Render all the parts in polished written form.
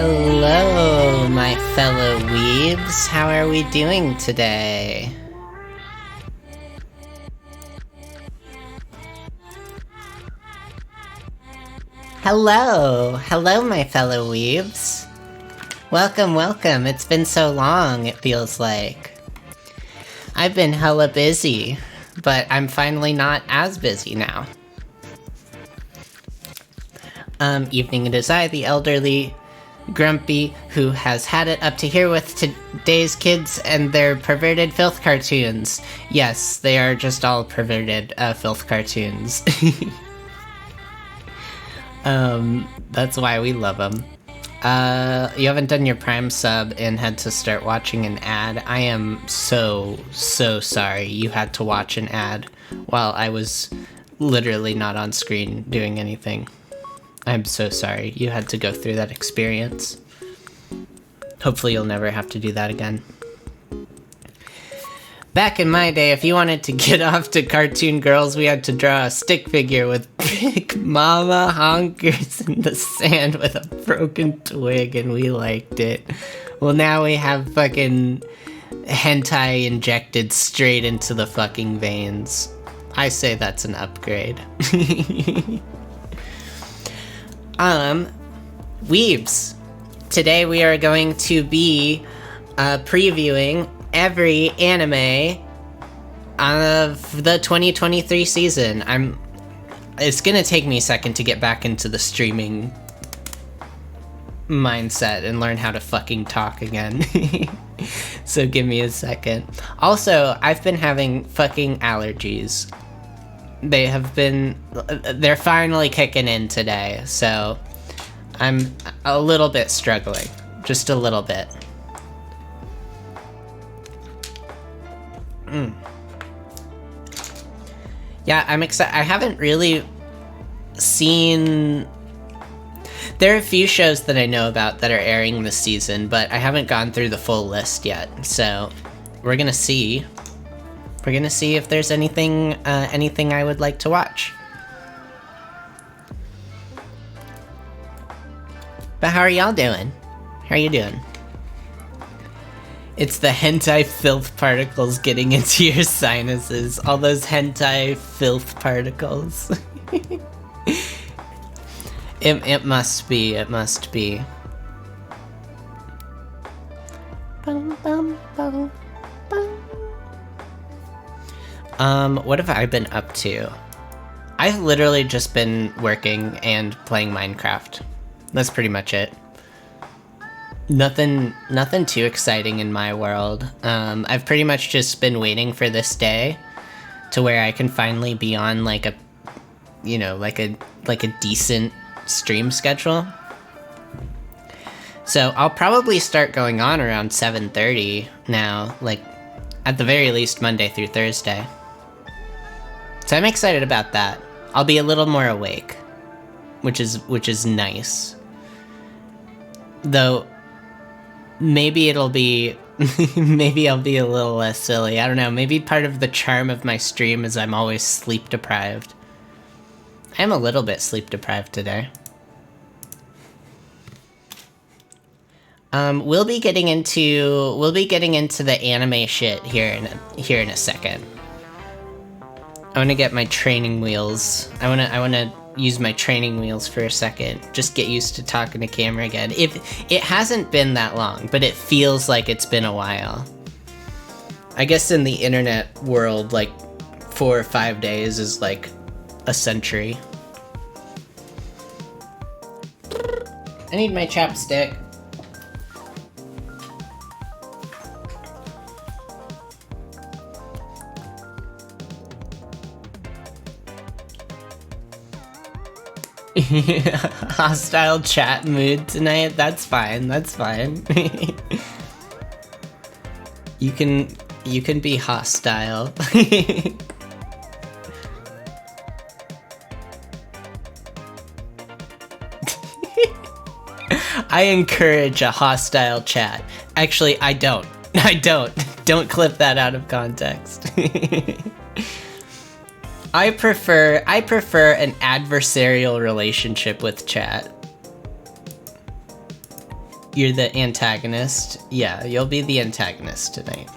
Hello, my fellow weebs. How are we doing today? Hello, my fellow weebs. Welcome. It's been so long, it feels like. I've been hella busy, but I'm finally not as busy now. Evening it is I, the elderly grumpy, who has had it up to here with today's kids and their perverted filth cartoons. Yes, they are just all perverted filth cartoons. That's why we love them. You haven't done your Prime sub and had to start watching an ad. I am so sorry you had to watch an ad while I was literally not on screen doing anything. I'm so sorry you had to go through that experience. Hopefully you'll never have to do that again. Back in my day, if you wanted to get off to cartoon girls, we had to draw a stick figure with big mama honkers in the sand with a broken twig, and we liked it. Well, now we have fucking hentai injected straight into the fucking veins. I say that's an upgrade. Weebs. Today we are going to be previewing every anime of the 2023 season. It's gonna take me a second to get back into the streaming mindset and learn how to fucking talk again. So give me a second. Also, I've been having fucking allergies. They're finally kicking in today, so I'm a little bit struggling. Just a little bit. Yeah, I'm excited. I haven't really seen... There are a few shows that I know about that are airing this season, but I haven't gone through the full list yet, so we're gonna see. We're gonna see if there's anything I would like to watch. But how are y'all doing? How are you doing? It's the hentai filth particles getting into your sinuses. All those hentai filth particles. It must be. Bum, bum, bum, bum. What have I been up to? I've literally just been working and playing Minecraft. That's pretty much it. Nothing too exciting in my world. I've pretty much just been waiting for this day to where I can finally be on like a decent stream schedule. So I'll probably start going on around 7:30 now, like at the very least Monday through Thursday. So I'm excited about that. I'll be a little more awake, which is nice. Though maybe it'll be maybe I'll be a little less silly. I don't know. Maybe part of the charm of my stream is I'm always sleep deprived. I am a little bit sleep deprived today. We'll be getting into the anime shit here in a second. I want to get my training wheels. I want to use my training wheels for a second. Just get used to talking to camera again. It hasn't been that long, but it feels like it's been a while. I guess in the internet world, like 4 or 5 days is like a century. I need my chapstick. Hostile chat mood tonight. That's fine. You can be hostile. I encourage a hostile chat. Actually, I don't. Don't clip that out of context. I prefer an adversarial relationship with chat. You're the antagonist. Yeah, you'll be the antagonist tonight.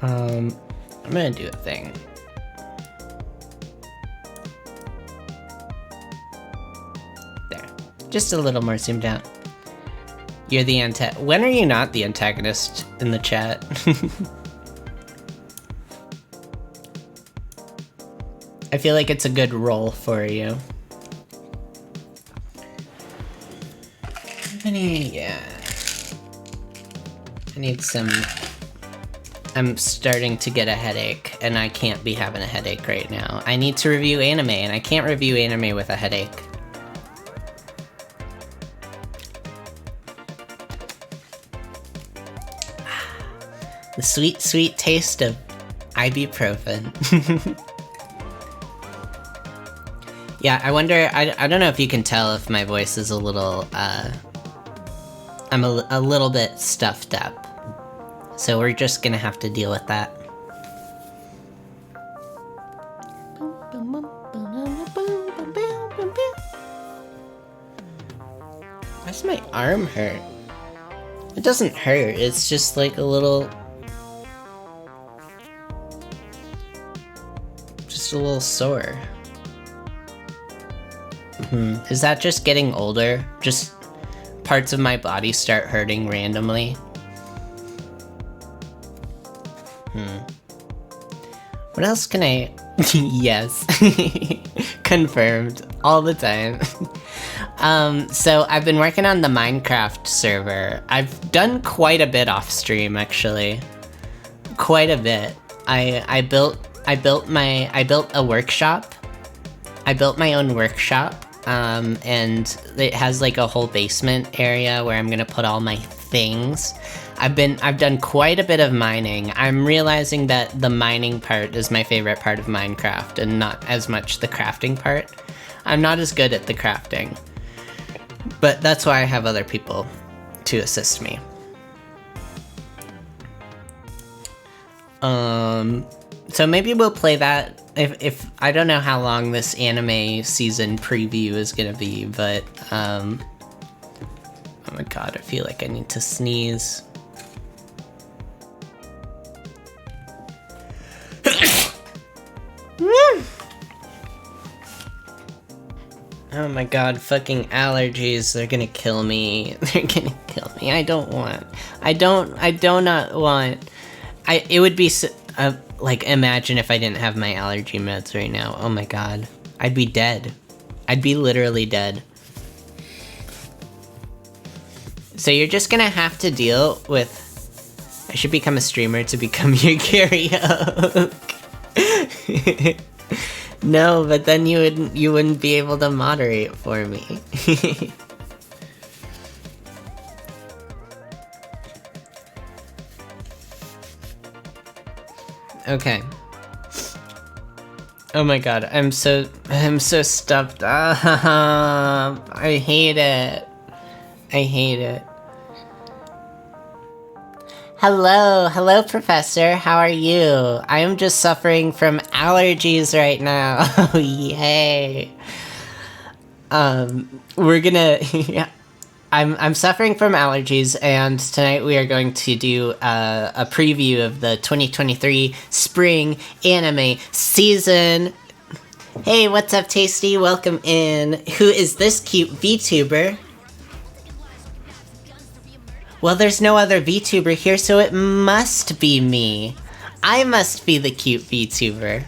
I'm gonna do a thing. There. Just a little more zoomed out. You're the when are you not the antagonist in the chat? I feel like it's a good role for you. Yeah. I need some... I'm starting to get a headache, and I can't be having a headache right now. I need to review anime, and I can't review anime with a headache. The sweet, sweet taste of ibuprofen. Yeah, I wonder, I don't know if you can tell if my voice is a little, I'm a little bit stuffed up. So we're just gonna have to deal with that. Why does my arm hurt? It doesn't hurt, it's just like a little... just a little sore. Is that just getting older? Just parts of my body start hurting randomly? What else can I... Yes. Confirmed. All the time. So I've been working on the Minecraft server. I've done quite a bit off stream, actually. Quite a bit. I built a workshop. I built my own workshop. And it has like a whole basement area where I'm gonna put all my things. I've done quite a bit of mining. I'm realizing that the mining part is my favorite part of Minecraft and not as much the crafting part. I'm not as good at the crafting, but that's why I have other people to assist me. So maybe we'll play that. If I don't know how long this anime season preview is gonna be, but oh my god, I feel like I need to sneeze. Oh my god, fucking allergies, they're gonna kill me. They're gonna kill me. I do not want. It would be like, imagine if I didn't have my allergy meds right now. Oh my god. I'd be dead. I'd be literally dead. So you're just gonna have to deal with... I should become a streamer to become your karaoke. No, but then you wouldn't be able to moderate for me. Okay. Oh my god, I'm so stuffed up. I hate it. I hate it. Hello, Professor. How are you? I am just suffering from allergies right now. Yay. We're gonna... yeah. I'm suffering from allergies, and tonight we are going to do a preview of the 2023 Spring Anime Season. Hey, what's up, Tasty? Welcome in. Who is this cute VTuber? Well, there's no other VTuber here, so it must be me. I must be the cute VTuber.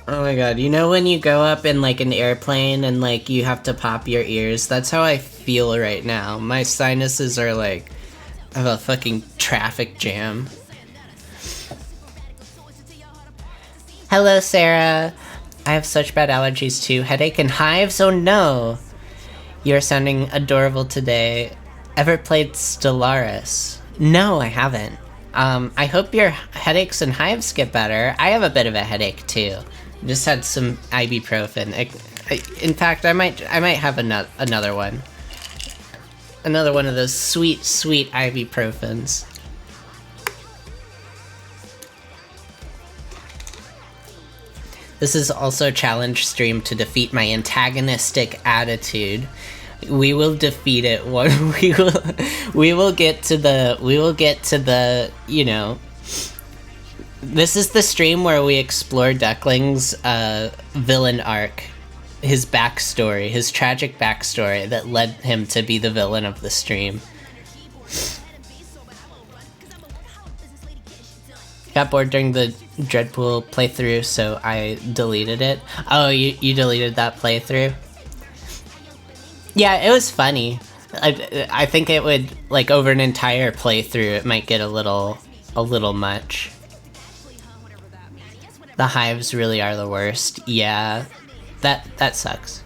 Oh my god, you know when you go up in like an airplane and like you have to pop your ears? That's how I feel right now. My sinuses are like of a fucking traffic jam. Hello, Sarah. I have such bad allergies too. Headache and hives? Oh no. You're sounding adorable today. Ever played Stellaris? No, I haven't. I hope your headaches and hives get better. I have a bit of a headache too. Just had some ibuprofen. In fact, I might have another one. Another one of those sweet, sweet ibuprofens. This is also a challenge stream to defeat my antagonistic attitude. We will defeat it. We will get to the, you know, this is the stream where we explore Duckling's villain arc, his backstory, his tragic backstory that led him to be the villain of the stream. Got bored during the Dreadpool playthrough, so I deleted it. Oh, you deleted that playthrough? Yeah, it was funny. I think it would, like, over an entire playthrough, it might get a little much. The hives really are the worst. Yeah, that sucks.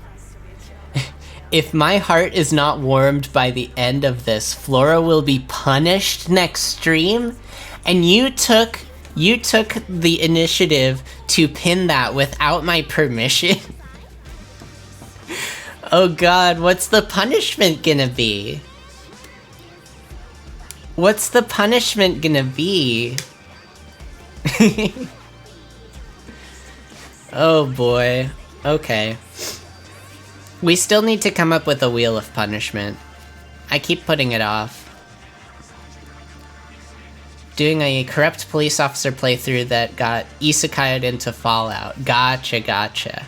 If my heart is not warmed by the end of this, Flora will be punished next stream, and you took the initiative to pin that without my permission. Oh god, what's the punishment gonna be? What's the punishment gonna be? Oh boy. Okay. We still need to come up with a wheel of punishment. I keep putting it off. Doing a corrupt police officer playthrough that got isekai'd into Fallout. Gotcha.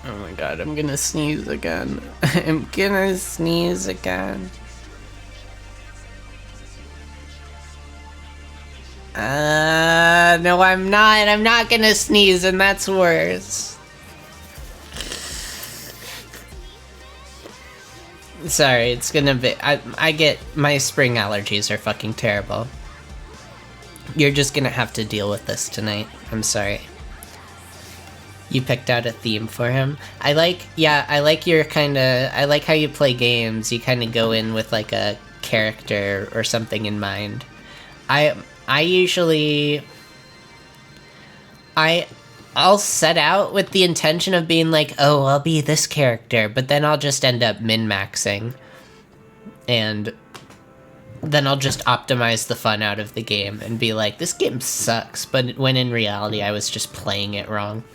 Oh my god, I'm gonna sneeze again. I'm gonna sneeze again. No, I'm not. I'm not gonna sneeze, and that's worse. Sorry, it's gonna be... I get... My spring allergies are fucking terrible. You're just gonna have to deal with this tonight. I'm sorry. You picked out a theme for him. I like your kinda... I like how you play games. You kinda go in with, like, a character or something in mind. I usually... I'll set out with the intention of being like, oh, I'll be this character, but then I'll just end up min-maxing. And then I'll just optimize the fun out of the game and be like, this game sucks, but when in reality I was just playing it wrong.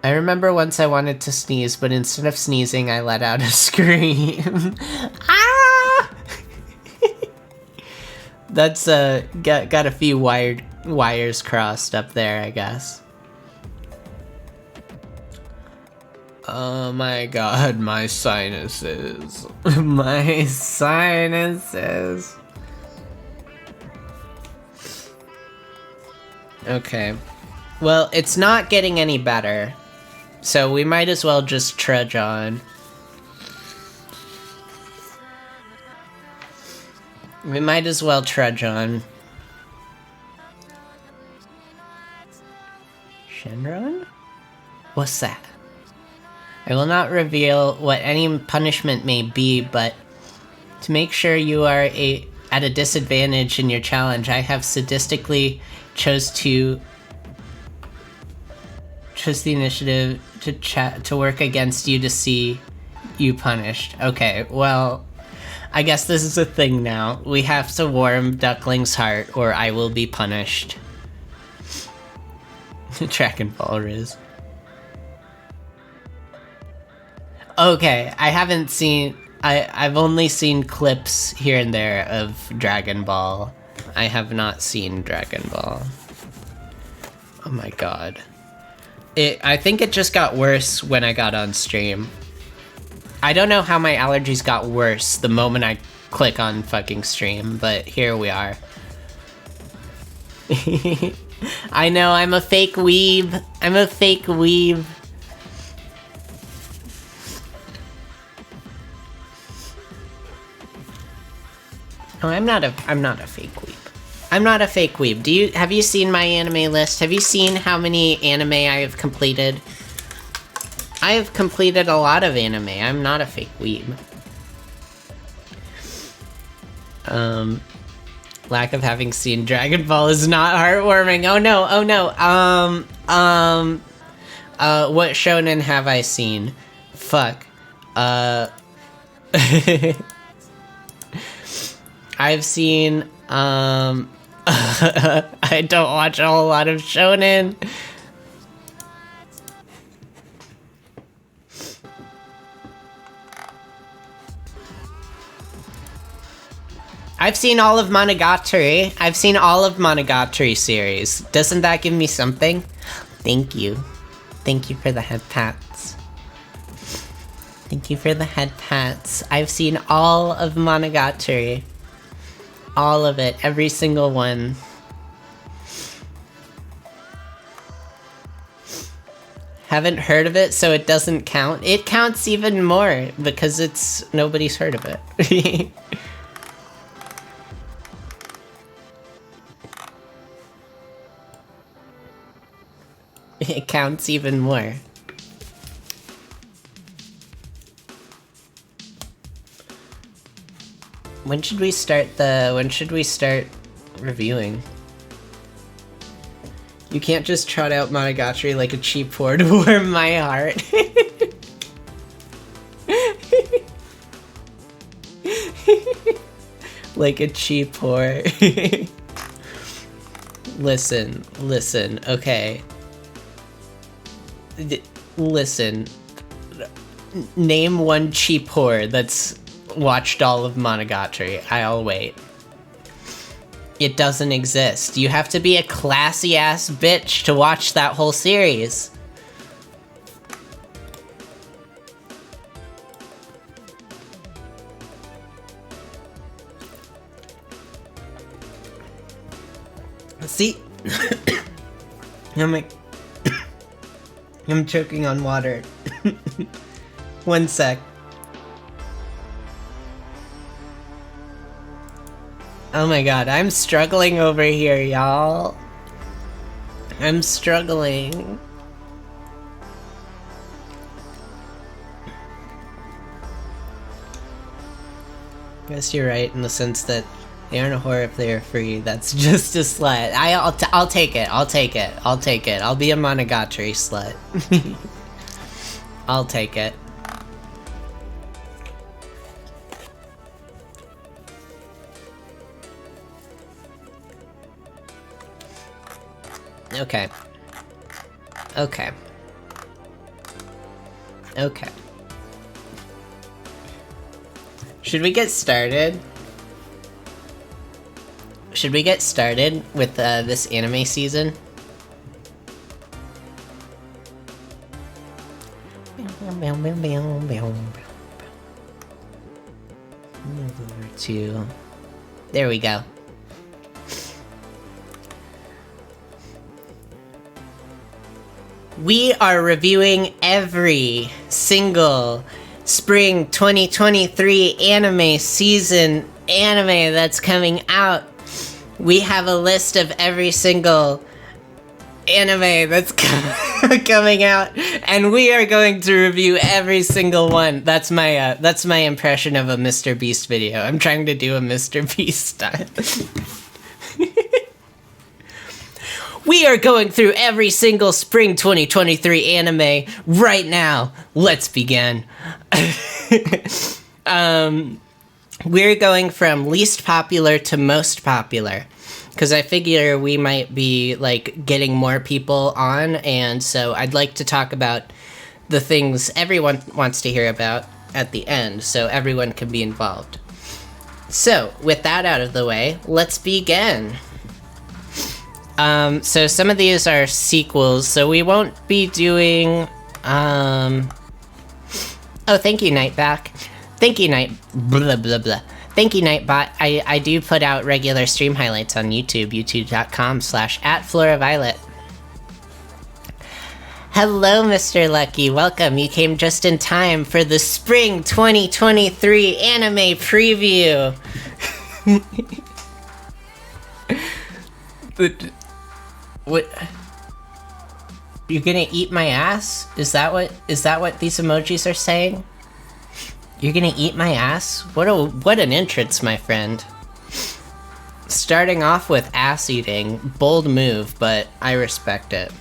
I remember once I wanted to sneeze, but instead of sneezing, I let out a scream. Ah! That's got a few wires crossed up there, I guess. Oh my god, my sinuses. My sinuses. Okay. Well, it's not getting any better, so we might as well just trudge on. We might as well trudge on. Shenron? What's that? I will not reveal what any punishment may be, but to make sure you are at a disadvantage in your challenge, I have sadistically chose the initiative to work against you to see you punished. Okay, well, I guess this is a thing now. We have to warm Duckling's heart, or I will be punished. Dragon Ball Riz. Okay, I haven't seen... I've only seen clips here and there of Dragon Ball. I have not seen Dragon Ball. Oh my god. I think it just got worse when I got on stream. I don't know how my allergies got worse the moment I click on fucking stream, but here we are. I know, I'm a fake weeb. I'm a fake weeb. No, I'm not a fake weeb. I'm not a fake weeb. Have you seen my anime list? Have you seen how many anime I have completed? I have completed a lot of anime. I'm not a fake weeb. Lack of having seen Dragon Ball is not heartwarming. Oh no, oh no. What shonen have I seen? Fuck. I I've seen, I don't watch a whole lot of shonen. I've seen all of Monogatari. I've seen all of Monogatari series. Doesn't that give me something? Thank you. Thank you for the head pats. Thank you for the head pats. I've seen all of Monogatari. All of it. Every single one. Haven't heard of it, so it doesn't count. It counts even more because it's nobody's heard of it. It counts even more. When should we start reviewing? You can't just trot out Monogatari like a cheap whore to warm my heart. Like a cheap whore. Listen, okay. Listen. Name one cheap whore that's watched all of Monogatari. I'll wait. It doesn't exist. You have to be a classy ass bitch to watch that whole series. See? I'm choking on water. One sec. Oh my god, I'm struggling over here, y'all. I'm struggling. Guess you're right in the sense that they aren't a whore if they are free. That's just a slut. I'll take it. I'll take it. I'll take it. I'll be a Monogatari slut. I'll take it. Okay. Okay. Okay. Should we get started? Should we get started with this anime season? Move over to... There we go. We are reviewing every single spring 2023 anime season anime that's coming out. We have a list of every single anime that's coming out, and we are going to review every single one. That's my impression of a Mr. Beast video. I'm trying to do a Mr. Beast style. We are going through every single spring 2023 anime right now. Let's begin. We're going from least popular to most popular, because I figure we might be like getting more people on, and so I'd like to talk about the things everyone wants to hear about at the end, so everyone can be involved. So, with that out of the way, let's begin. So some of these are sequels, so we won't be doing, oh, thank you, Nightback. Thank you, blah, blah, blah. Thank you, Nightbot. I do put out regular stream highlights on YouTube, youtube.com/@FloraViolet. Hello, Mr. Lucky. Welcome. You came just in time for the spring 2023 anime preview. What? You're gonna eat my ass? Is that what these emojis are saying? You're gonna eat my ass? What an entrance, my friend. Starting off with ass eating, bold move, but I respect it.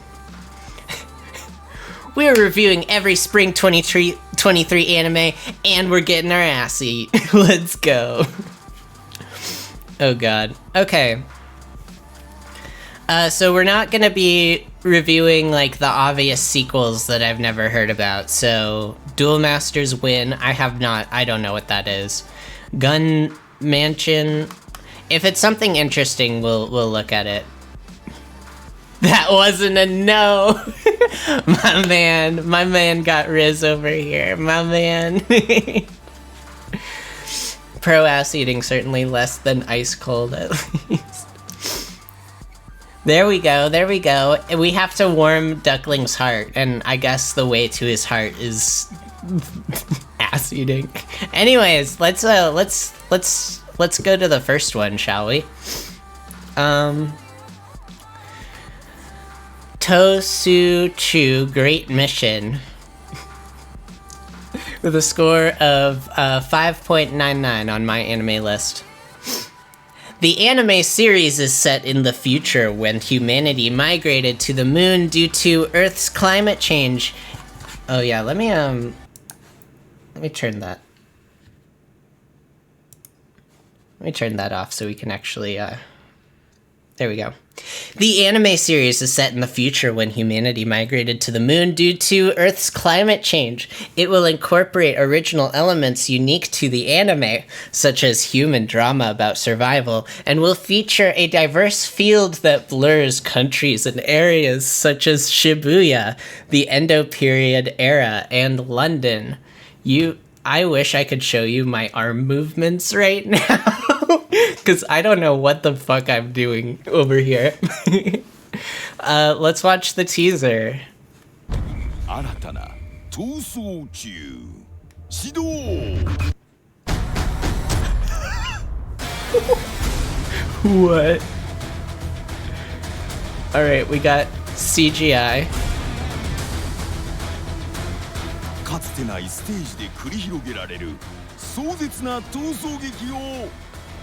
We're reviewing every spring 2023 anime, and we're getting our ass eat. Let's go. Oh god. Okay. So we're not gonna be reviewing, like, the obvious sequels that I've never heard about. So, Duel Masters Win, I don't know what that is. Gun Mansion, if it's something interesting, we'll look at it. That wasn't a no! My man got Riz over here, my man. Pro ass eating, certainly less than ice cold at least. There we go. We have to warm Duckling's heart, and I guess the way to his heart is ass eating. Anyways, let's go to the first one, shall we? Tosu Chu Great Mission. With a score of 5.99 on my anime list. The anime series is set in the future when humanity migrated to the moon due to Earth's climate change. Oh yeah, let me turn that. Let me turn that off so we can actually, there we go. The anime series is set in the future when humanity migrated to the moon due to Earth's climate change. It will incorporate original elements unique to the anime, such as human drama about survival, and will feature a diverse field that blurs countries and areas such as Shibuya, the Edo period era, and London. I wish I could show you my arm movements right now. Because I don't know what the fuck I'm doing over here. Let's watch the teaser. What? Alright, we got CGI.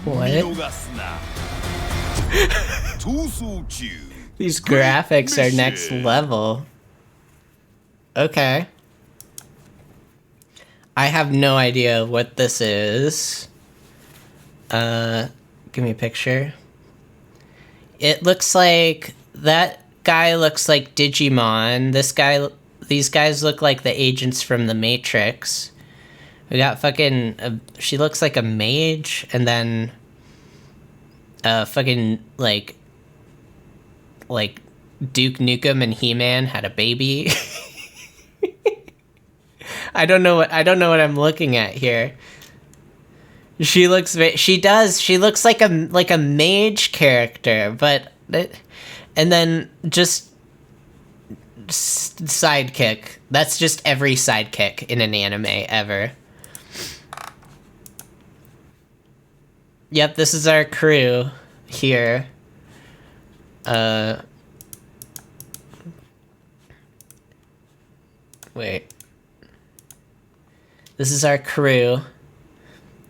What? These graphics are next level. Okay. I have no idea what this is. Give me a picture. It looks like that guy looks like Digimon. These guys look like the agents from the Matrix. We got fucking, she looks like a mage, and then, fucking, like Duke Nukem and He-Man had a baby. I don't know what I'm looking at here. She looks like a mage character, but, and then just sidekick. That's just every sidekick in an anime ever. Yep, this is our crew here. Wait. This is our crew.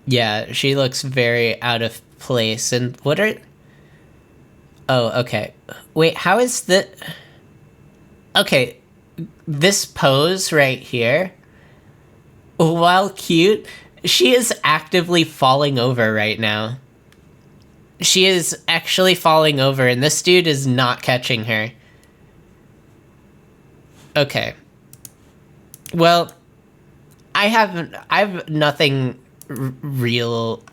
Yeah, she looks very out of place. And what are... Oh, okay. Wait, how is the... Okay, this pose right here, while cute... She is actively falling over right now. She is actually falling over, and this dude is not catching her. Okay. Well, I have nothing real...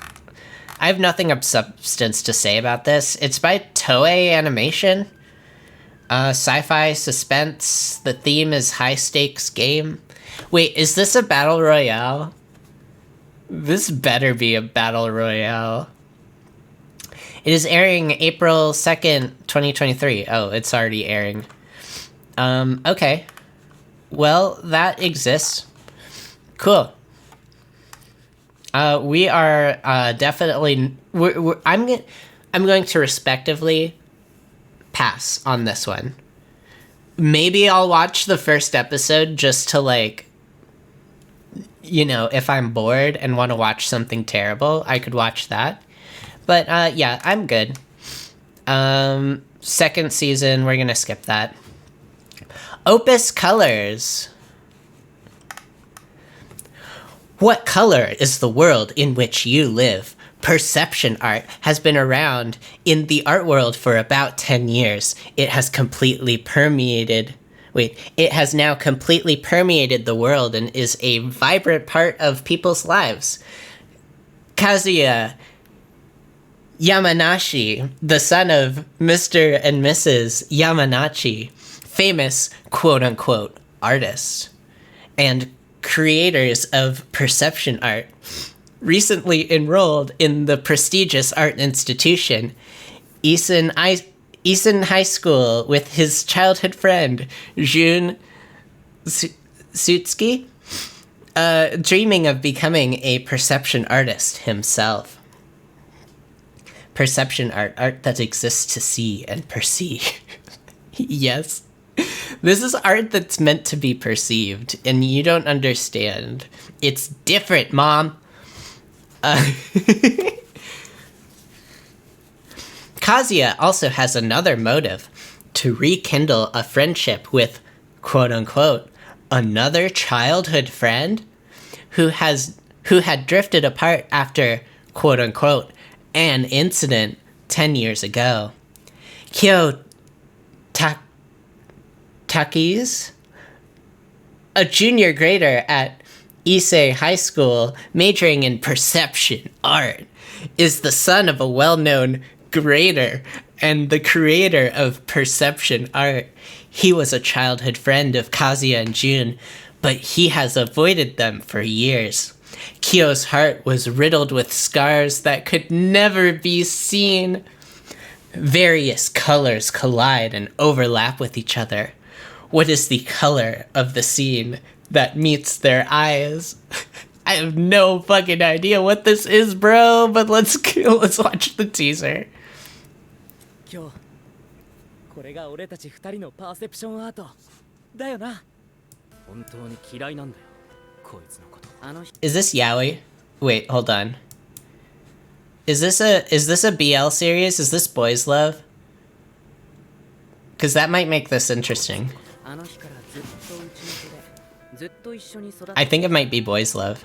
I have nothing of substance to say about this. It's by Toei Animation. Sci-fi suspense. The theme is high-stakes game. Wait, is this a battle royale? This better be a battle royale. It is airing April 2nd, 2023. Oh, it's already airing. Okay. Well, that exists. Cool. We are definitely... I'm going to respectively pass on this one. Maybe I'll watch the first episode just to, like... You know, if I'm bored and want to watch something terrible, I could watch that. But, yeah, I'm good. Second season, we're gonna skip that. Opus Colors. What color is the world in which you live? Perception art has been around in the art world for about 10 years. It has now completely permeated the world and is a vibrant part of people's lives. Kazuya Yamanashi, the son of Mr. and Mrs. Yamanashi, famous quote-unquote artists and creators of perception art, recently enrolled in the prestigious art institution Isen High School with his childhood friend Jun Sutsuki, dreaming of becoming a perception artist himself. Perception art that exists to see and perceive. Yes. This is art that's meant to be perceived, and you don't understand. It's different, Mom. Kazuya also has another motive: to rekindle a friendship with, quote-unquote, another childhood friend who had drifted apart after, quote-unquote, an incident 10 years ago. Kyo Takis, a junior grader at Ise High School majoring in perception art, is the son of a well-known grader and the creator of perception art. He was a childhood friend of Kazuya and Jun, but he has avoided them for years. Kyo's heart was riddled with scars that could never be seen. Various colors collide and overlap with each other. What is the color of the scene that meets their eyes? I have no fucking idea what this is, bro, but let's watch the teaser. Kyo, これが俺たち二人のパーセプションアートだよな。本当に嫌いなんだよ、こいつのこと。Is this yaoi? Wait, hold on. Is this a BL series? Is this boys love? Because that might make this interesting. I think it might be boys love.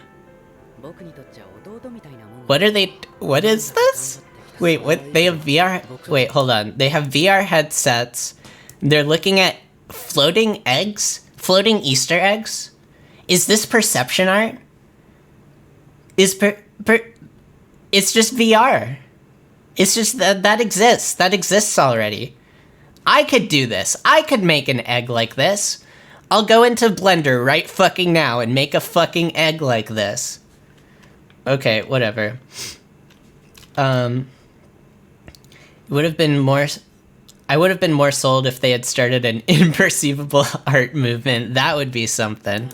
What is this? Wait, what? They have VR? Wait, hold on. They have VR headsets. They're looking at floating eggs? Floating Easter eggs? Is this perception art? It's just VR. It's just that exists. That exists already. I could do this. I could make an egg like this. I'll go into Blender right fucking now and make a fucking egg like this. Okay, whatever. It would have been more... I would have been more sold if they had started an imperceivable art movement. That would be something.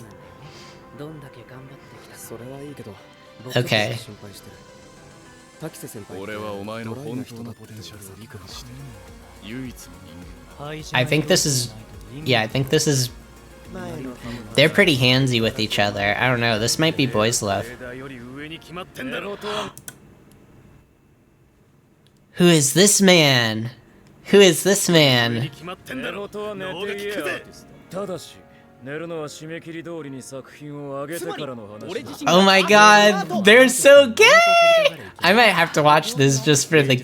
Okay. I think this is... Yeah, I think this is... They're pretty handsy with each other. I don't know, this might be boys love. Who is this man? Who is this man? Oh my god, they're so gay! I might have to watch this just for the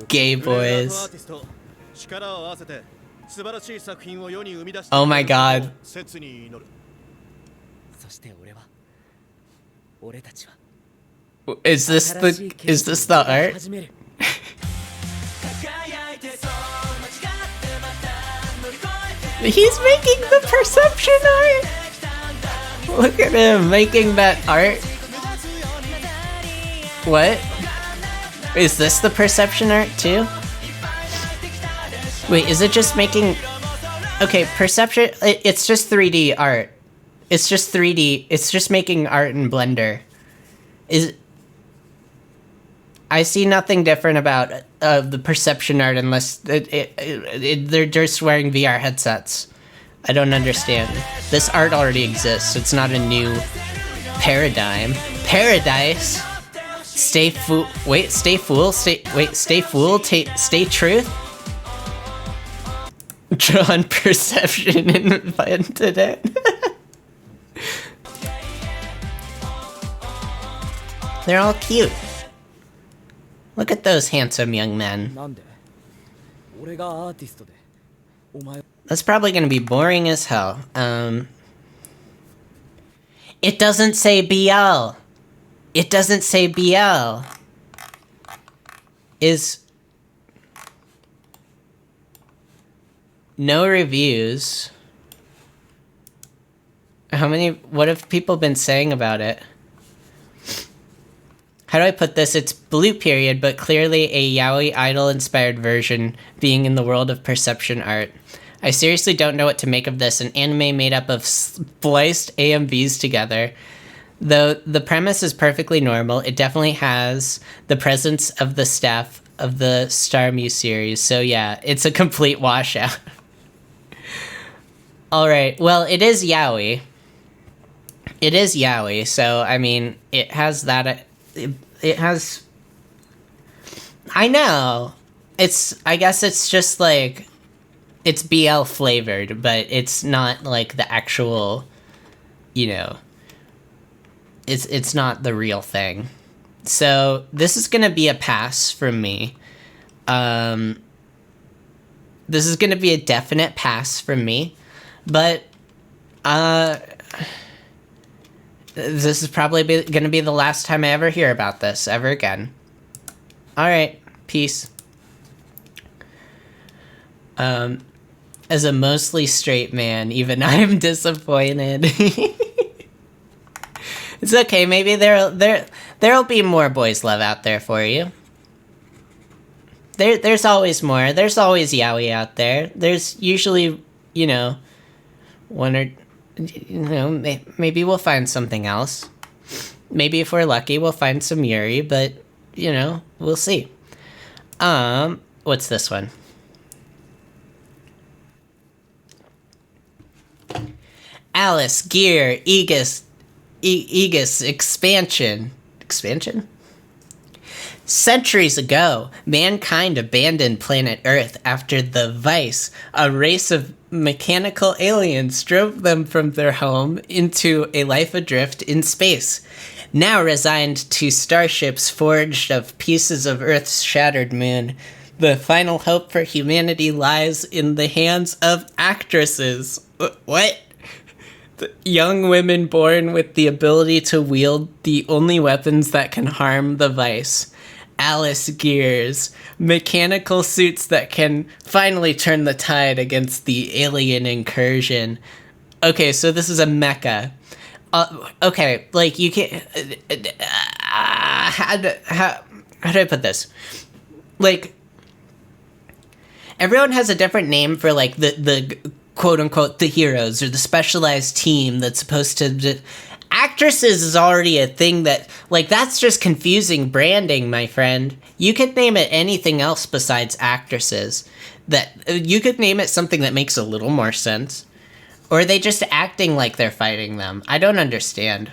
gay boys. Oh my god. Is this the art? He's making the perception art! Look at him making that art. What? Is this the perception art too? Wait, is it just making... Okay, perception... It's just 3D art. It's just 3D... It's just making art in Blender. I see nothing different about the perception art unless they're just wearing VR headsets. I don't understand. This art already exists. It's not a new paradigm. Paradise? Stay fool. Wait, stay fool. Stay fool. Stay truth. Drawn perception invented it. They're all cute. Look at those handsome young men. なんで俺がアーティストでお前 That's probably gonna be boring as hell. It doesn't say BL. It doesn't say BL. Is no reviews. What have people been saying about it? How do I put this? It's blue period, but clearly a yaoi idol-inspired version being in the world of perception art. I seriously don't know what to make of this, an anime made up of spliced AMVs together. Though the premise is perfectly normal, it definitely has the presence of the staff of the Star Muse series, so yeah, it's a complete washout. Alright, well, it is yaoi. It is yaoi, so, I mean, it has that... It has... I know! I guess it's just, like... It's BL flavored, but it's not, like, the actual... You know... It's not the real thing. So, this is gonna be a pass from me. This is gonna be a definite pass from me. But, this is probably gonna be the last time I ever hear about this, ever again. Alright, peace. As a mostly straight man, even I'm disappointed. It's okay, maybe there'll be more boys love out there for you. There's always more. There's always yaoi out there. There's usually, you know, one or, you know, maybe we'll find something else. Maybe if we're lucky, we'll find some yuri, but, you know, we'll see. What's this one? Alice, Gear, Aegis, expansion. Expansion? Centuries ago, mankind abandoned planet Earth after the Vice, a race of mechanical aliens, drove them from their home into a life adrift in space. Now resigned to starships forged of pieces of Earth's shattered moon, the final hope for humanity lies in the hands of actresses. What? Young women born with the ability to wield the only weapons that can harm the Vice. Alice Gears. Mechanical suits that can finally turn the tide against the alien incursion. Okay, so this is a mecha. Okay, like, you can't... how do I put this? Like, everyone has a different name for, like, the quote-unquote the heroes or the specialized team that's supposed to... Actresses is already a thing that... Like, that's just confusing branding, my friend. You could name it anything else besides actresses. You could name it something that makes a little more sense. Or are they just acting like they're fighting them? I don't understand.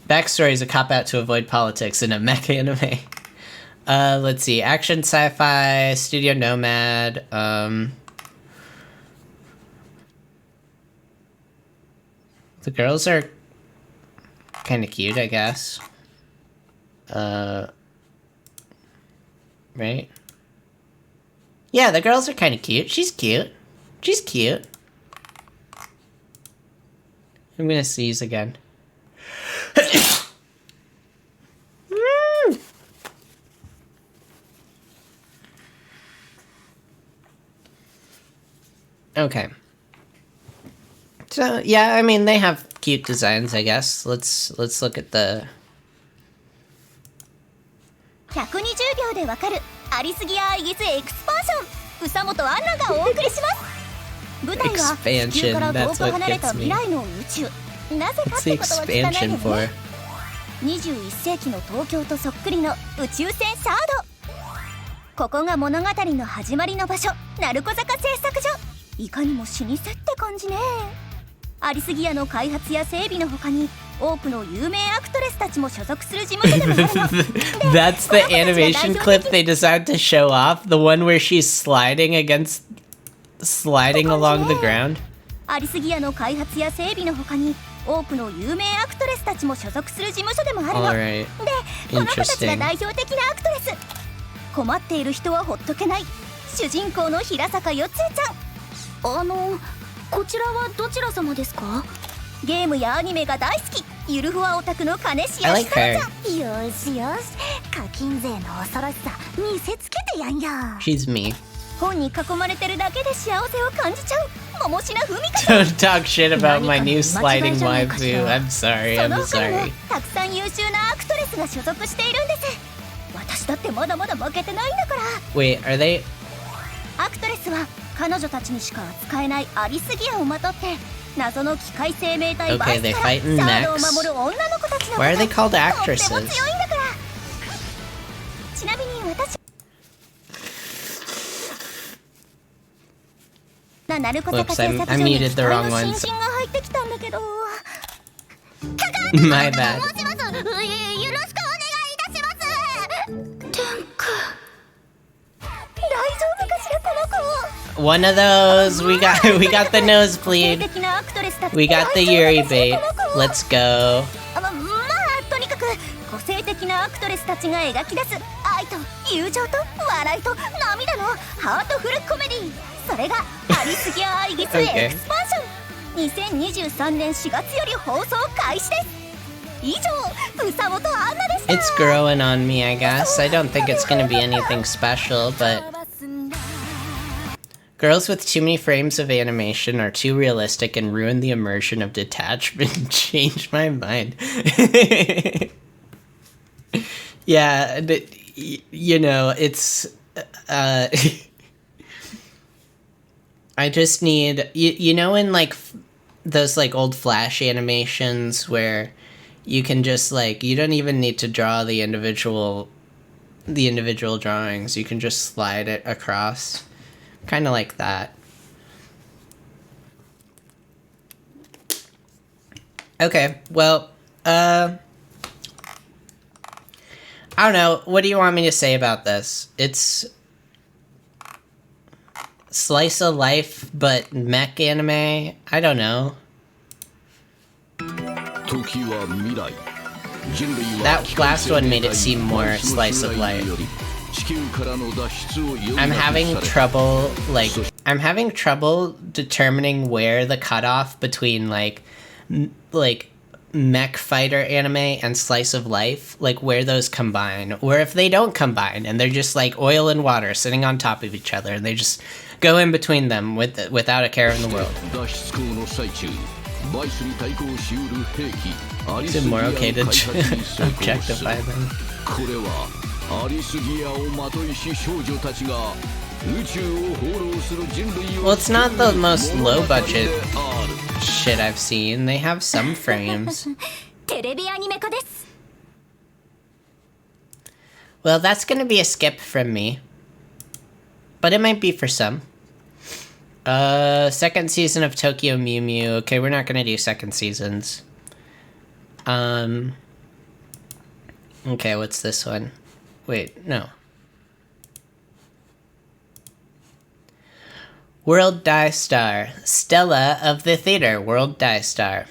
Backstory is a cop-out to avoid politics in a mecha anime. Let's see. Action, sci-fi, Studio Nomad. The girls are kind of cute, I guess. Right? Yeah, the girls are kind of cute. She's cute. She's cute. I'm gonna sneeze again. Okay. So, yeah, I mean, they have cute designs, I guess. Let's look at the... 120秒でわかるアリスギアイギスエクスパンション宇佐本アンナがお送りします舞台は地球から遠く離れた未来の宇宙なぜかってことは聞かないよね21世紀の東京とそっくりの宇宙船サードここが物語の始まりの場所鳴子坂製作所いかにも老舗って感じねアリスギアの開発や整備の他に多くの有名アクトレスたちも所属する事務所でもあるの That's the animation clip they decided to show off? The one where she's sliding along the ground? アリスギアの開発や整備の他に多くの有名アクトレスたちも所属する事務所でもあるの。 Alright. で、この子たちが代表的なアクトレス。困っている人はほっとけない。主人公の平坂よつえちゃん。こちらはどちら様ですか？ゲームやアニメが大好き、ゆるふわオタクの金石よしさらちゃん。よしよし、課金税の恐ろしさ見せつけてやんよ。 She's me. 本に囲まれてるだけで幸せを感じちゃう桃品ふみかさん。 Don't talk shit about my new sliding waifu. I'm sorry, そ I'm の他にも sorry. たくさん優秀なアクトレスが所属しているんです。私だってまだまだ負けてないんだから。 Wait, are they... アクトレスは彼女たちにしか扱えないアリスギアをまとって謎の機械生命体バ Okay, イス they から fight シ in ャードを mechs. 守る女の子たちのこと。 Why are they called とっても actresses? 強いんだから。ちなみに私ナルコ坂 Whoops, 製 I 作所に muted 期 the 待 wrong の ones. 新人が入ってきたんだけど。 My bad. 申します。よろしくお願いいたします。天空。大丈夫かしらこの子。 One of those. We got the nosebleed. We got the Yuri bait. Let's go. まあとにかく個性的なアクトレスたちが描き出す愛と友情と笑いと涙のハートフルコメディ、それがアリスギア・アイギス Okay. エクスパンション。2023年4月より放送開始です。以上、うさもとアンナでした。 It's growing on me, I guess. I don't think it's gonna be anything special, but... Girls with too many frames of animation are too realistic and ruin the immersion of detachment. Change my mind. Yeah, you know, it's... I just need... You know in, like, those, like, old Flash animations where you can just, like... You don't even need to draw the individual drawings. You can just slide it across. Kind of like that. Okay, well, I don't know. What do you want me to say about this? It's slice of life, but mech anime? I don't know. That last one made it seem more slice of life. I'm having trouble determining where the cutoff between like mech fighter anime and slice of life, like where those combine, or if they don't combine and they're just like oil and water sitting on top of each other and they just go in between them without a care in the world. Is it more okay to objectify them? Well, it's not the most low budget shit I've seen. They have some frames. Well, that's gonna be a skip from me. But it might be for some. Second season of Tokyo Mew Mew. Okay, we're not gonna do second seasons. Okay, what's this one? Wait, no. World Die Star. Stella of the Theater. World Die Star.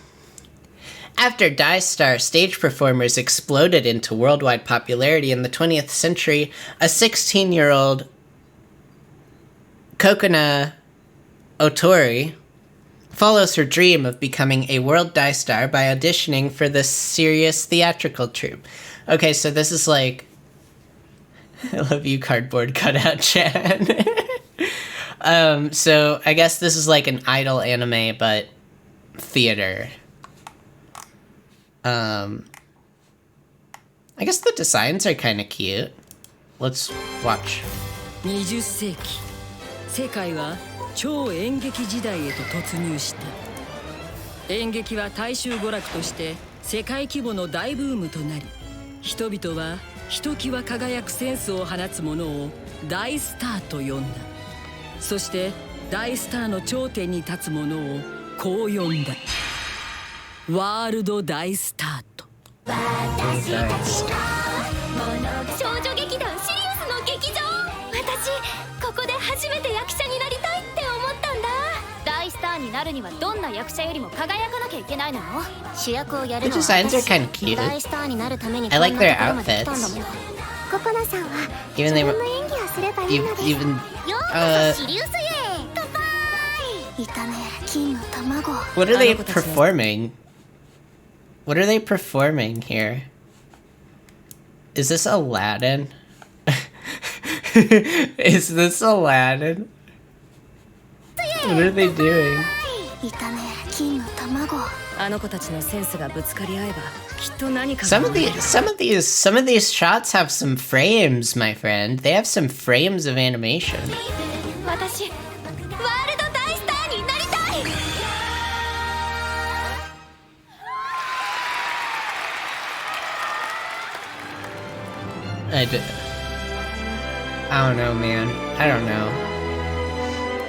After Die Star stage performers exploded into worldwide popularity in the 20th century, a 16-year-old Kokona Otori follows her dream of becoming a World Die Star by auditioning for this serious theatrical troupe. Okay, so this is like... I love you, cardboard cutout, Chad. So I guess this is like an idol anime, but theater. I guess the designs are kind of cute. Let's watch. 20世紀、世界は超演劇時代へと突入した。演劇は大衆娯楽として世界規模の大ブームとなり、人々はひときわ輝くセンスを放つ者を大スターと呼んだ。そして大スターの頂点に立つ者をこう呼んだ。ワールド大スタート。少女劇団シリウスの劇場。私ここで初めて役者になりたいって思ったんだ。大スターにになるにはどんな役者よりも輝かなきゃいけないのよ。主役をやる The のは designs are 私。 kind of cute. 大スターになるために I like their こんなところまで来たんだ outfits. もん。ココナさんは Even 自 they 分 were の演技をすればいいのです。 even ようこそシリウスへ。乾杯。いたね、金の卵。 what are they performing? What are they performing here? Is this Aladdin? Is this Aladdin? What are they doing? いたね、金の卵。あの子たちのセンスがぶつかり合えばきっと何か Some of these shots have some frames, my friend. They have some frames of animation. 私、ワールド大スターになりたい。I don't know, man. I don't know.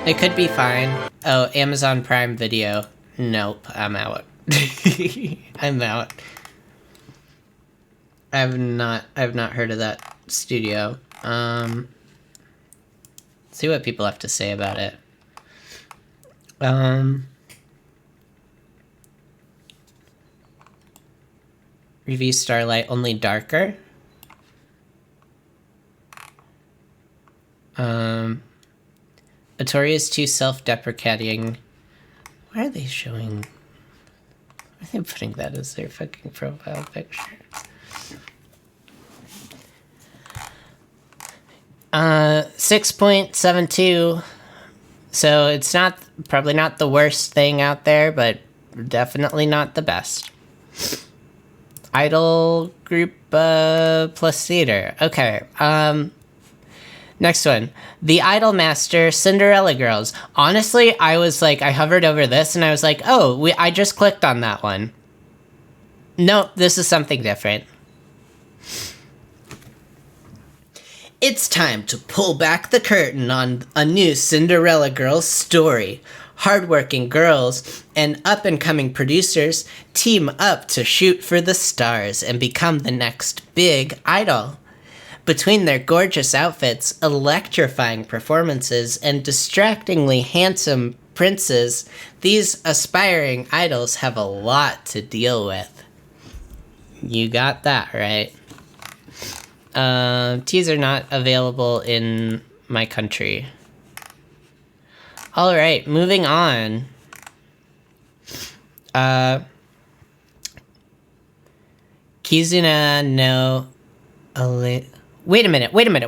It could be fine. Oh, Amazon Prime Video. Nope, I'm out. I'm out. I've not heard of that studio. See what people have to say about it. Review Starlight only darker. Atori is too self-deprecating. Why are they showing? Why are they putting that as their fucking profile picture? 6.72. So it's probably not the worst thing out there, but definitely not the best. Idol group plus theater. Okay. Next one. The Idol Master Cinderella Girls. Honestly, I was like, I hovered over this and I was like, oh, I just clicked on that one. Nope, this is something different. It's time to pull back the curtain on a new Cinderella Girls story. Hardworking girls and up-and-coming producers team up to shoot for the stars and become the next big idol. Between their gorgeous outfits, electrifying performances, and distractingly handsome princes, these aspiring idols have a lot to deal with. You got that right. Teaser not available in my country. Alright, moving on. Kizuna no... Wait a minute. This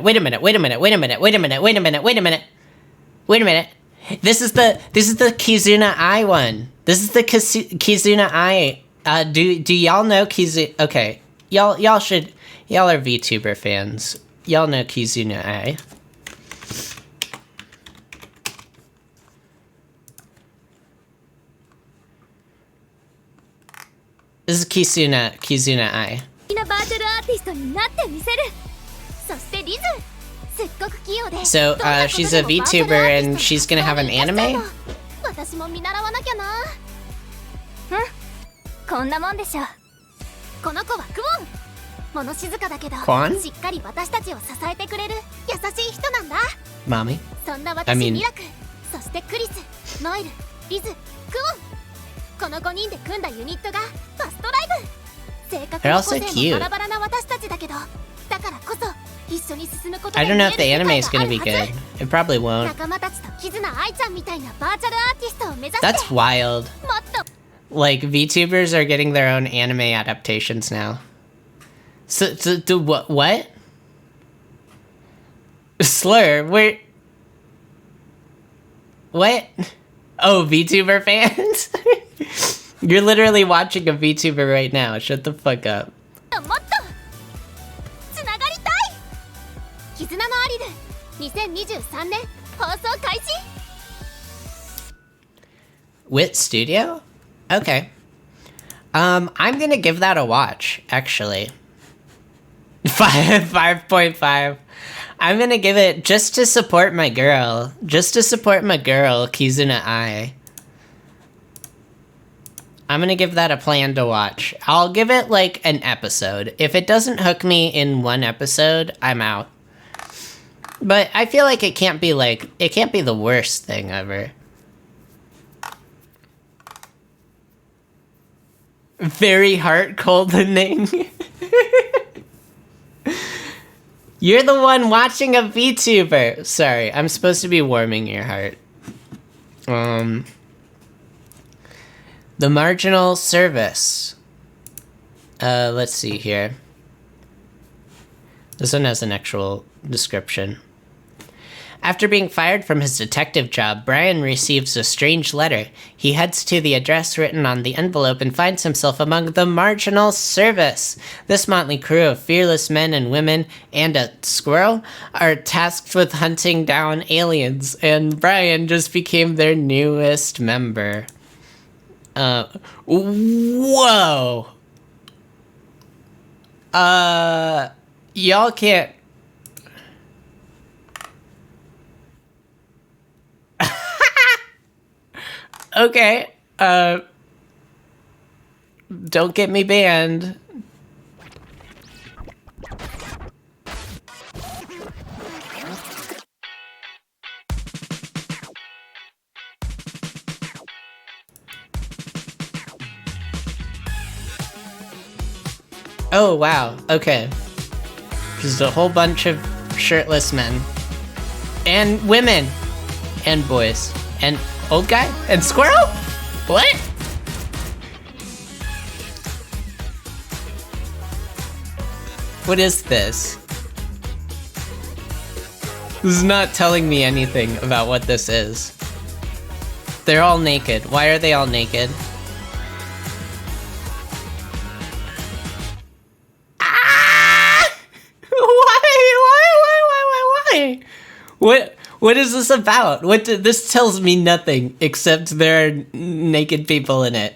is the Kizuna Ai one. This is the Kizuna Ai. Do y'all know Kizuna? Okay, y'all are VTuber fans. Y'all know Kizuna Ai. This is Kizuna Ai. バーチャルアーティストになってみせる。そしてリズ、すっごく器用で。 So, she's a VTuber and she's gonna have an anime? 私も見習わなきゃな。こんなもんでしょ。この子はクオン。物静かだけど、しっかり私たちを支えてくれる優しい人なんだ。Mommy? そんな私ミラク、そしてクリス、ノエル、リズ、クオン。この5人で組んだユニットがファストライブ。 They're also cute. I don't know if the anime is gonna be good. It probably won't. That's wild. Like, VTubers are getting their own anime adaptations now. So what? Slur, where? What? Oh, VTuber fans? You're literally watching a VTuber right now. Shut the fuck up. Wit Studio? Okay. I'm gonna give that a watch, actually. 5.5. I'm gonna give it just to support my girl. Just to support my girl, Kizuna Ai. I'm gonna give that a plan to watch. I'll give it like an episode. If it doesn't hook me in one episode, I'm out. But I feel like it can't be the worst thing ever. Very heart coldening. You're the one watching a VTuber. Sorry, I'm supposed to be warming your heart. The marginal service. Let's see here. This one has an actual description. After being fired from his detective job, Brian receives a strange letter. He heads to the address written on the envelope and finds himself among the marginal service. This motley crew of fearless men and women and a squirrel are tasked with hunting down aliens, and Brian just became their newest member. Whoa! Y'all can't... Okay, don't get me banned. Oh, wow, okay. Just a whole bunch of shirtless men. And women. And boys. And old guy? And squirrel? What? What is this? This is not telling me anything about what this is. They're all naked. Why are they all naked? What is this about? This tells me nothing except there are naked people in it.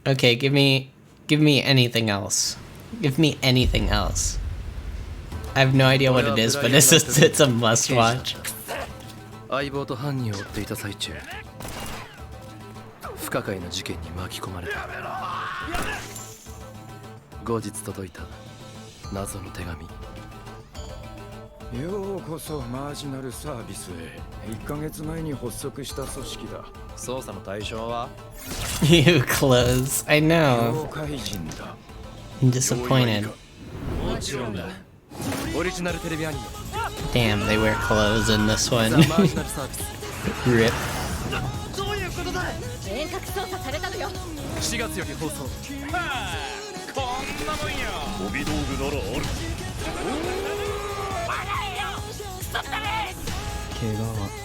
Okay, give me anything else. Give me anything else. I have no idea what it is, but it's a must watch. 相棒と犯人を追っていた最中、不可解な事件に巻き込まれた。後日届いた謎の手紙。ようこそマージナルサービスへ。1ヶ月前に発足した組織だ。捜査の対象は You clothes. I know. 妖怪人だ。 I'm disappointed. もちろんだ。オリジナルテレビアニメ。 Damn, they wear clothes in this one. ザ・マージナルサービス。 Rip. どういうことだ。遠隔操作されたのよ。4月より放送。はあ、こんなもんよ。帯道具ならある。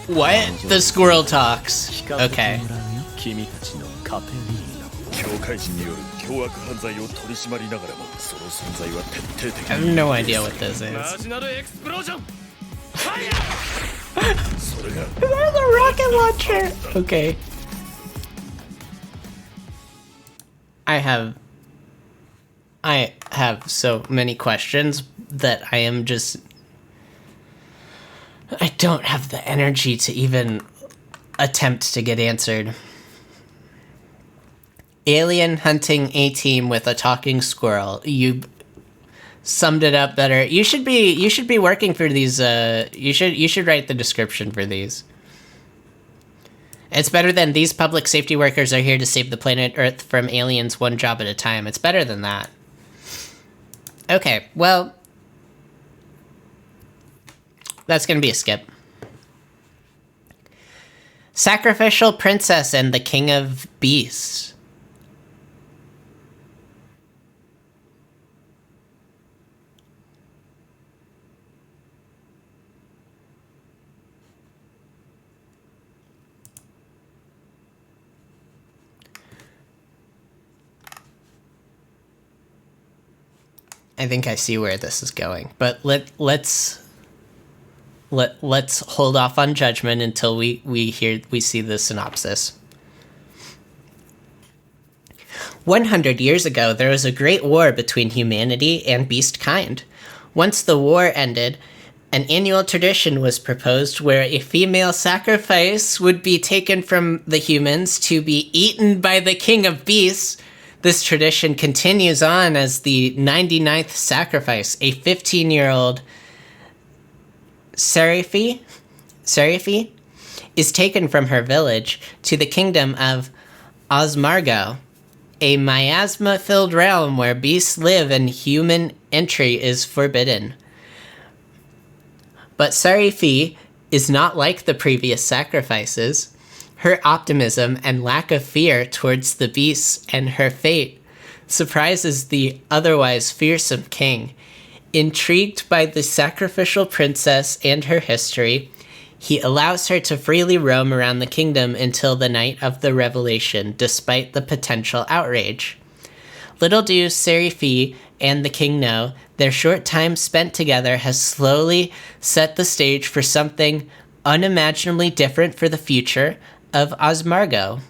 What? The squirrel talks. Okay. 君たちのカペリーノ。教会人による凶悪犯罪を取り締まりながらも、その存在は徹底的 I に。 have no idea what this マ is. ジナルエクスプロージョン。ファイヤー。それが。 There's a rocket launcher. Okay. I have so many questions that I am just... I don't have the energy to even attempt to get answered. Alien hunting A-team with a talking squirrel. You summed it up better. You should be working for these. You should write the description for these. It's better than these public safety workers are here to save the planet Earth from aliens one job at a time. It's better than that. Okay, well, that's gonna be a skip. Sacrificial Princess and the King of Beasts. I think I see where this is going, but let's hold off on judgment until we see the synopsis. 100 years ago, there was a great war between humanity and beast kind. Once the war ended, an annual tradition was proposed where a female sacrifice would be taken from the humans to be eaten by the king of beasts. This tradition continues on as the 99th sacrifice, a 15-year-old Seraphi is taken from her village to the kingdom of Osmargo a miasma-filled realm where beasts live and human entry is forbidden. But Sarifi is not like the previous sacrifices. Her optimism and lack of fear towards the beasts and her fate surprises the otherwise fearsome king. Intrigued by the sacrificial princess and her history, he allows her to freely roam around the kingdom until the night of the revelation, despite the potential outrage. Little do Sarifi and the king know, their short time spent together has slowly set the stage for something unimaginably different for the future of Osmargo.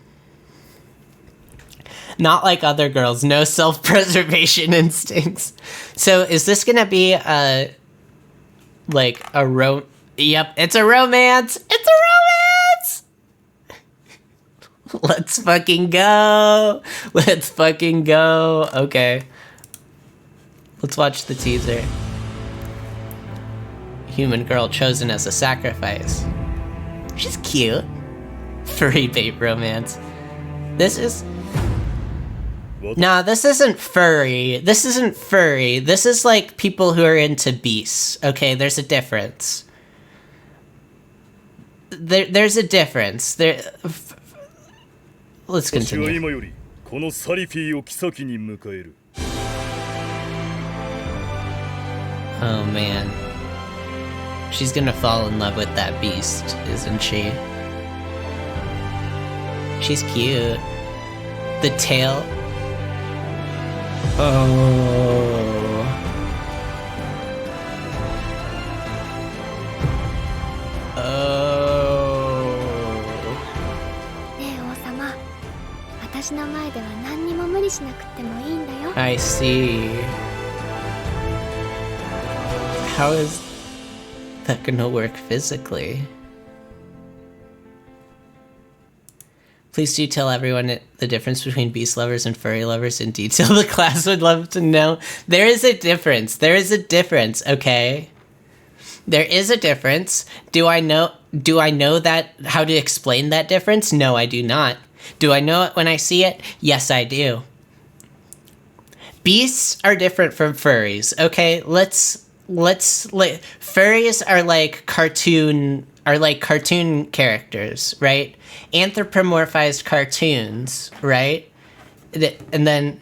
Not like other girls, no self-preservation instincts. So is this gonna be Yep, it's a romance! It's a romance! Let's fucking go! Let's fucking go! Okay. Let's watch the teaser. Human girl chosen as a sacrifice. She's cute. Furry bait romance. This is... Nah, this isn't furry. This isn't furry. This is like people who are into beasts. Okay, there's a difference. There's a difference. Let's continue. Oh man. She's gonna fall in love with that beast, isn't she? She's cute. The tail. Oh. Oh. I see. How is that gonna work physically? Please do tell everyone the difference between beast lovers and furry lovers in detail. The class would love to know. There is a difference. There is a difference, okay? There is a difference. Do I know that how to explain that difference? No, I do not. Do I know it when I see it? Yes, I do. Beasts are different from furries, okay? Furries are like cartoon characters, right? Anthropomorphized cartoons, right? And then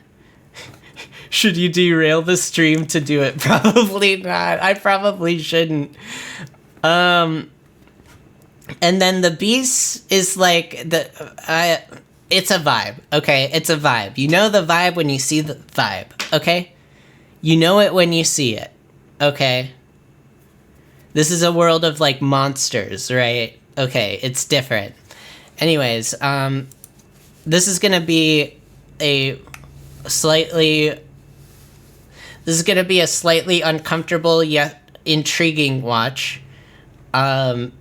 should you derail the stream to do it? Probably not. I probably shouldn't. And then the beast is like it's a vibe, okay? It's a vibe. You know the vibe when you see the vibe, okay? You know it when you see it, okay? This is a world of like monsters, right? Okay, it's different. Anyways, this is gonna be a slightly uncomfortable yet intriguing watch. I'm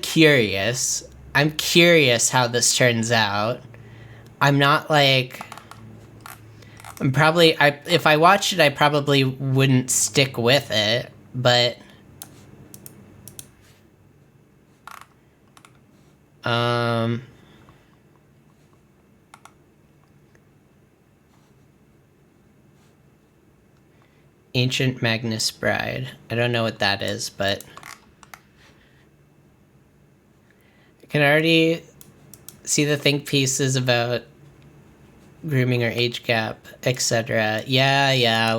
curious. I'm curious how this turns out. I'm not like... if I watched it, I probably wouldn't stick with it, but... Ancient Magnus Bride. I don't know what that is, but... I can already see the think pieces about grooming or age gap, etc. Yeah,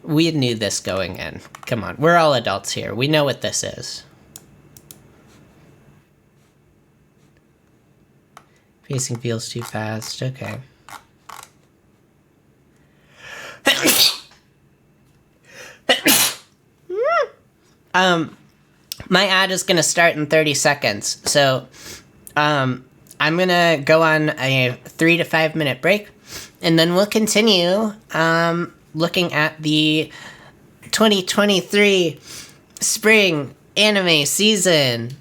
we knew this going in. Come on, we're all adults here. We know what this is. Pacing feels too fast. Okay. My ad is gonna start in 30 seconds, so I'm gonna go on a 3 to 5 minute break, and then we'll continue looking at the 2023 spring anime season.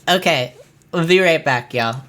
Okay, we'll be right back, y'all.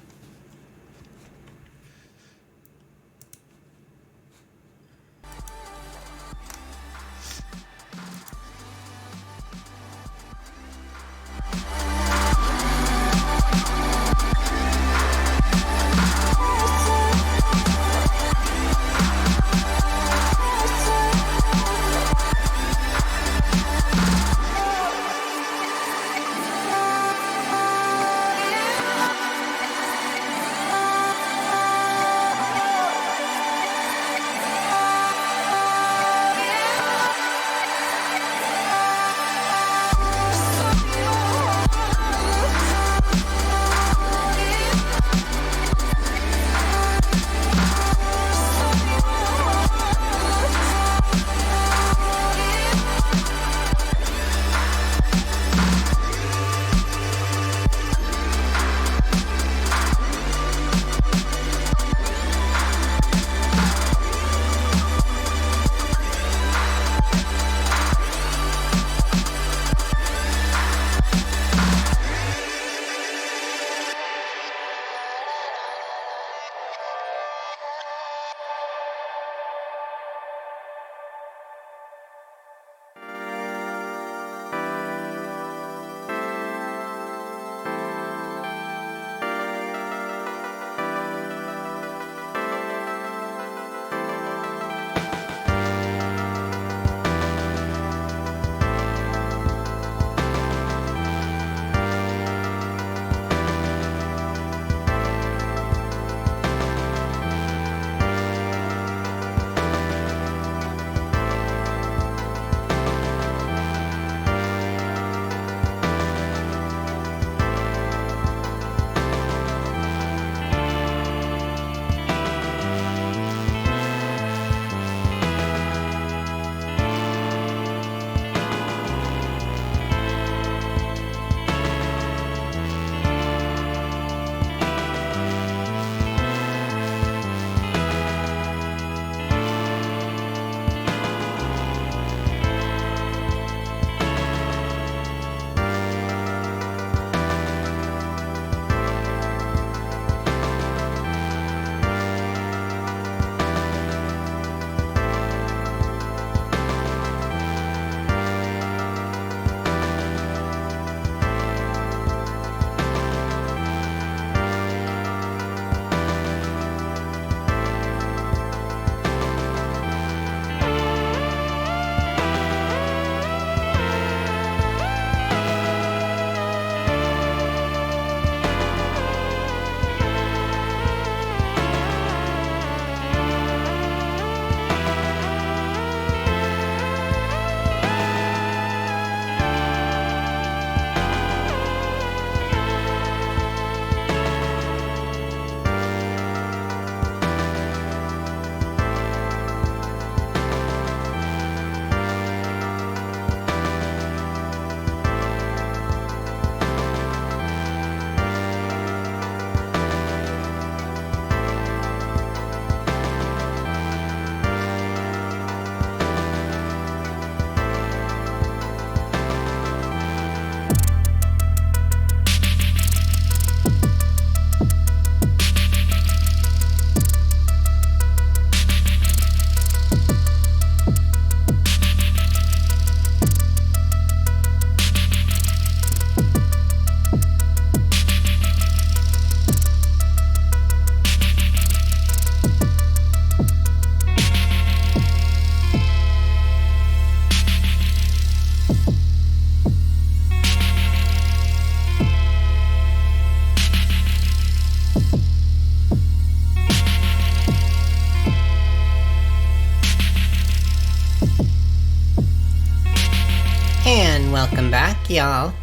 Welcome back, y'all.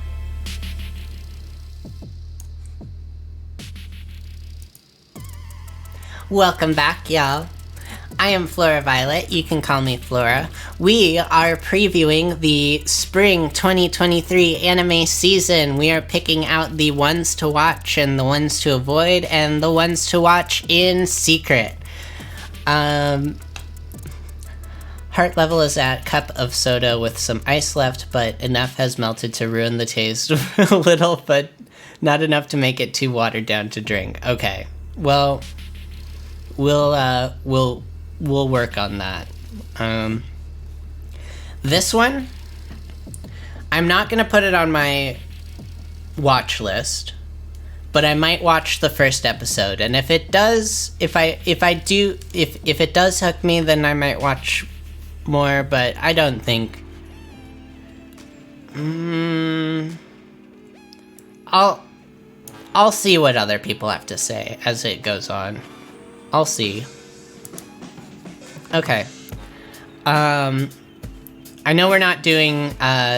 Welcome back, y'all. I am Flora Violet. You can call me Flora. We are previewing the spring 2023 anime season. We are picking out the ones to watch and the ones to avoid and the ones to watch in secret. Heart level is at cup of soda with some ice left, but enough has melted to ruin the taste a little, but not enough to make it too watered down to drink. Okay, well, we'll work on that. This one, I'm not gonna put it on my watch list, but I might watch the first episode, and if it does, if it does hook me, then I might watch more, but I don't think. I'll see what other people have to say as it goes on. I'll see. Okay. I know we're not doing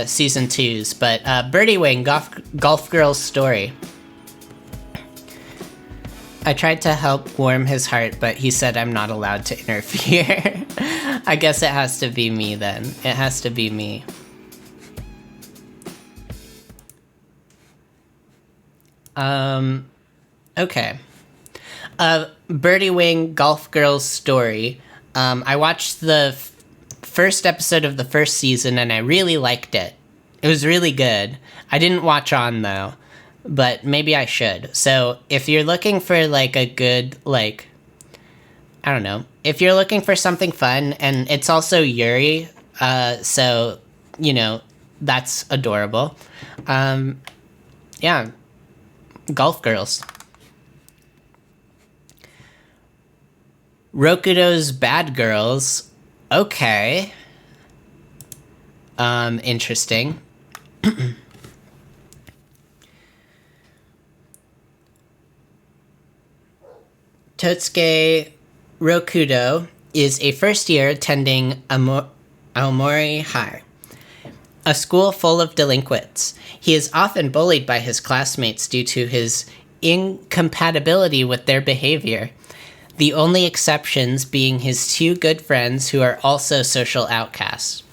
season 2s, but Birdie Wing, Golf Girl's story. I tried to help warm his heart, but he said I'm not allowed to interfere. I guess it has to be me then. It has to be me. Okay. Birdie Wing, Golf Girl's story. I watched the first episode of the first season and I really liked it. It was really good. I didn't watch on though, but maybe I should. So if you're looking for like a good, like, I don't know, if you're looking for something fun, and it's also Yuri, so, you know, that's adorable. Yeah, Golf Girls. Rokudo's Bad Girls. Okay. Interesting. Totsuke Rokudo is a first year attending Aomori High, a school full of delinquents. He is often bullied by his classmates due to his incompatibility with their behavior, the only exceptions being his two good friends who are also social outcasts.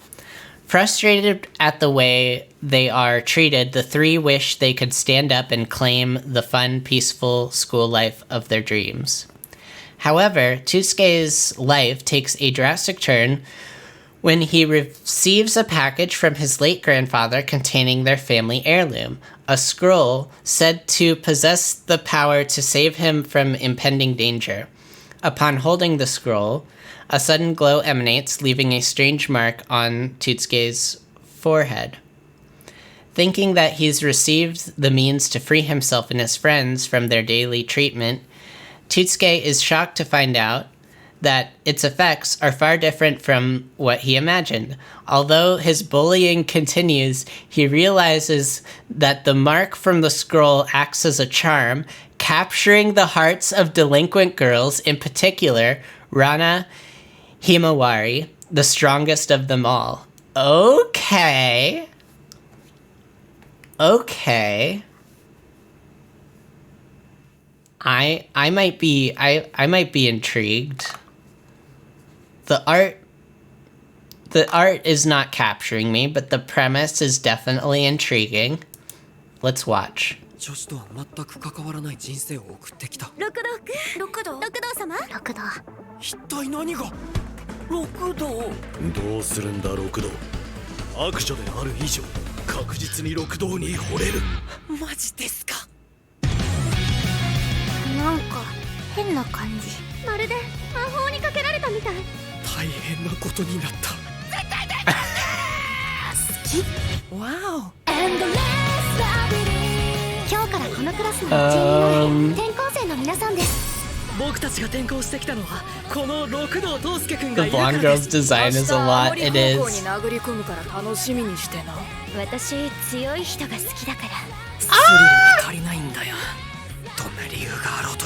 Frustrated at the way they are treated, the three wish they could stand up and claim the fun, peaceful school life of their dreams. However, Totsuke's life takes a drastic turn when he receives a package from his late grandfather containing their family heirloom, a scroll said to possess the power to save him from impending danger. Upon holding the scroll, a sudden glow emanates, leaving a strange mark on Totsuke's forehead. Thinking that he's received the means to free himself and his friends from their daily treatment, Totsuke is shocked to find out that its effects are far different from what he imagined. Although his bullying continues, he realizes that the mark from the scroll acts as a charm, capturing the hearts of delinquent girls, in particular, Rana Himawari, the strongest of them all. Okay. I might be intrigued. The art is not capturing me, but the premise is definitely intriguing. Let's watch. 女子とは全く関わらない人生を送ってきた。六道様。一体何が？六道。どうするんだ六道。悪女である以上、確実に六道に惚れる。マジですか？なんか変な感じ。まるで魔法にかけられたみたい。大変なことになった。絶対だ。好き。わお。今日からこのクラスの一員になる転校生の皆さんです。僕たちが転校してきたのはこの六道東介くんが The いるから blonde で girl's す。design is a lot. It is. 殴り込むから楽しみにしてな。私強い人が好きだから。スリルが足りないんだよ。どんな理由があろうと。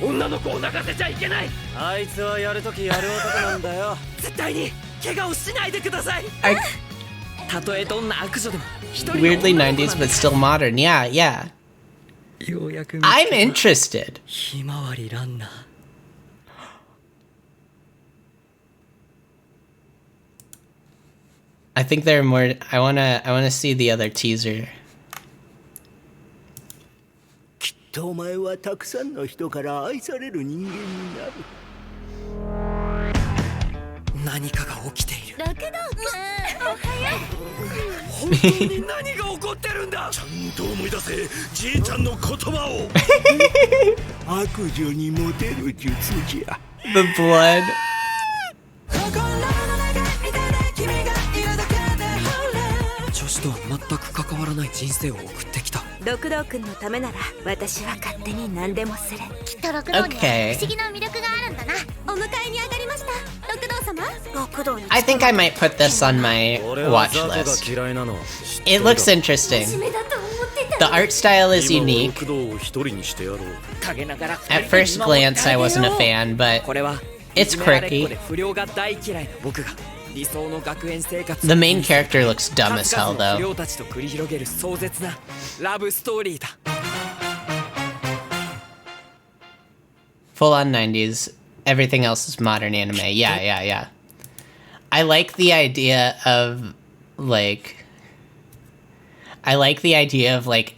女の子を泣かせちゃいけない。あいつはやるときやる男なんだよ。絶対に怪我をしないでください。たとえどんな悪女でも Weirdly 90s, but still modern. Yeah, yeah. I'm interested. I think there are more. I wanna see the other teaser. きっとお前はたくさんの人から愛される人間になる。何かが起きている。楽道くん、おはよ本当に何が起こってるんだ。ちゃんと思い出せ、じいちゃんの言葉を。悪女にモテる術じゃ。The blood. 女子とは全く関わらない人生を送ってきた。六道くんのためなら私は勝手に何でもする。きっと六道には不思議な魅力があるんだな。お迎えに上がりました。六道様。六道に。I think I might put this on my watch list. It looks interesting. The art style is unique. At first glance, I wasn't a fan, but it's quirky. The main character looks dumb as hell, though. Full on 90s. Everything else is modern anime. Yeah, yeah, yeah. I like the idea of, like...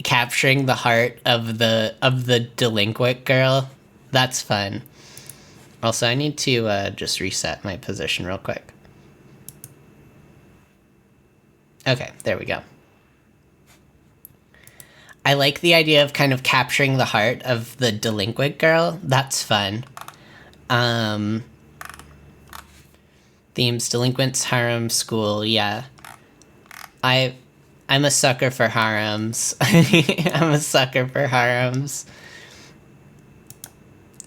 capturing the heart of the delinquent girl. That's fun. Also, I need to just reset my position real quick. Okay, there we go. I like the idea of kind of capturing the heart of the delinquent girl. That's fun. Themes: delinquents, harem, school. Yeah. I'm a sucker for harems. I'm a sucker for harems.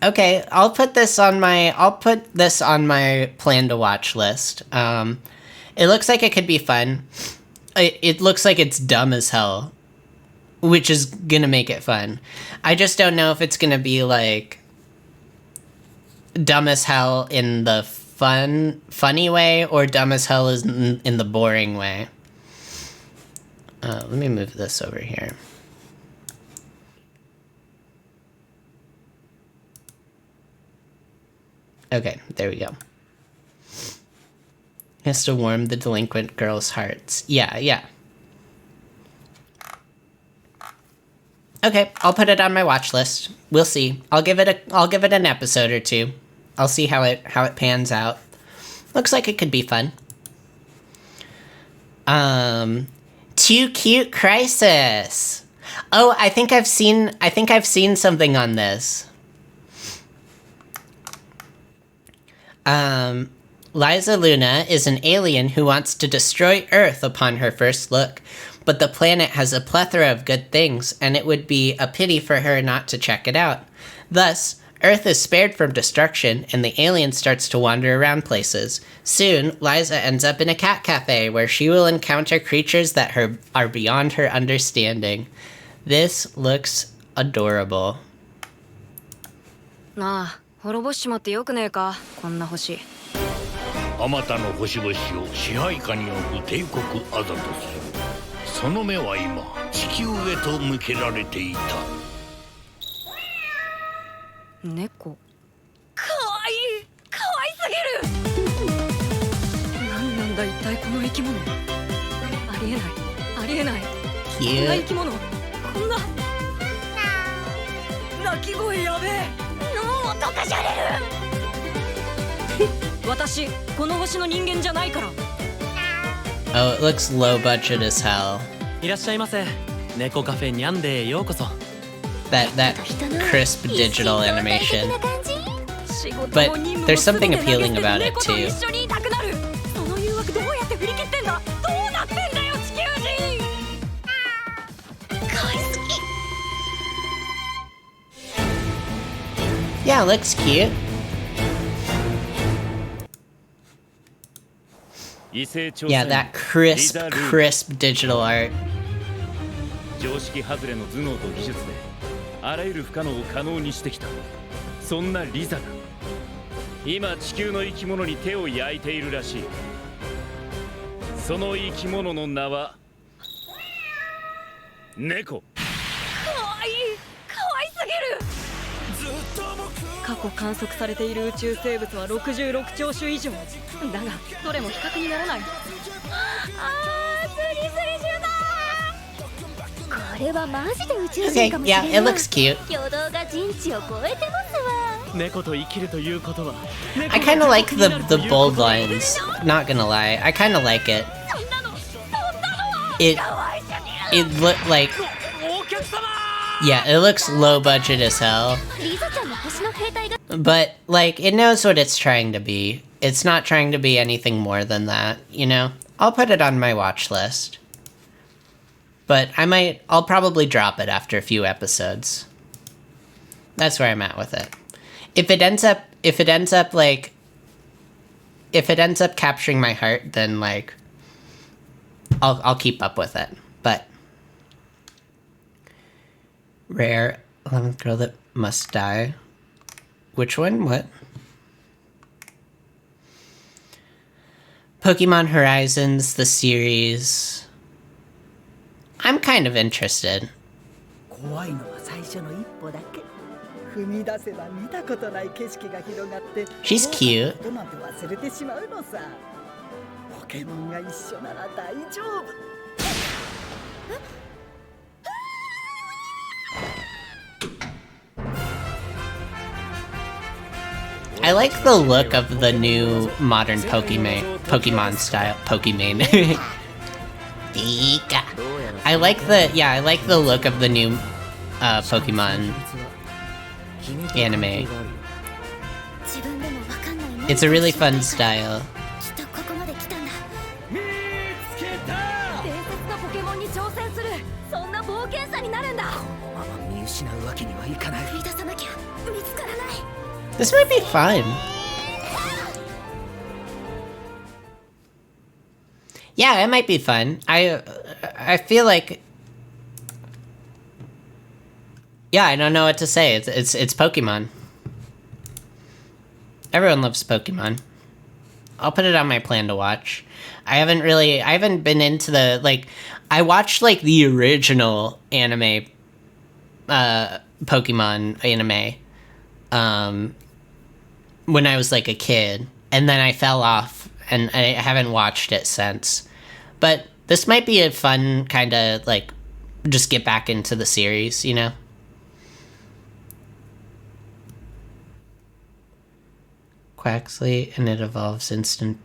Okay, I'll put this on my plan to watch list. It looks like it could be fun. It looks like it's dumb as hell, which is gonna make it fun. I just don't know if it's gonna be like dumb as hell in the funny way or dumb as hell in the boring way. Let me move this over here. Okay, there we go. Has to warm the delinquent girls' hearts. Yeah, yeah. Okay, I'll put it on my watch list. We'll see. I'll give it an episode or two. I'll see how it pans out. Looks like it could be fun. Too Cute Crisis. Oh, I think I've seen something on this. Liza Luna is an alien who wants to destroy Earth upon her first look, but the planet has a plethora of good things, and it would be a pity for her not to check it out. Thus, Earth is spared from destruction, and the alien starts to wander around places. Soon, Liza ends up in a cat cafe, where she will encounter creatures that are beyond her understanding. This looks adorable. なあ、滅ぼしちまってよくねえか、こんな星。あまたの星々を支配下に置く帝国アザとする。その目は今地球へと向けられていた。猫。かわいい、かわいすぎる。何なんだ一体この生き物。ありえない、ありえない。こんな生き物、こんな。鳴き声やべえ。脳を溶かしゃれる。私この星の人間じゃないから。Oh, it looks low budget as hell. いらっしゃいませ。猫カフェにゃんでようこそ。That crisp digital animation. But there's something appealing about it too. Yeah, looks cute. Yeah, that crisp digital art. 常識外れの頭脳と技術であらゆる不可能を可能にしてきた。そんなリザが今地球の生き物に手を焼いているらしい。その生き物の名は猫。過去観測されている宇宙生物は66兆種以上だがどれも比較にならない。これはマジで宇宙人かもしれない。Okay, yeah, it looks cute. 挙動が人知を超えてますわ。猫と生きるということは I kind of like the bold lines. Not gonna lie, I kind of like it. It looked like, yeah, it looks low budget as hell. リザちゃんの星の兵隊が But like, it knows what it's trying to be. It's not trying to be anything more than that, you know? I'll put it on my watch list. But I'll probably drop it after a few episodes. That's where I'm at with it. If it ends up capturing my heart, then like, I'll keep up with it. But rare 11th girl that must die. Which one? What? Pokemon Horizons, the series. I'm kind of interested. 怖いのは最初の一歩だけ。踏み出せば見たことない景色が広がって。She's cute. ことなんて忘れてしまうのさ。ポケモンが一緒なら大丈夫。I like the look of the new modern Pokemon style Pokemon. Pika. I like the look of the new Pokemon anime. It's a really fun style. 伝説のポケモンに挑戦するそんな冒険者になるんだ。このまま見失うわけにはいかない。繰り出さなきゃ見つからない。 This might be fun. Yeah, it might be fun. I feel like, yeah, I don't know what to say. It's Pokemon. Everyone loves Pokemon. I'll put it on my plan to watch. I haven't been into the, like, I watched like the original anime Pokemon anime when I was like a kid, and then I fell off and I haven't watched it since. But this might be a fun kind of like just get back into the series, you know? Quaxley, and it evolves instant.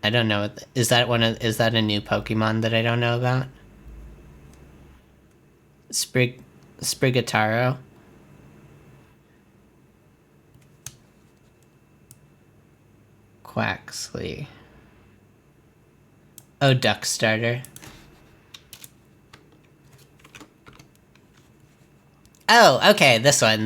I don't know. Is that a new Pokemon that I don't know about? Sprigataro. Quaxley. Oh, Duck Starter. Oh, okay, this one.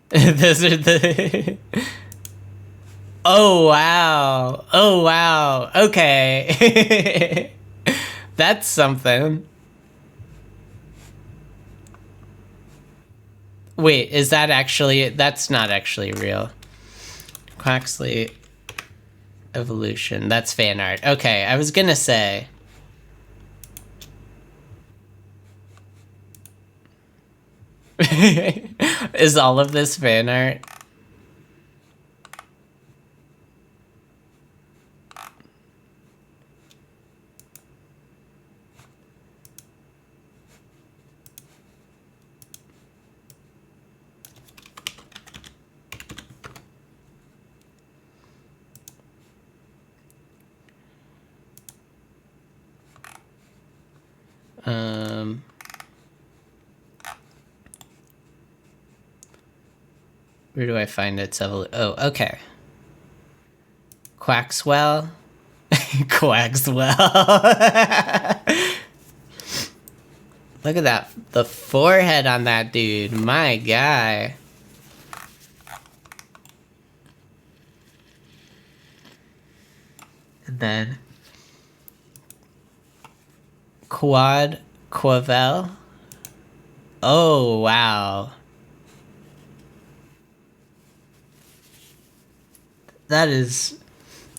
Those are the... Oh, wow. Okay. That's something. Wait, is that actually... That's not actually real. Quaxley Evolution. That's fan art. Okay, I was gonna say... Is all of this fan art? Where do I find its evolution? Oh, okay. Quaxwell. Quaxwell. Look at that. The forehead on that dude. My guy. And then Quavel. Oh, wow.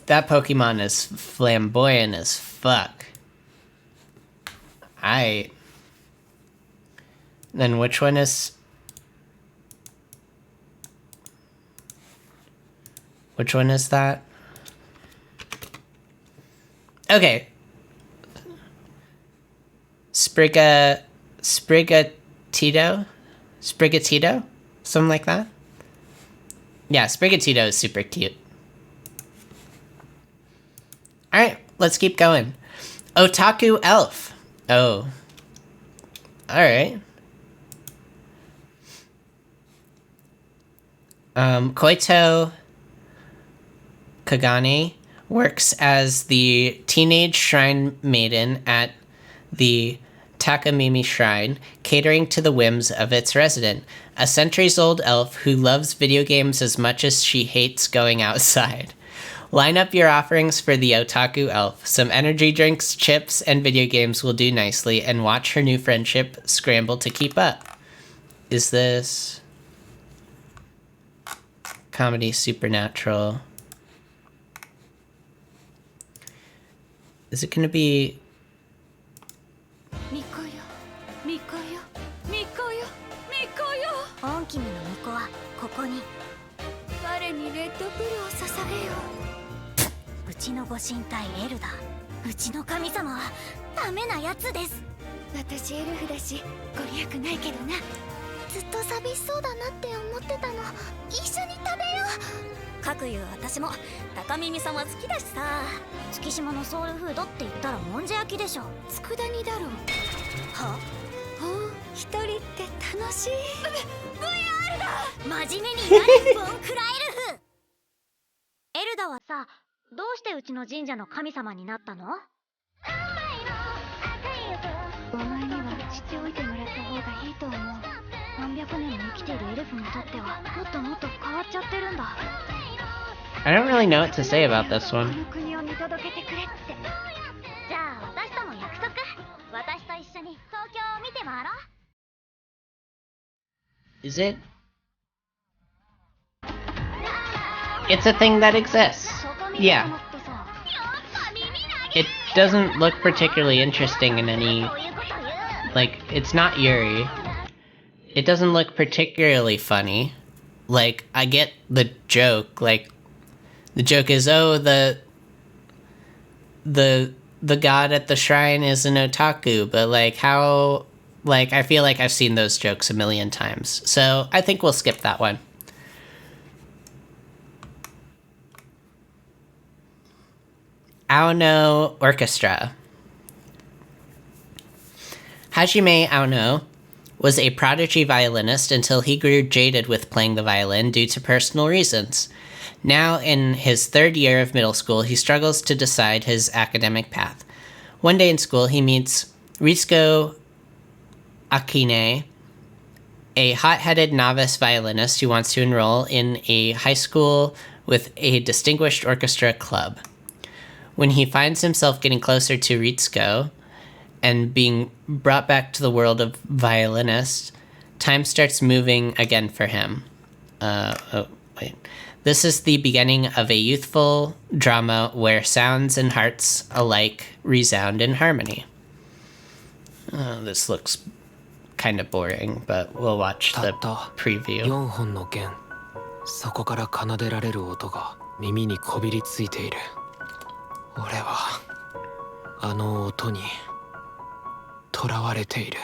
that Pokemon is flamboyant as fuck. Then which one is... Which one is that? Okay. Sprigatito? Sprigatito? Something like that? Yeah, Sprigatito is super cute. Alright, let's keep going. Otaku Elf. Oh. Alright. Koito Kagane works as the teenage shrine maiden at the Takamimi Shrine, catering to the whims of its resident, a centuries-old elf who loves video games as much as she hates going outside. Line up your offerings for the Otaku Elf. Some energy drinks, chips, and video games will do nicely, and watch her new friendship scramble to keep up. Is this... comedy supernatural? Is it gonna be... I don't really know what to say about this one. Is it? It's a thing that exists. Yeah. It doesn't look particularly interesting in any... like, it's not Yuri. It doesn't look particularly funny. Like, I get the joke. Like, the joke is, oh, the god at the shrine is an otaku, but like, how... like, I feel like I've seen those jokes a million times. So, I think we'll skip that one. Aono Orchestra. Hajime Aono was a prodigy violinist until he grew jaded with playing the violin due to personal reasons. Now, in his third year of middle school, he struggles to decide his academic path. One day in school, he meets Ritsuko Akine, a hot-headed novice violinist who wants to enroll in a high school with a distinguished orchestra club. When he finds himself getting closer to Ritsuko and being brought back to the world of violinists, time starts moving again for him. This is the beginning of a youthful drama where sounds and hearts alike resound in harmony. This looks kind of boring, but we'll watch the preview. 4本の弦、そこから奏でられる音が耳にこびりついている。俺はあの音に囚われている。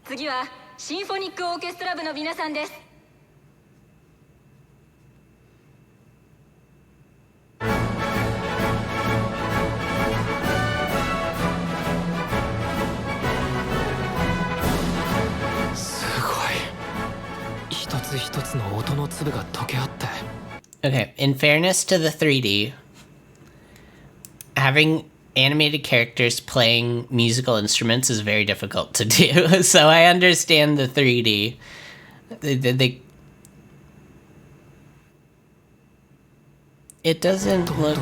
次はシンフォニックオーケストラ部の皆さんです。Okay, in fairness to the 3D, having animated characters playing musical instruments is very difficult to do. So I understand the 3D. It doesn't look...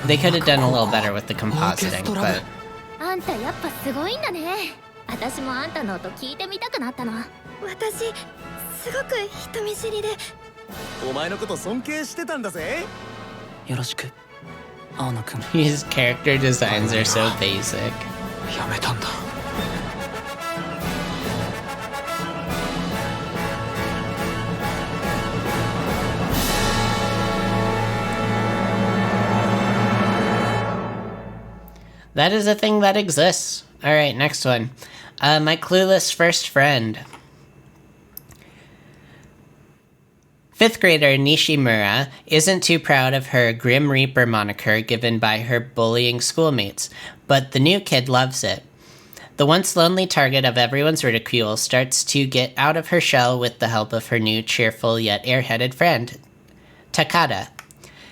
They could have done a little better with the compositing, but... あんたやっぱすごいんだね。私もあんたの音聞いてみたくなったの。私すごく人見知りで。お前のこと尊敬してたんだぜ。よろしく、青野くん。 His character designs are so basic. やめたんだ。That is a thing that exists. Alright, next one. My clueless first friend. 5th grader Nishimura isn't too proud of her Grim Reaper moniker given by her bullying schoolmates, but the new kid loves it. The once lonely target of everyone's ridicule starts to get out of her shell with the help of her new cheerful yet airheaded friend, Takada.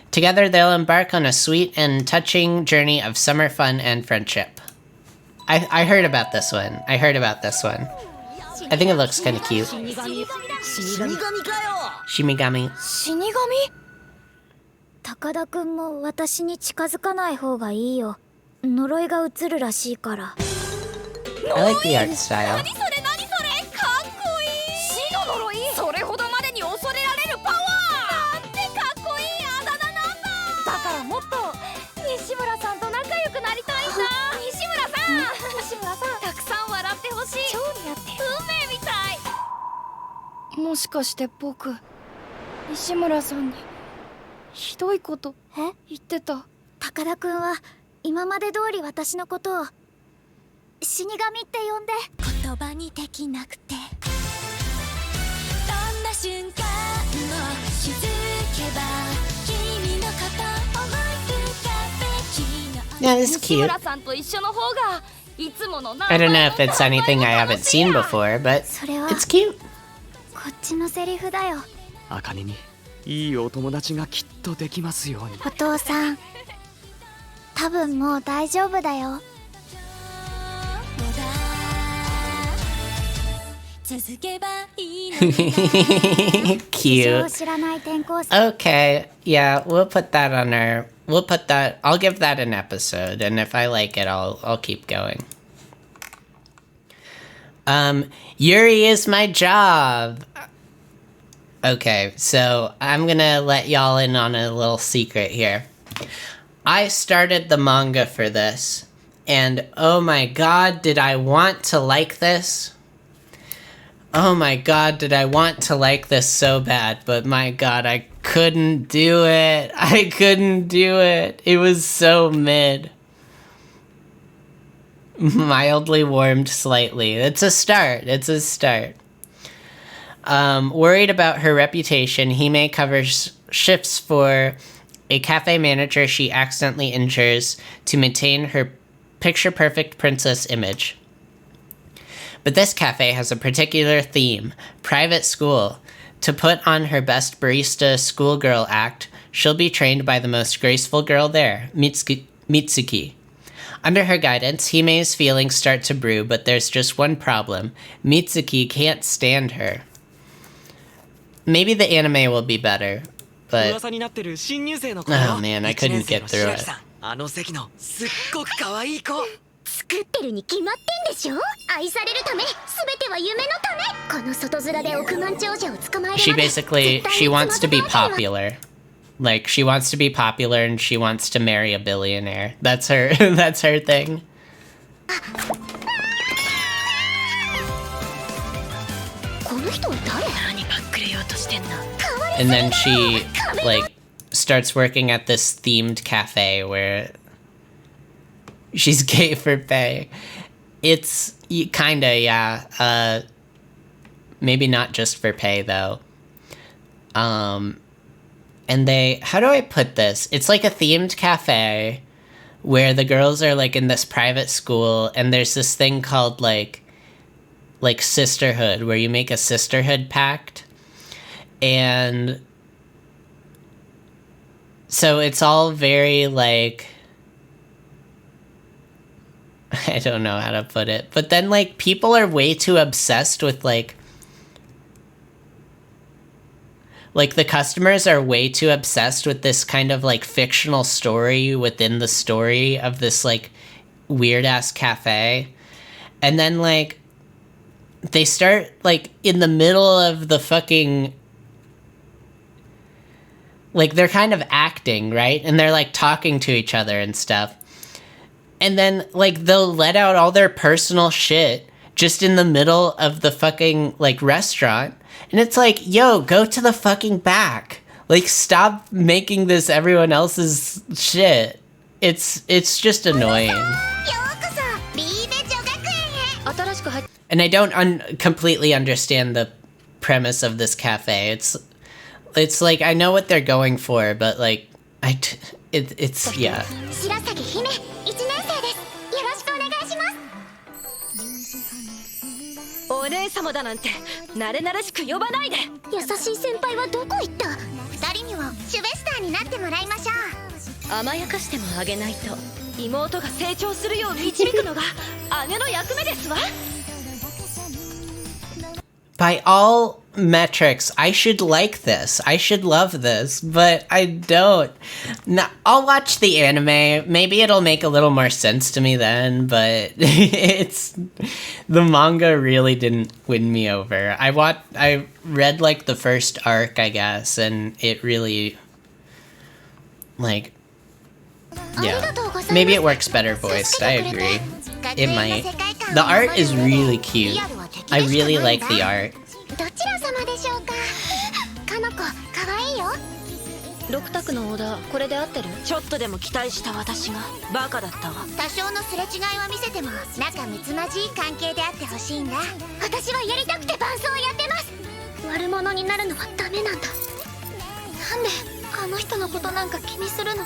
Together they'll embark on a sweet and touching journey of summer fun and friendship. I heard about this one. I think it looks kind of cute. 死神。死神？高田くんも私に近づかない方がいいよ。呪いが移るらしいから。I like the art style. 何それかっこいい。死の呪い？それほどまでに恐れられるパワー。なんてかっこいいあだ名なんだ。だからもっと西村さんと仲良くなりたいんだ。西村さんたくさん笑ってほしい。超似合ってる。運命みたい。もしかして僕、西村さんにひどいこと言ってた？高田くんは今まで通り私のことを死神って呼んで。言葉にできなくて。どんな瞬間も気づけば君のこと思い浮かべ。 Yeah, this is 西 cute. 村さんと一緒の方がいつもの I don't know if it's anything I haven't seen before, but it's cute. こっちのセリフだよ。茜にいいお友達がきっとできますように。お父さん、多分もう大丈夫だよ。Cute. Okay, yeah, we'll put that on our. I'll give that an episode, and if I like it, I'll keep going. Yuri is my job. Okay, so I'm gonna let y'all in on a little secret here. I started the manga for this, and oh my god, did I want to like this? Oh my god, did I want to like this so bad, but my god, I couldn't do it. It was so mid. Mildly warmed slightly. It's a start. Worried about her reputation, Hime covers shifts for a cafe manager she accidentally injures to maintain her picture-perfect princess image. But this cafe has a particular theme, private school. To put on her best barista schoolgirl act, she'll be trained by the most graceful girl there, Mitsuki. Under her guidance, Hime's feelings start to brew, but there's just one problem. Mitsuki can't stand her. Maybe the anime will be better, but... Oh man, I couldn't get through it. 作ってるに決まってんでしょ。愛されるため、全ては夢のため。この外面で億万長者を捕まえるまで。She basically, she wants to be popular. Like, she wants to be popular and she wants to marry a billionaire. That's her, that's her thing. And then she, like, starts working at this themed cafe where she's gay for pay. It's kinda, yeah. Maybe not just for pay, though. And they, how do I put this? It's like a themed cafe where the girls are like in this private school and there's this thing called like sisterhood, where you make a sisterhood pact. And so it's all very like, I don't know how to put it, but then like people are way too obsessed with like the customers are way too obsessed with this kind of like fictional story within the story of this like weird ass cafe. And then like they start like in the middle of the fucking, like they're kind of acting, right? And they're like talking to each other and stuff. And then like they'll let out all their personal shit just in the middle of the fucking like restaurant. And it's like, yo, go to the fucking back. Like, stop making this everyone else's shit. It's just annoying. And I don't completely understand the premise of this cafe. It's like, I know what they're going for, but like, it's yeah. お姉様だなんて慣れ慣れしく呼ばないで。優しい先輩はどこ行った？二人にはシュベスターになってもらいましょう。甘やかしてもあげないと妹が成長するよう導くのが姉の役目ですわ。By all metrics, I should like this. I should love this, but I don't. No, I'll watch the anime. Maybe it'll make a little more sense to me then, but it's the manga really didn't win me over. I read like the first arc, I guess, and it really like yeah. Maybe it works better voiced. I agree. It might. The art is really cute. I really like the art. どちら様でしょうか。かの子、可愛いよ。6択のオーダー、これで合ってる？ちょっとでも期待した私がバカだったわ。多少のすれ違いは見せても、仲睦まじい関係であってほしいんだ。私はやりたくて伴奏をやってます。悪者になるのはダメなんだ。なんであの人のことなんか気にするの？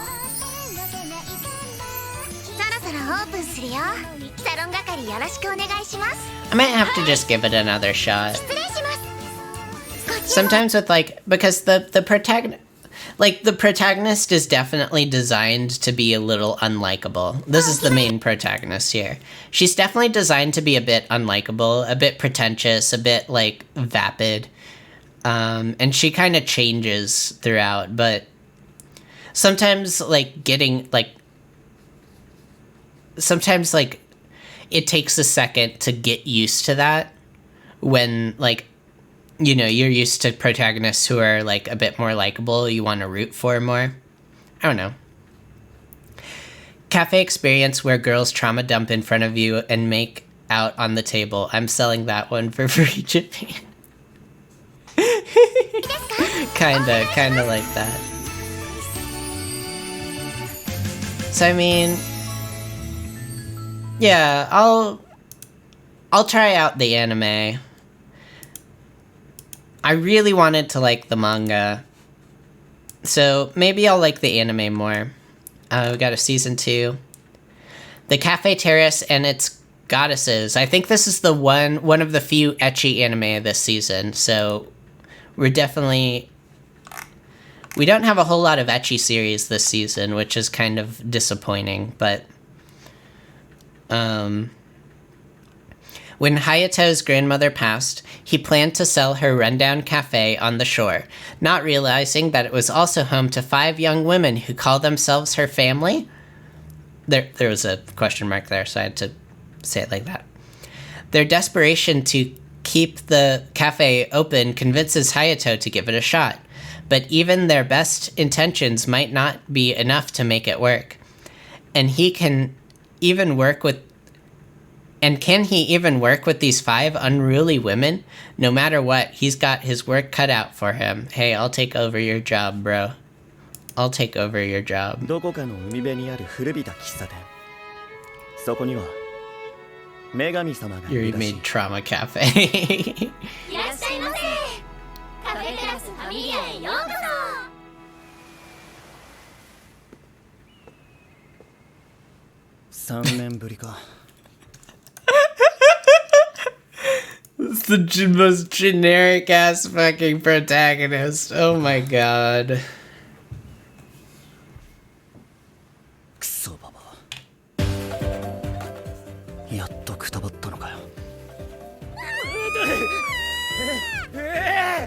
そろそろオープンするよ。サロン係よろしくお願いします。I might have to just give it another shot. Sometimes with like, because the protagonist is definitely designed to be a little unlikable. This is the main protagonist here. She's definitely designed to be a bit unlikable, a bit pretentious, a bit like vapid. And she kind of changes throughout, but sometimes like it takes a second to get used to that when, like, you know, you're used to protagonists who are, like, a bit more likable, you want to root for more. I don't know. Cafe experience where girls trauma dump in front of you and make out on the table. I'm selling that one for free Japan. Kinda like that. So, I mean... yeah, I'll try out the anime. I really wanted to like the manga, so maybe I'll like the anime more. We got a season 2. The Cafe Terrace and its goddesses. I think this is the one of the few ecchi anime this season, so we don't have a whole lot of ecchi series this season, which is kind of disappointing, but when Hayato's grandmother passed, he planned to sell her rundown cafe on the shore, not realizing that it was also home to 5 young women who call themselves her family. There was a question mark there, so I had to say it like that. Their desperation to keep the cafe open convinces Hayato to give it a shot, but even their best intentions might not be enough to make it work. And can he even work with these 5 unruly women? No matter what, he's got his work cut out for him. Hey, I'll take over your job, bro. I'll take over your job. どこかの海辺にある古びた喫茶店。そこには女神様がいるらしい。 You made Trauma Cafe. いらっしゃいませ。カフェテラスファミリアへようこそ。3年ぶりか。It's the most generic ass fucking protagonist. Oh my god. クソババ。やっとくたばったのかよ。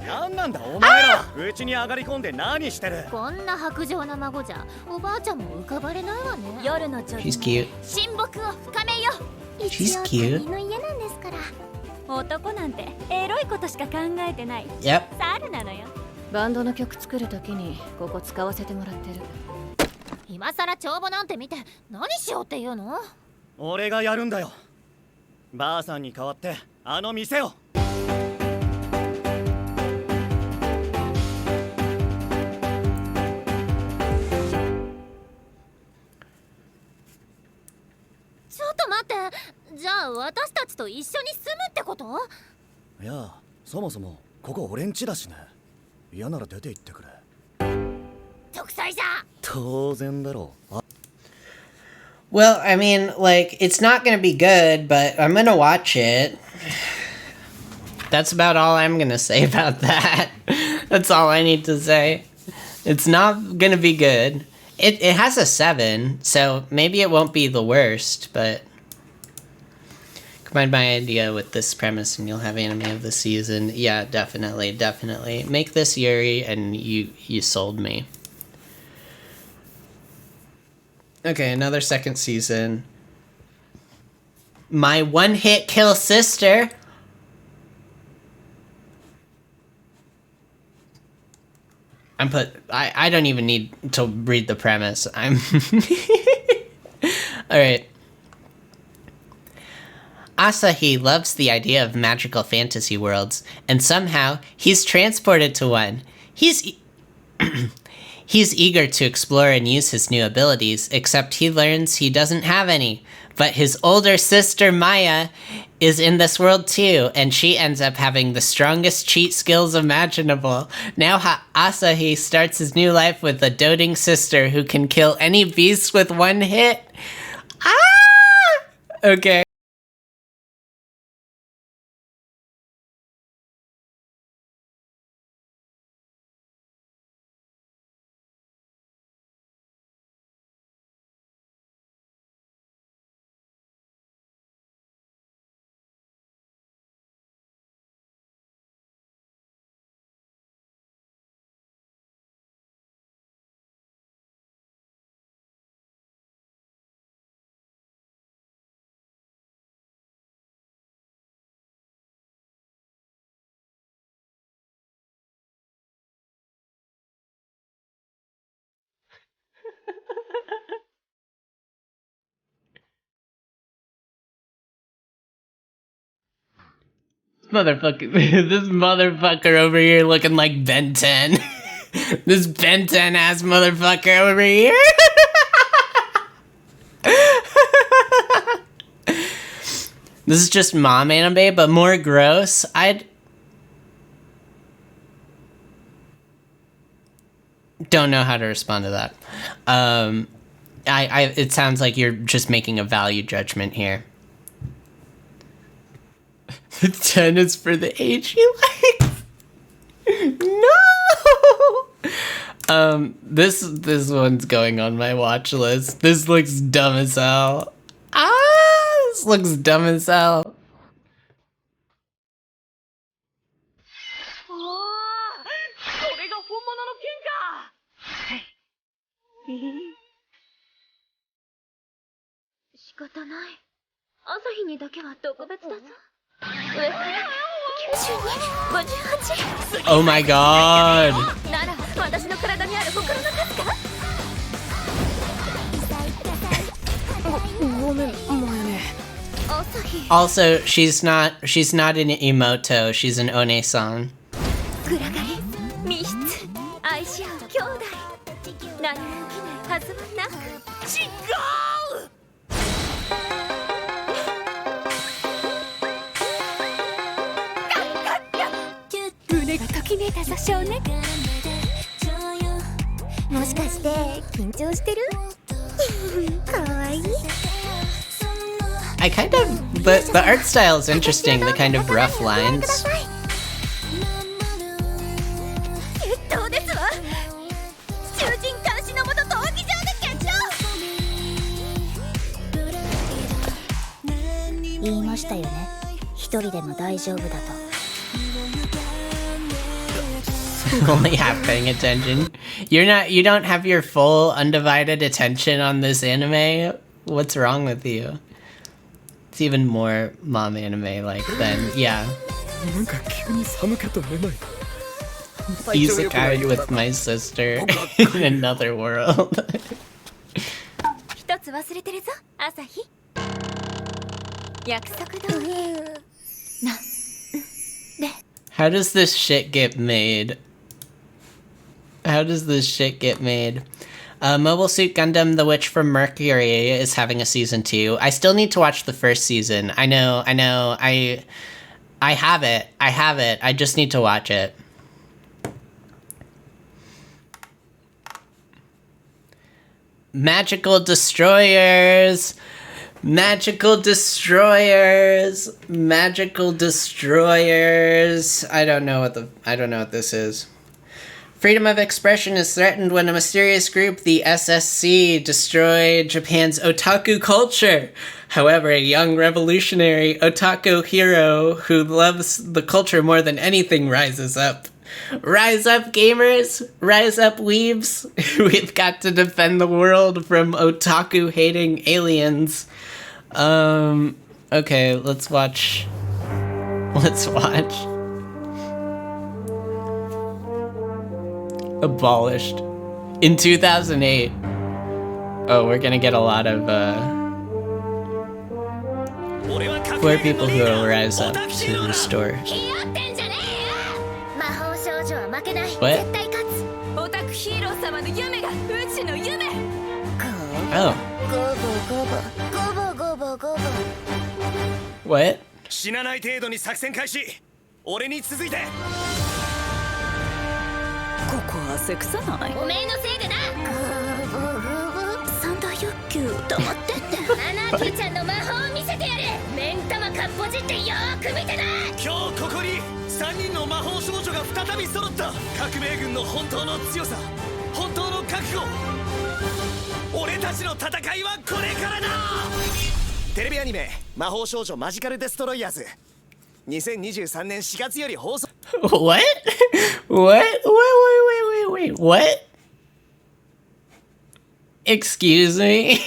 なんなんだお前ら。うちに上がり込んで何してる。こんな薄情な孫じゃおばあちゃんも浮かばれないわね。夜のちょい He's cute. 親睦を深めよう。 She's cute. 一応他人の家なんですから。男なんてエロいことしか考えてない Yep. 猿なのよ。バンドの曲作るときにここ使わせてもらってる。今さら帳簿なんて見て何しようっていうの？俺がやるんだよ。ばあさんに代わってあの店を。ちょっと待って、じゃあ私たちと一緒に住むってこと？いや、そもそもここ俺ん家だしね。嫌なら出て行ってくれ。独裁じゃ。当然だろう。Well, I mean, like, it's not gonna be good, but I'm gonna watch it. That's about all I'm gonna say about that. That's all I need to say. It's not gonna be good. It has a 7, so maybe it won't be the worst, but combine my idea with this premise and you'll have anime of the season. Yeah, definitely, definitely. Make this Yuri and you sold me. Okay, another second season. My one-hit kill sister. I don't even need to read the premise. I'm Alright. Asahi loves the idea of magical fantasy worlds, and somehow he's transported to one. He's eager to explore and use his new abilities, except he learns he doesn't have any. But his older sister Maya is in this world too, and she ends up having the strongest cheat skills imaginable. Now Asahi starts his new life with a doting sister who can kill any beast with one hit. Ah! Okay. This motherfucker over here looking like Ben 10. This Ben 10 ass motherfucker over here. This is just mom anime, but more gross. I don't know how to respond to that. It sounds like you're just making a value judgment here. The 10 is for the age he likes. No. This one's going on my watch list. This looks dumb as hell. This looks dumb as hell. Oh my god. Also, she's not an emoto, she's an one-san. I kind of, the art style is interesting, the kind of rough lines. Only half paying attention. You don't have your full undivided attention on this anime? What's wrong with you? It's even more mom anime like then, yeah. Isekai with my sister in another world. How does this shit get made? How does this shit get made? Mobile Suit Gundam The Witch from Mercury is having a season 2. I still need to watch the first season. I know. I have it. I just need to watch it. Magical Destroyers! Magical Destroyers! Magical Destroyers! I don't know what this is. Freedom of expression is threatened when a mysterious group, the SSC, destroy Japan's otaku culture. However, a young revolutionary otaku hero who loves the culture more than anything rises up. Rise up, gamers! Rise up, weebs! We've got to defend the world from otaku-hating aliens. Okay, let's watch. Abolished. In 2008. Oh, we're gonna get a lot of, poor people who will rise up to restore. What? Oh. What? 死なない程度に作戦開始。俺に続いて。ここ汗臭ない。おめえのせいでな。三大欲求黙ってって。ナナキーちゃんの魔法を見せてやる。目ん玉かっぽじってよーく見てな。今日ここに3人の魔法少女が再び揃った。革命軍の本当の強さ、本当の覚悟。俺たちの戦いはこれからだ。テレビアニメ魔法少女マジカルデストロイヤーズ。2023年4月より放送。What? What? Excuse me?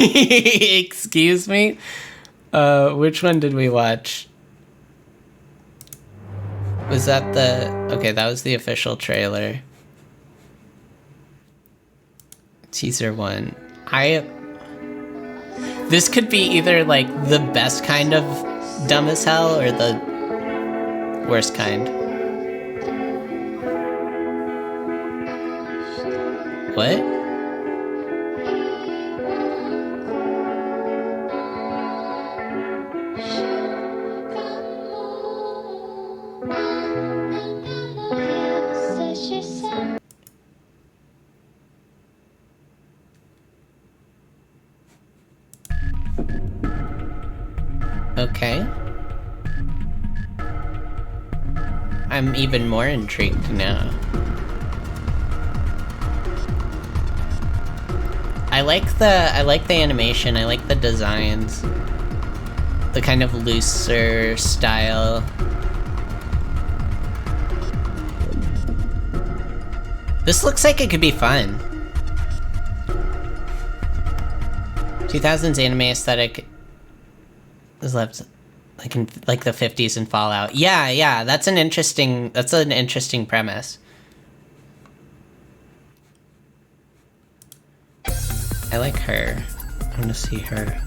Excuse me? Which one did we watch? Was that the... Okay, that was the official trailer. Teaser 1. This could be either, like, the best kind of dumb as hell or the worst kind. What? Okay. I'm even more intrigued now. I like the animation, I like the designs. The kind of looser style. This looks like it could be fun. 2000s anime aesthetic is left like in like the 50s in Fallout. Yeah, that's an interesting premise. I like her. I want to see her.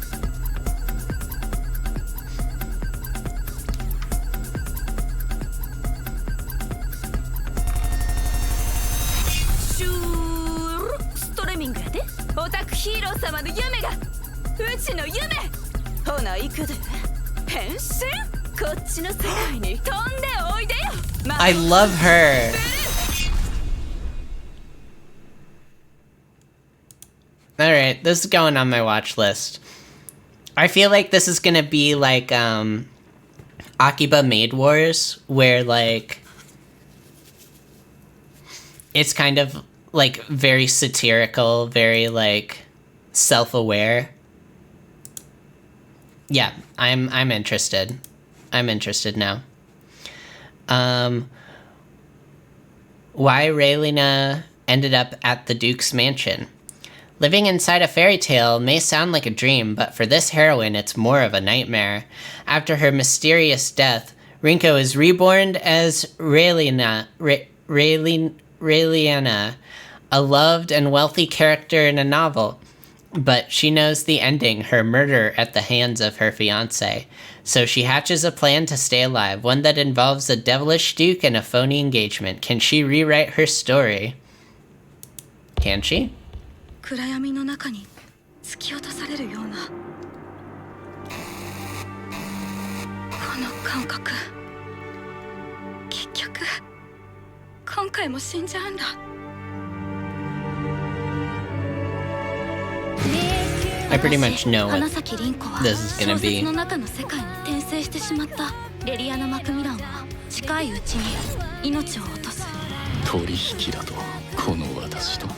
I love her. Alright, this is going on my watch list. I feel like this is gonna be like, Akiba Maid Wars, where, like, it's kind of, like, very satirical, very, like, self-aware. Yeah, I'm interested. I'm interested now. Why Raylina ended up at the Duke's mansion. Living inside a fairy tale may sound like a dream, but for this heroine, it's more of a nightmare. After her mysterious death, Rinko is reborn as Raeliana, a loved and wealthy character in a novel. But she knows the ending, her murder at the hands of her fiancé. So she hatches a plan to stay alive, one that involves a devilish duke and a phony engagement. Can she rewrite her story? Can she? 暗闇の中に突き落とされるようなこの感覚結局今回も死んじゃうんだ I pretty much know what this is gonna be. 小説の中の世界に転生してしまったレリアナ・マクミランは近いうちに命を落とす取引だとこの私と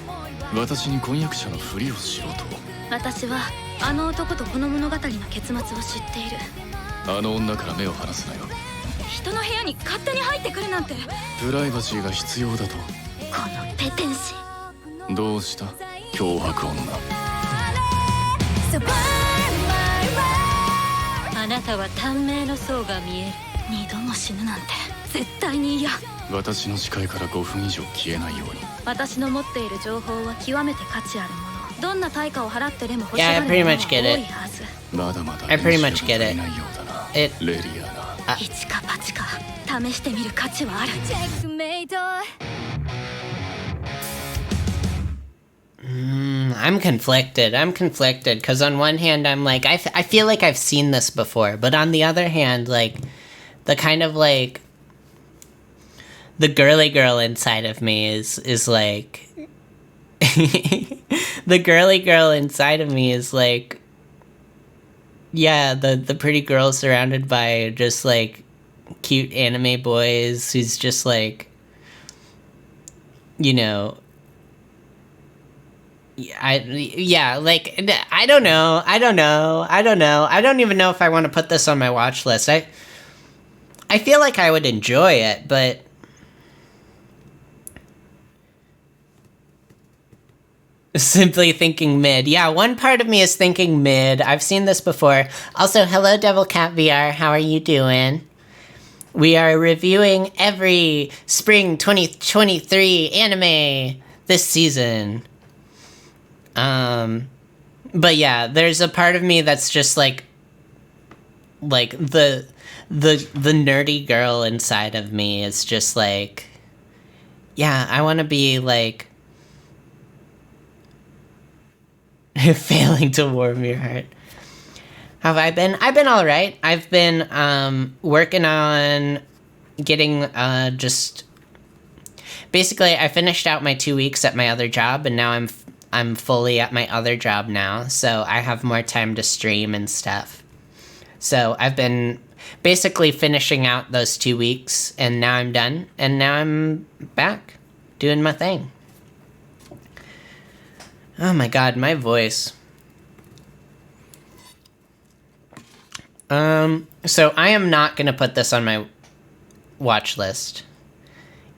私に婚約者のふりをしろと私はあの男とこの物語の結末を知っているあの女から目を離すなよ人の部屋に勝手に入ってくるなんてプライバシーが必要だとこのペテン師どうした脅迫女あなたは短命の層が見える二度も死ぬなんて絶対に嫌私の視界から5分以上消えないように私の持っている情報は極めて価値あるものどんな対価を払ってでも欲しが Yeah, る I もの pretty は much get 多 it. いはず I pretty much get it. It. レリアナ一か八か試してみる価値はある I'm conflicted. Because on one hand, I'm like, I feel like I've seen this before. But on the other hand, like, the kind of, like, the girly girl inside of me is like... the girly girl inside of me is like... Yeah, the pretty girl surrounded by just, like, cute anime boys who's just, like... You know... I don't know. I don't even know if I want to put this on my watch list. I feel like I would enjoy it, but simply thinking mid. Yeah, one part of me is thinking mid. I've seen this before. Also, hello Devil Cat VR. How are you doing? We are reviewing every spring 2023 anime this season. But yeah, there's a part of me that's just like the nerdy girl inside of me is just like, yeah, I want to be like failing to warm your heart. How have I been? I've been all right. I've been working on getting just basically I finished out my 2 weeks at my other job and now I'm fully at my other job now, so I have more time to stream and stuff. So I've been basically finishing out those 2 weeks, and now I'm done, and now I'm back doing my thing. Oh my god, my voice. So I am not gonna put this on my watch list,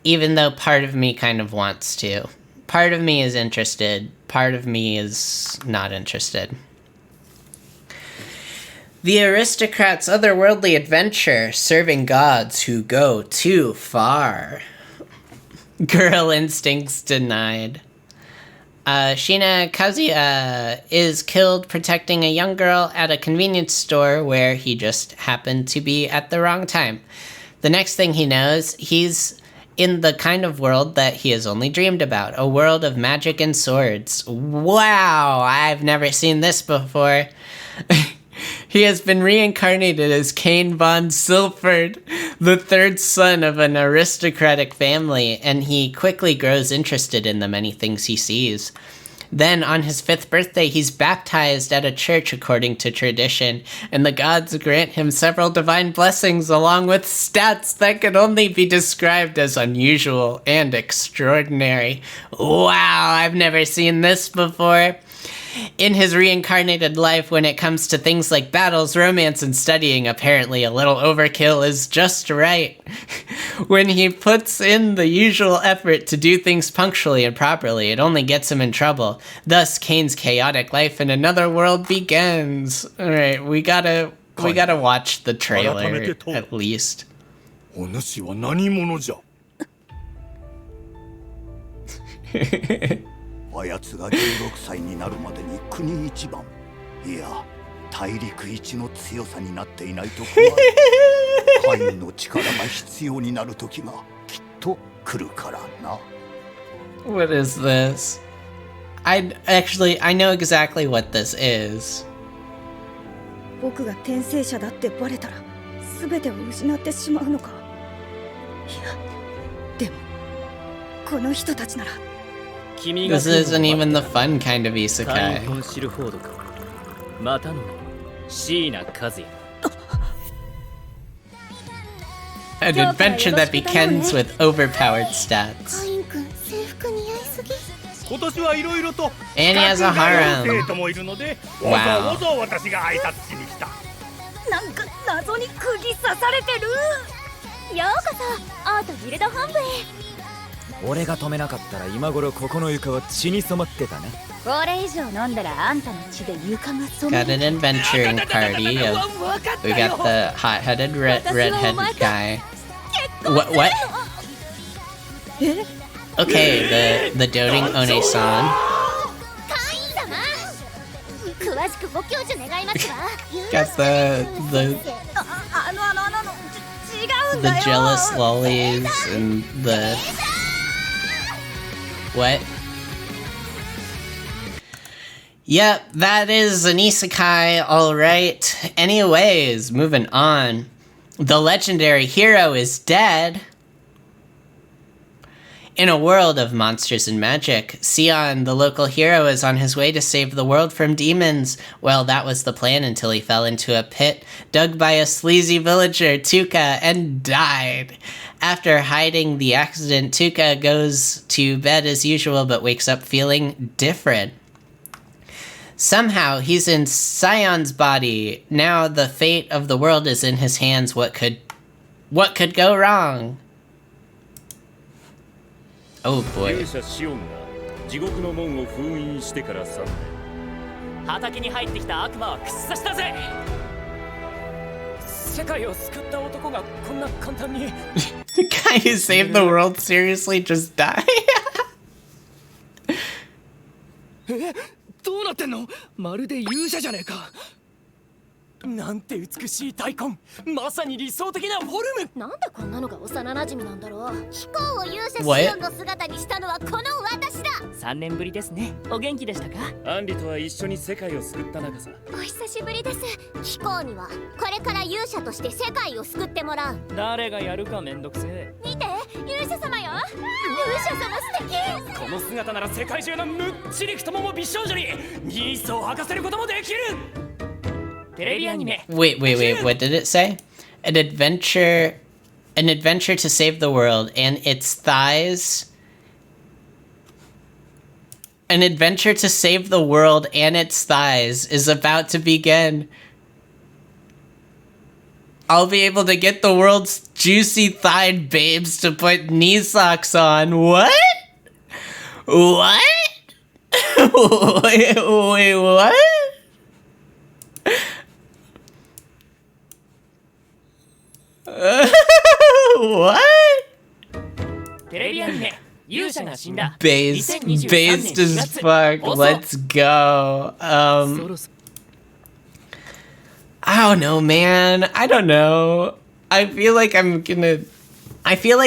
even though part of me kind of wants to. Part of me is interested, part of me is not interested. The aristocrat's otherworldly adventure, serving gods who go too far. Girl instincts denied. Shina Kazuya is killed protecting a young girl at a convenience store where he just happened to be at the wrong time. The next thing he knows, he's in the kind of world that he has only dreamed about, a world of magic and swords. Wow, I've never seen this before. He has been reincarnated as Cain von Silford, the third son of an aristocratic family, and he quickly grows interested in the many things he sees. Then, on his 5th birthday, he's baptized at a church according to tradition, and the gods grant him several divine blessings along with stats that can only be described as unusual and extraordinary. Wow, I've never seen this before. In his reincarnated life, when it comes to things like battles, romance, and studying, apparently a little overkill is just right. When he puts in the usual effort to do things punctually and properly, it only gets him in trouble. Thus, Kane's chaotic life in another world begins. Alright, we gotta watch the trailer, at least. お主は何者じゃあやつが16歳になるまでに国一番いや大陸一の強さになっていないと困るカインの力が必要になる時がきっと来るからな What is this? I know exactly what this is. 僕が転生者だってバレたら全てを失ってしまうのかいやでもこの人たちなら This isn't even the fun kind of isekai. An adventure that begins with overpowered stats. And he has a harem. Wow. なんか謎に釘刺されてるようこそアートギルド本部へ俺が止めなかったら今頃ここの床は血に染まってたなこれ以上飲んだらあんたの血で床が染まる Got an adventuring party of... We got the hot-headed redheaded guy. What? Okay, the doting One-san. 詳しくご教授願いますわ Got the jealous lollies and the... What? Yep, that is an isekai, alright. Anyways, moving on. The legendary hero is dead. In a world of monsters and magic, Sion, the local hero, is on his way to save the world from demons. Well, that was the plan until he fell into a pit dug by a sleazy villager, Tuka, and died. After hiding the accident, Tuka goes to bed as usual but wakes up feeling different. Somehow, he's in Sion's body. Now the fate of the world is in his hands. What could go wrong? Oh boy. 地獄の門を封印してから3年畑に入ってきた悪魔は屈殺したぜ世界を救った男がこんな簡単に The guy who saved the world seriously just died? どうなってんのまるで勇者じゃねえかなんて美しい大根まさに理想的なフォルムなんでこんなのが幼馴染なんだろう飛行を勇者シオンの姿にしたのはこの私だ3年ぶりですねお元気でしたかアンリとは一緒に世界を救った仲さお久しぶりです飛行にはこれから勇者として世界を救ってもらう誰がやるかめんどくせえ見て勇者様よ勇者様素敵この姿なら世界中のむっちり太もも美少女にニースを履かせることもできる Wait, what did it say? An adventure to save the world and its thighs. An adventure to save the world and its thighs is about to begin. I'll be able to get the world's juicy thighed babes to put knee socks on. What? What? Wait, what? What? Based as fuck. Let's go. I don't know, man. I don't know. I feel like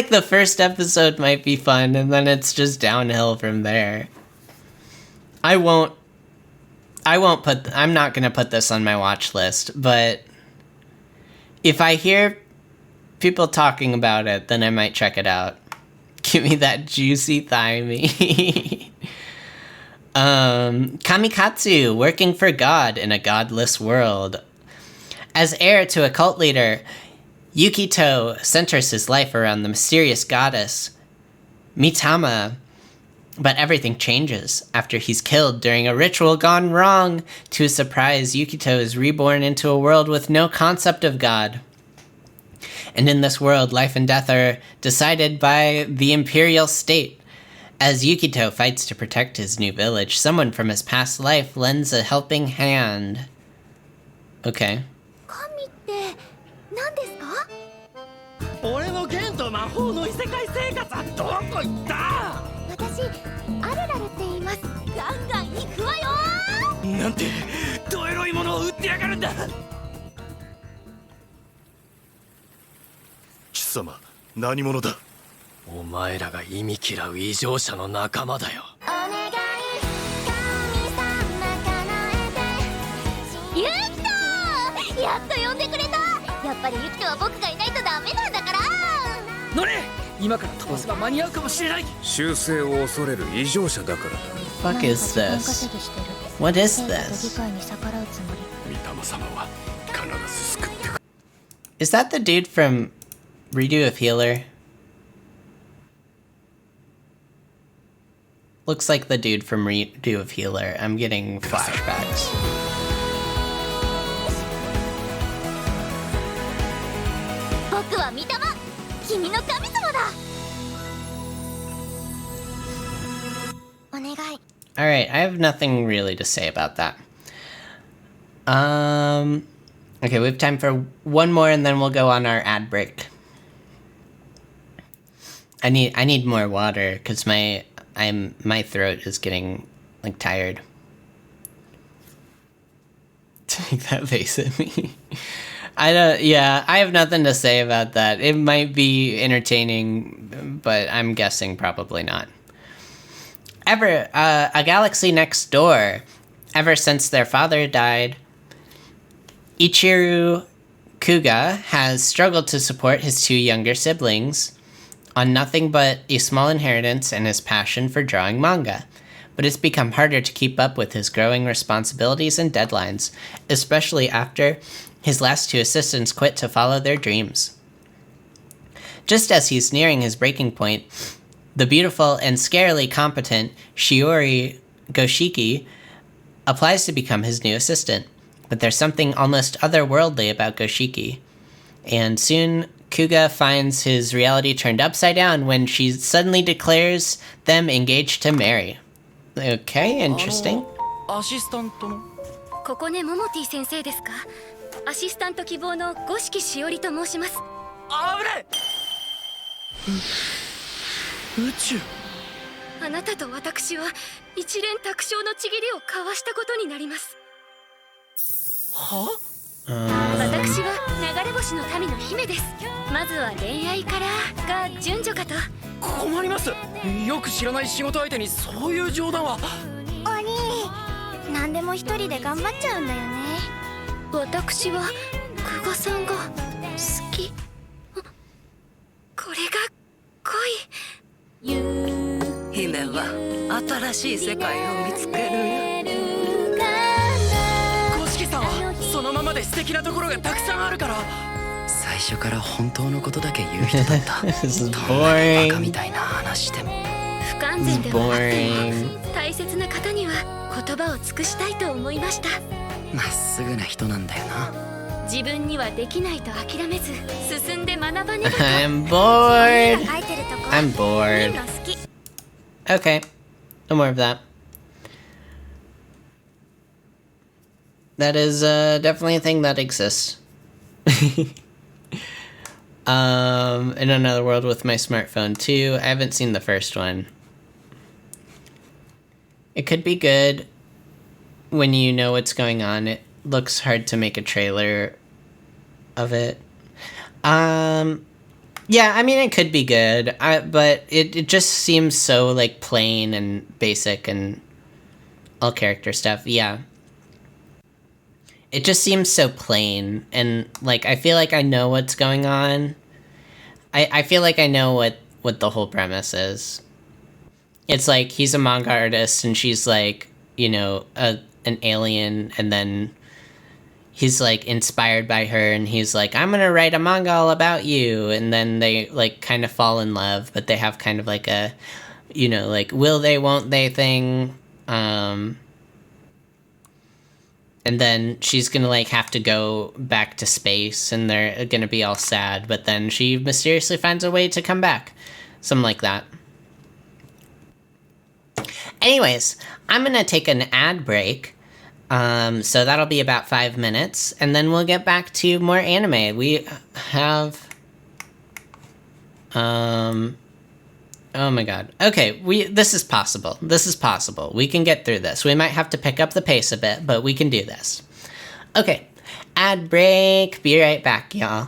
the first episode might be fun, and then it's just downhill from there. I'm not gonna put this on my watch list, but if I hear people talking about it, then I might check it out. Give me that juicy thigh meat. Kamikatsu, working for God in a godless world. As heir to a cult leader, Yukito centers his life around the mysterious goddess Mitama. But everything changes after he's killed during a ritual gone wrong. To his surprise, Yukito is reborn into a world with no concept of God. And in this world, life and death are decided by the imperial state. As Yukito fights to protect his new village, someone from his past life lends a helping hand. Okay. 神って何ですか？俺の剣と魔法の異世界生活はどこ行った？私アルラルって言います。ガンガン行くわよー。なんてどエロいものを売ってやがるんだ。貴様何者だ？お前らが意味嫌う異常者の仲間だよ。お願い神様叶えて。ユキト！やっと呼んでくれた。やっぱりユキトは僕がいないとダメなんだから。乗れ！今から飛ばせば間に合うかもしれない。修正を恐れる異常者だからだ。 Fuck is this? What is this? 御霊様は必ず救ってくれ。 Is that the dude from Redo of Healer? Looks like the dude from Redo of Healer. I'm getting flashbacks. 僕は御霊、君の神様だ。お願い。 Alright, I have nothing really to say about that. Okay, we have time for one more and then we'll go on our ad break. I need more water because my throat is getting like tired. Take that face at me. I have nothing to say about that. It might be entertaining, but I'm guessing probably not. A galaxy next door. Ever since their father died, Ichiru Kuga has struggled to support his two younger siblings on nothing but a small inheritance and his passion for drawing manga. But it's become harder to keep up with his growing responsibilities and deadlines, especially after his last two assistants quit to follow their dreams. Just as he's nearing his breaking point, the beautiful and scarily competent Shiori Goshiki applies to become his new assistant. But there's something almost otherworldly about Goshiki. And soon, Kuga finds his reality turned upside down when she suddenly declares them engaged to marry. Okay, interesting. アシスタントのここねモモティ先生ですか？アシスタント希望の五色しおりと申します。危ない！宇宙。あなたと私は一連卓上のちぎりを交わしたことになります。は？私は流れ星の民の姫です。まずは恋愛からが順序かと。困ります。よく知らない仕事相手にそういう冗談は。お兄、何でも一人で頑張っちゃうんだよね。私は久我さんが好き。これが恋。姫は新しい世界を見つけるよ。五色さんはそのままで素敵なところがたくさんあるから。最初から本当のことだけ言う人だった。This is バ boring. カみたいな話しても。不完全ではあっても大切な方には言葉を尽くしたいと思いました。まっすぐな人なんだよな。自分にはできないと諦めず進んで学ばねばと。I'm bored. 書いてるとこ I'm bored. いいの好き。 Okay, no more of that. That is definitely a thing that exists. In another world with my smartphone too. I haven't seen the first one. It could be good when you know what's going on. It looks hard to make a trailer of it. Yeah, I mean, it could be good, but it just seems so, like, plain and basic and all character stuff. Yeah. It just seems so plain, and, like, I feel like I know what's going on. I feel like I know what the whole premise is. It's like, he's a manga artist, and she's, like, you know, an alien, and then he's, like, inspired by her, and he's like, I'm gonna write a manga all about you, and then they, like, kind of fall in love, but they have kind of, like, a, you know, like, will they, won't they thing. And then she's gonna, like, have to go back to space, and they're gonna be all sad, but then she mysteriously finds a way to come back. Something like that. Anyways, I'm gonna take an ad break. So that'll be about 5 minutes, and then we'll get back to more anime. We have... oh my god. Okay, this is possible. This is possible. We can get through this. We might have to pick up the pace a bit, but we can do this. Okay, ad break. Be right back, y'all.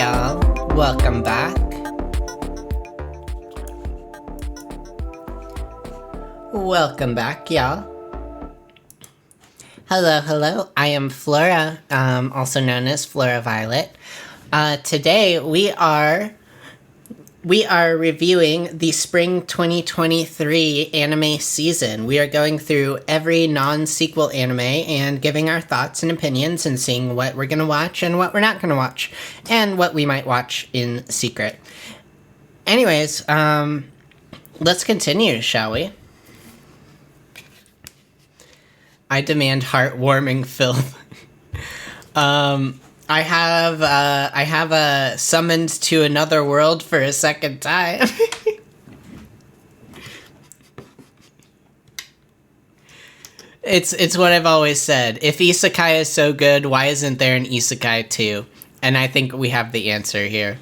y'all. Welcome back. Welcome back, y'all. Hello. I am Flora, also known as Flora Violet. Today we are reviewing the spring 2023 anime season. We are going through every non-sequel anime and giving our thoughts and opinions and seeing what we're going to watch and what we're not going to watch and what we might watch in secret. Anyways, let's continue, shall we? I demand heartwarming filth. I have summoned to another world for a second time. It's what I've always said. If isekai is so good, why isn't there an isekai 2? And I think we have the answer here.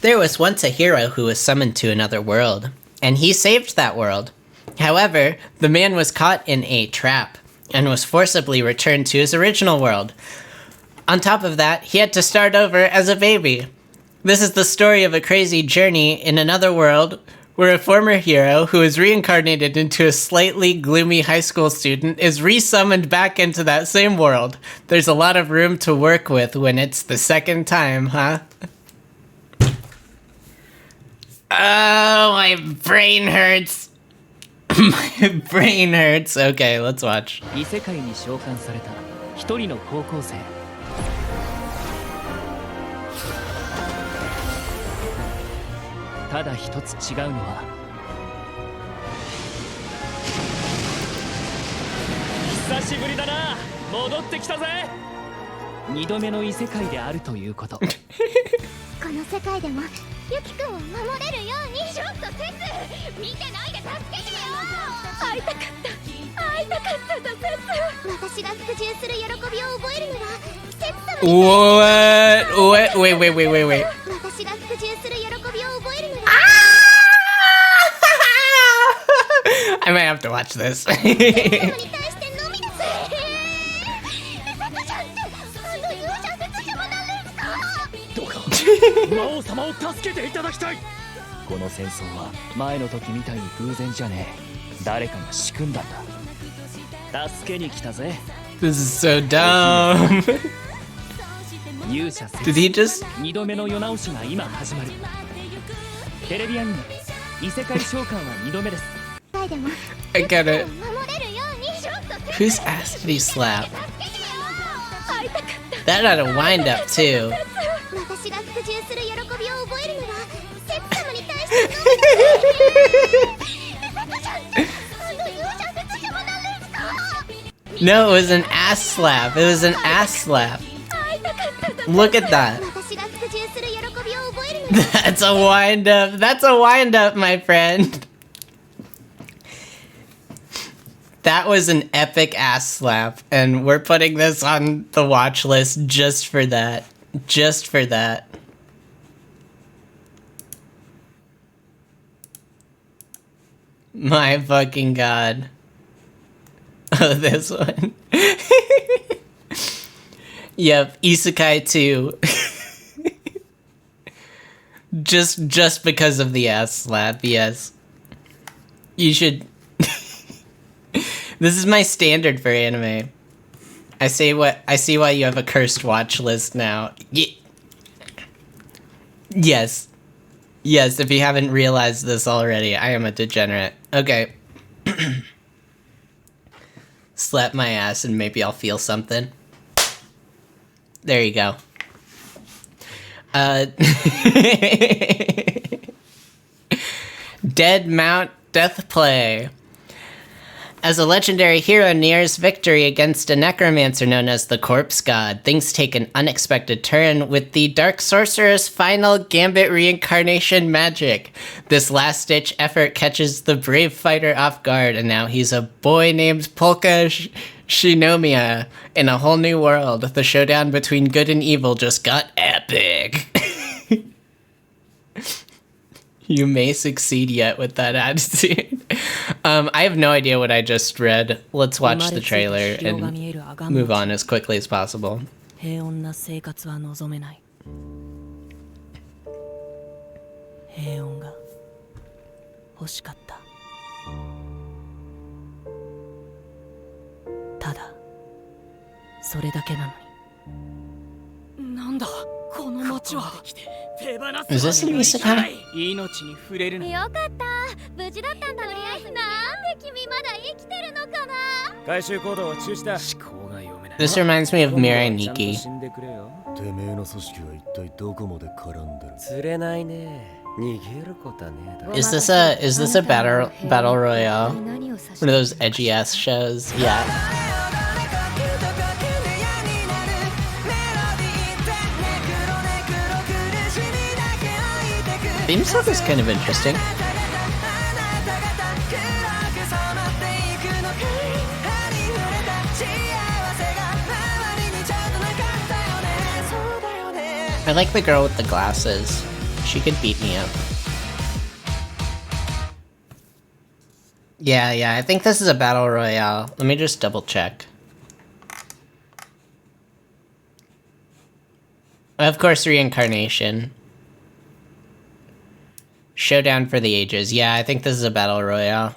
There was once a hero who was summoned to another world, and he saved that world. However, the man was caught in a trap and was forcibly returned to his original world. On top of that, he had to start over as a baby. This is the story of a crazy journey in another world where a former hero who is reincarnated into a slightly gloomy high school student is resummoned back into that same world. There's a lot of room to work with when it's the second time, huh? Oh, my brain hurts. My brain hurts. Okay, let's watch. 異世界に召喚された一人の高校生。ただ一つ違うのは、久しぶりだな。戻ってきたぜ。二度目の異世界であるということ。この世界でもユキ君を守れるように。ちょっとセツ、見てないで助けてよ。会いたかったのセツ。私が服従する喜びを覚えるのはセツ様に。Wait. 私が服従する喜びを覚えるのは。I might have to watch this. 魔王様を助けていただきたい。この戦争は前の時みたいに偶然じゃねえ。誰かが仕組んだんだ。助けに来たぜ。This is so dumb. 勇者 Did he just 2度目の世直しが今始まる。テレビアニメ異世界召喚は2度目です。 I got it. Whose ass did he slap? That had a wind up too. No, it was an ass slap. It was an ass slap. Look at that. That's a wind up. That's a wind up, my friend. That was an epic ass slap, and we're putting this on the watch list just for that. Just for that. My fucking god. Oh, this one. Yep, Isekai 2. just because of the ass slap, yes. You should... This is my standard for anime. I see why you have a cursed watch list now. Yes. Yes, if you haven't realized this already, I am a degenerate. Okay. Slap my ass and maybe I'll feel something. There you go. Dead Mount Death Play. As a legendary hero nears victory against a necromancer known as the Corpse God, things take an unexpected turn with the Dark Sorcerer's final Gambit reincarnation magic. This last-ditch effort catches the brave fighter off guard, and now he's a boy named Polka Shinomiya in a whole new world. The showdown between good and evil just got epic. You may succeed yet with that attitude. I have no idea what I just read. Let's watch the trailer and move on as quickly as possible. 平穏な生活は望めない。平穏が欲しかった。ただそれだけなのに。なんだこの街は。Is this an isekai? 命に触れるな。よかった。無事だったんだね。なんで君まだ生きてるのかな。回収行動は中止だ。思考が読めない。This reminds me of Mirai Nikki. てめえの組織は一体どこまで絡んでる。釣れないね。逃げることはねえだろ。Is this a battle royale? One of those edgy ass shows? Yeah. Theme song is kind of interesting. I like the girl with the glasses. She could beat me up. Yeah, I think this is a battle royale. Let me just double check. Of course, reincarnation. Showdown for the ages. Yeah, I think this is a battle royale.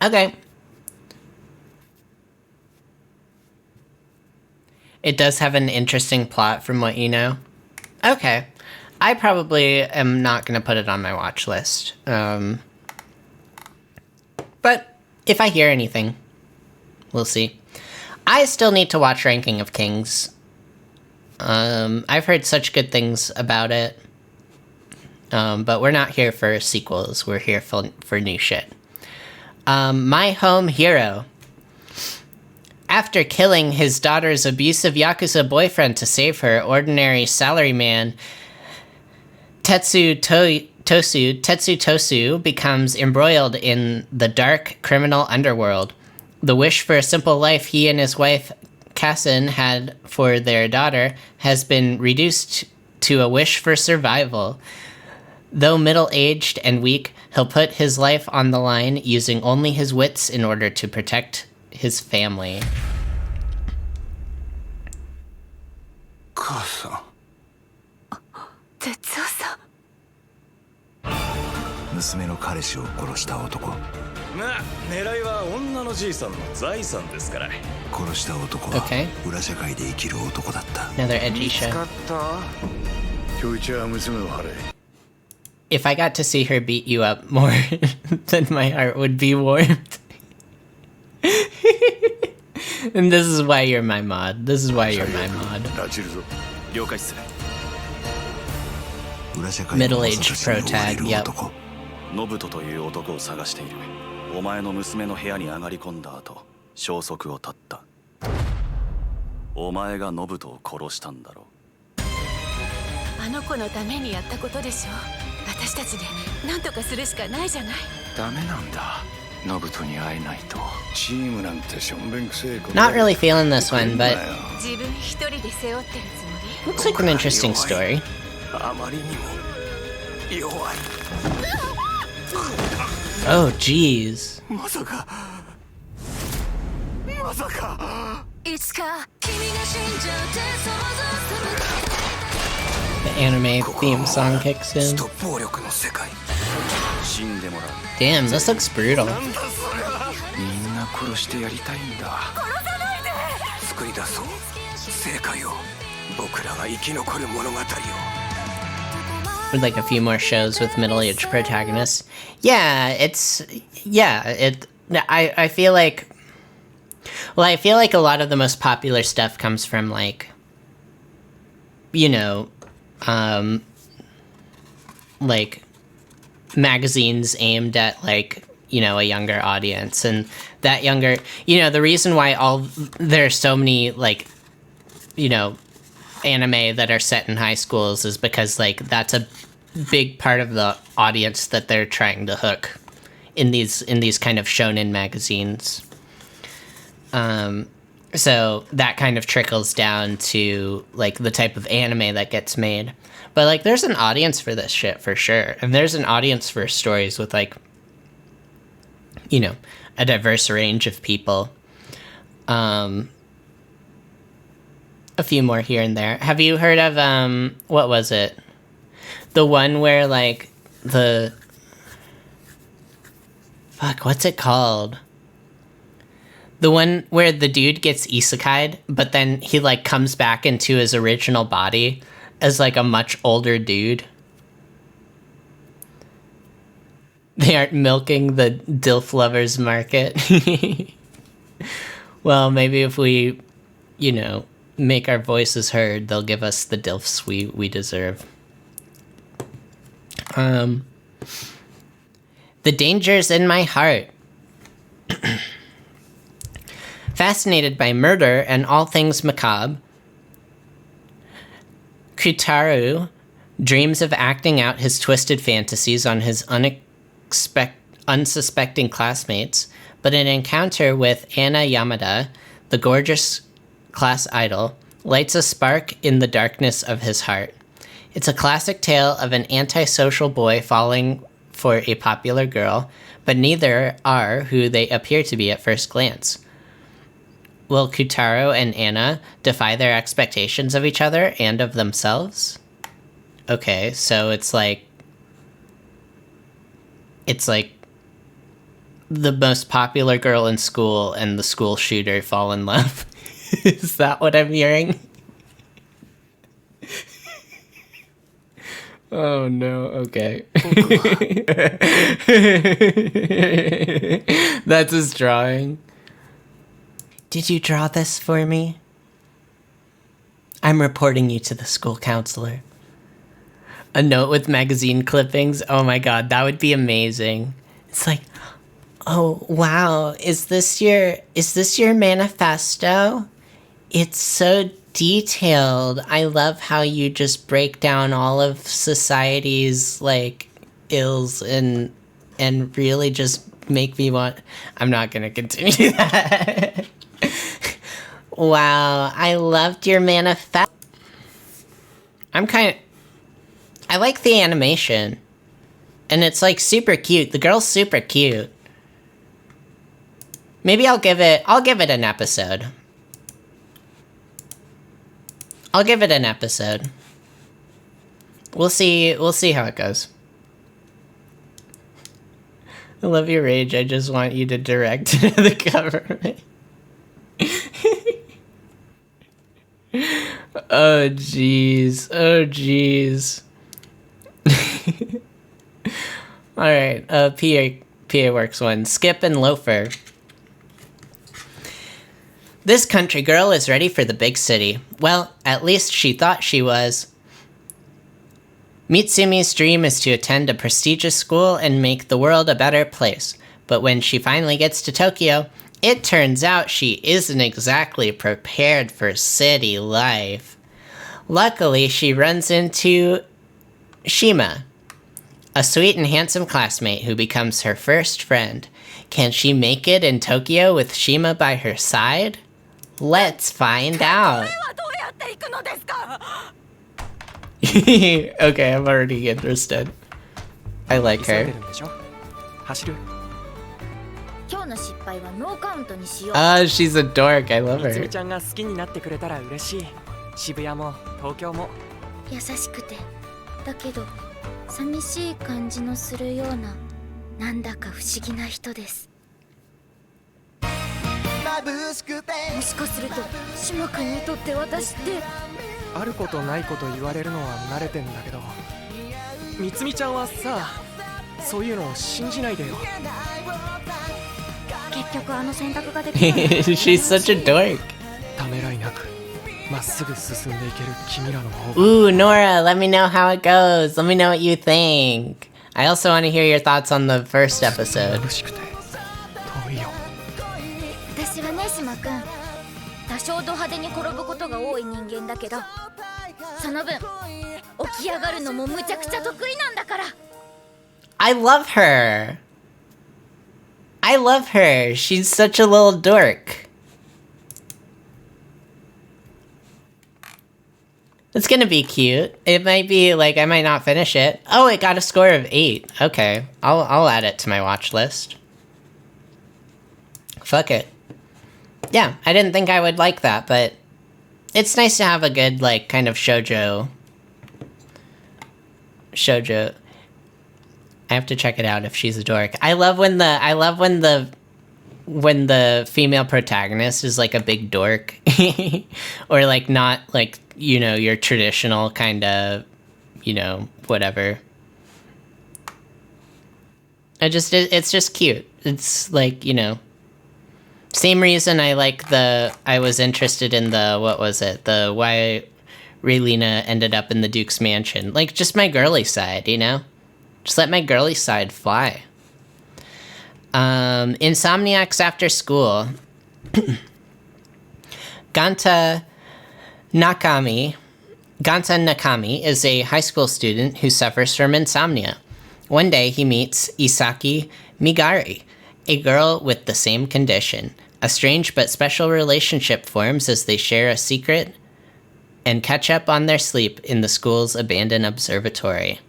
Okay. It does have an interesting plot from what you know. Okay. I probably am not going to put it on my watch list. But if I hear anything, we'll see. I still need to watch Ranking of Kings. I've heard such good things about it. But we're not here for sequels. We're here for new shit. My Home Hero. After killing his daughter's abusive Yakuza boyfriend to save her, ordinary salaryman Tetsu Tosu becomes embroiled in the dark criminal underworld. The wish for a simple life he and his wife Kassen had for their daughter has been reduced to a wish for survival. Though middle-aged and weak, he'll put his life on the line using only his wits in order to protect his family. 母さん。哲夫さん。娘の彼氏を殺した男。まあ、狙いは女のじいさんの財産ですから。殺した男は裏社会で生きる男だった。Another edgy show. 見つかった。今日一は娘を張れ。If I got to see her beat you up more, then my heart would be warmed. And this is why you're my mod. This is why you're my mod. Middle-aged pro tag, yep. ノブトという男を探している。お前の娘の部屋に上がり込んだ後、消息を絶った。お前がノブトを殺したんだろう。あの子のためにやったことでしょ。私たちで何とかするしかないじゃない。ダメなんだ。ノブトに会えないと。チームなんてしょんべんくせえこと。Not really feeling this one, but 自分一人で背負ってるつもり。 looks like an interesting story. あまりにも弱い。Oh, jeez. まさか。いつか君が死んじゃって想像する。 The anime theme song kicks in. Damn, this looks brutal. みんな殺してやりたいんだ。作り出そう。正解を。僕らが生き残る物語を。 With like a few more shows with middle-aged protagonists. I feel like, well, I feel like a lot of the most popular stuff comes from like, you know, like magazines aimed at like, you know, a younger audience, and that younger, you know, the reason why there's so many like, you know, anime that are set in high schools is because like that's a big part of the audience that they're trying to hook in these kind of shonen magazines. So that kind of trickles down to like the type of anime that gets made. But like there's an audience for this shit for sure. And there's an audience for stories with like, you know, a diverse range of people. A few more here and there. Have you heard of what was it? The one where like what's it called? The one where the dude gets isekai'd, but then he like comes back into his original body as like a much older dude. They aren't milking the DILF lovers market. Well, maybe if we, you know, make our voices heard, they'll give us the DILFs we deserve. The dangers in my heart. Fascinated by murder and all things macabre, Kutaru dreams of acting out his twisted fantasies on his unsuspecting classmates, but an encounter with Anna Yamada, the gorgeous class idol, lights a spark in the darkness of his heart. It's a classic tale of an antisocial boy falling for a popular girl, but neither are who they appear to be at first glance. Will Kutaro and Anna defy their expectations of each other and of themselves? Okay, so it's like the most popular girl in school and the school shooter fall in love. Is that what I'm hearing? Oh no, okay. That's his drawing. Did you draw this for me? I'm reporting you to the school counselor. A note with magazine clippings? Oh my god, that would be amazing. It's like, oh wow, is this your manifesto? It's so detailed. I love how you just break down all of society's like ills and really just make me want. I'm not gonna continue that. Wow, I loved your manifesto. I like the animation. And it's like super cute. The girl's super cute. Maybe I'll give it an episode. I'll give it an episode. We'll see how it goes. I love your rage. I just want you to direct to the government. Oh jeez. Oh jeez. Alright, PA Works one. Skip and Loafer. This country girl is ready for the big city. Well, at least she thought she was. Mitsumi's dream is to attend a prestigious school and make the world a better place. But when she finally gets to Tokyo, it turns out she isn't exactly prepared for city life. Luckily, she runs into Shima, a sweet and handsome classmate who becomes her first friend. Can she make it in Tokyo with Shima by her side? Let's find out. Okay, I'm already interested. I like her. Ah, she's a dork. I love her. 渋谷も東京も優しくてだけど寂しい感じのするようななんだか不思議な人です。もしかすると島君にとって私ってあることないこと言われるのは慣れてんだけどみつみちゃんはさそういうのを信じないでよ。結局あの選択ができない。She's such a dork. ためらいなく Ooh, Nora, let me know how it goes. Let me know what you think. I also want to hear your thoughts on the first episode. 私はね、島君。多少ド派手に転ぶことが多い人間だけど、その分起き上がるのもむちゃくちゃ得意なんだから。I love her. I love her. She's such a little dork. It's gonna be cute. It might be like I might not finish it. Oh, it got a score of 8. Okay, I'll add it to my watch list. Fuck it. Yeah, I didn't think I would like that, but it's nice to have a good like kind of shoujo. I have to check it out if she's a dork. I love when the female protagonist is like a big dork or like not like, you know, your traditional kind of, you know, whatever. It's just cute. It's like, you know, same reason I was interested in why Raylena ended up in the Duke's mansion. Like, just my girly side, you know? Just let my girly side fly. Insomniacs After School. Ganta Nakami is a high school student who suffers from insomnia. One day he meets Isaki Migari, a girl with the same condition. A strange but special relationship forms as they share a secret and catch up on their sleep in the school's abandoned observatory.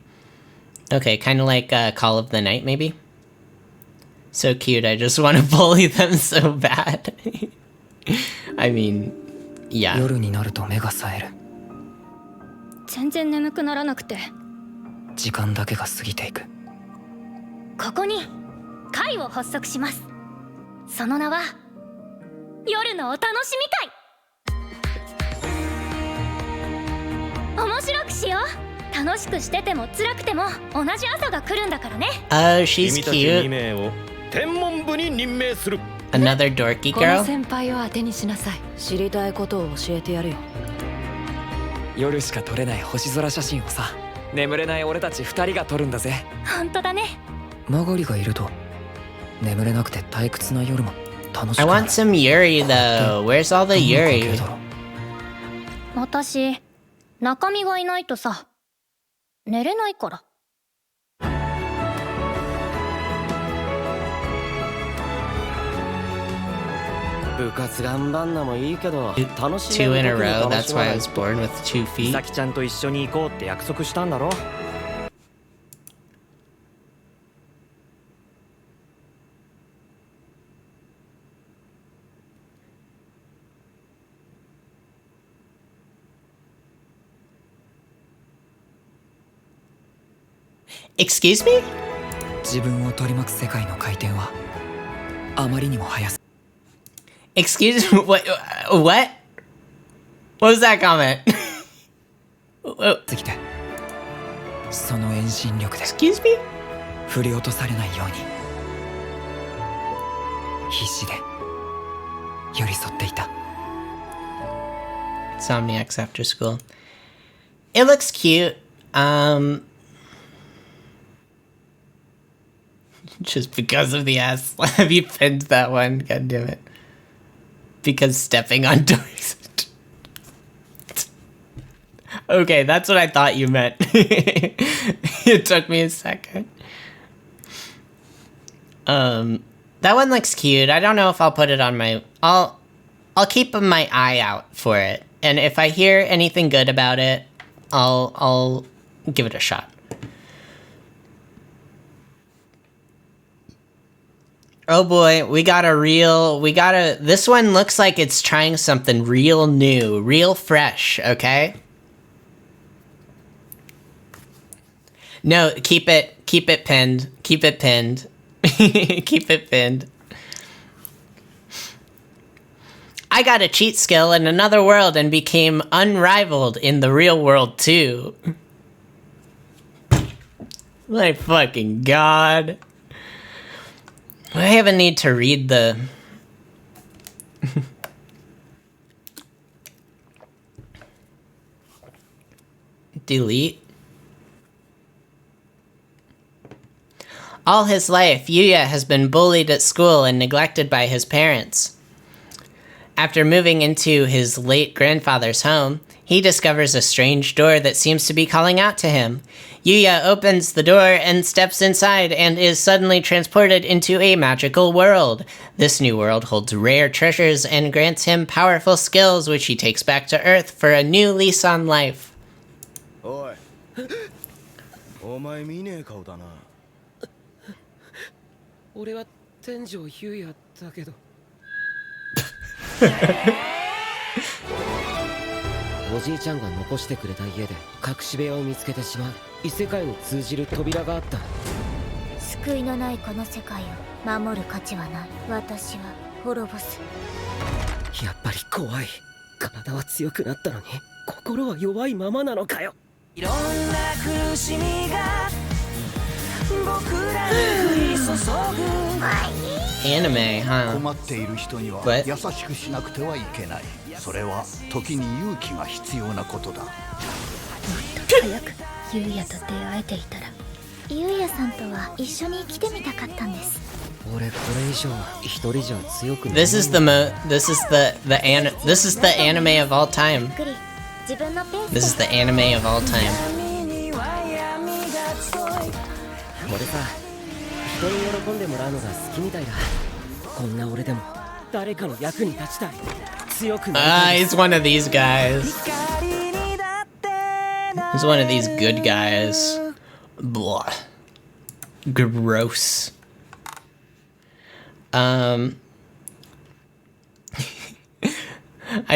Okay, kind of like Call of the Night, maybe? So cute, I just want to bully them so bad. I mean, yeah. 夜になると目が冴える。全然眠くならなくて。時間だけが過ぎていく。ここに会を発足します。その名は夜のお楽しみ会。面白くしよう。楽しくしてても辛くても同じ朝が来るんだからね。Oh, she's 君たち cute. 2名を天文部に任命する。 Another dorky この girl? 先輩を当てにしなさい。知りたいことを教えてやるよ。夜しか撮れない星空写真をさ、眠れない俺たち2人が撮るんだぜ。本当だね。マガリがいると眠れなくて退屈な夜も楽し I くな want る。 some Yuri though. Where's all the Yuri? 私、中身がいないとさ、寝れないから。部活頑張んのもいいけど、楽し Two in a row, that's why I was born with 2 feet. 美咲ちゃんと一緒に行こうって約束したんだろ。Excuse me? 自分を取り巻く世界の回転はあまりにも速す。 Excuse me? What? What was that comment? すぎて、その遠心力で Excuse me? 振り落とされないように必死で寄り添っていた。 Insomniacs After School. It looks cute. Just because of the ass. Have you pinned that one? God damn it. Because stepping on doors. Okay, that's what I thought you meant. It took me a second. That one looks cute. I don't know if I'll put it on my... I'll keep my eye out for it. And if I hear anything good about it, I'll give it a shot. Oh boy, this one looks like it's trying something real new, real fresh, okay? No, keep it pinned. Keep it pinned. Keep it pinned. I got a cheat skill in another world and became unrivaled in the real world too. My fucking god. I have a need to read the... Delete. All his life, Yuya has been bullied at school and neglected by his parents. After moving into his late grandfather's home, he discovers a strange door that seems to be calling out to him. Yuya opens the door and steps inside and is suddenly transported into a magical world. This new world holds rare treasures and grants him powerful skills which he takes back to Earth for a new lease on life. お前見ねえ顔だな。俺は天井優也だけど。おじいちゃんが残してくれた家で隠し部屋を見つけてしまう。異世界に通じる扉があった。救いのないこの世界を守る価値はない。私は滅ぼす。やっぱり怖い。体は強くなったのに心は弱いままなのかよ。いろんな苦しみが僕らに降り注ぐ。Anime, huh? 困っている人には優しくしなくてはいけない。それは時に勇気が必要なことだ。もっと早く優也と出会えていたら。優也さんとは一緒に生きてみたかったんです。俺これ以上一人じゃ強くない。This is the anime of all time. This is the anime of all time. 俺さ、人に喜んでもらうのが好きみたいだ。こんな俺でも誰かの役に立ちたい。強くなりたい。He's one of these guys. He's one of these good guys. Blah. Gross. I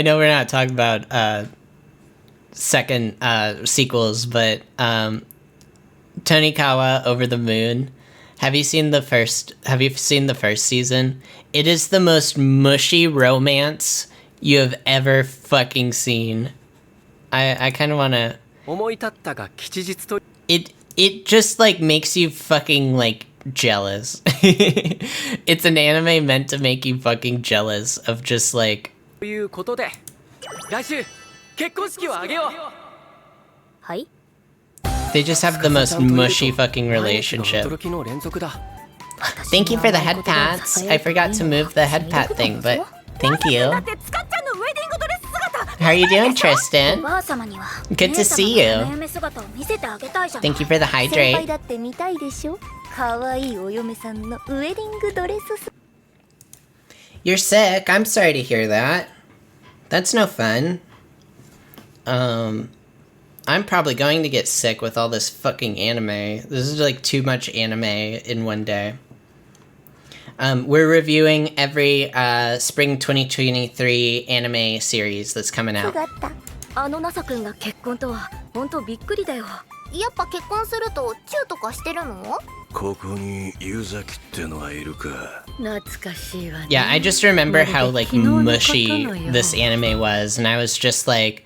know we're not talking about second sequels, but Tonikawa Over the Moon. Have you seen the first season? It is the most mushy romance you have ever fucking seen. I kind of want to. It just like makes you fucking like jealous. It's an anime meant to make you fucking jealous of just like. They just have the most mushy fucking relationship. Thank you for the head pats. I forgot to move the head pat thing, but thank you. How are you doing, Tristan? Good to see you. Thank you for the hydrate. You're sick? I'm sorry to hear that. That's no fun. I'm probably going to get sick with all this fucking anime. This is like too much anime in one day. We're reviewing every spring 2023 anime series that's coming out. やっぱ結婚するとチューとかしてるの？ここに湯崎ってのはいるか。懐かしいわね。 Yeah, I just remember how like mushy this anime was, and I was just like,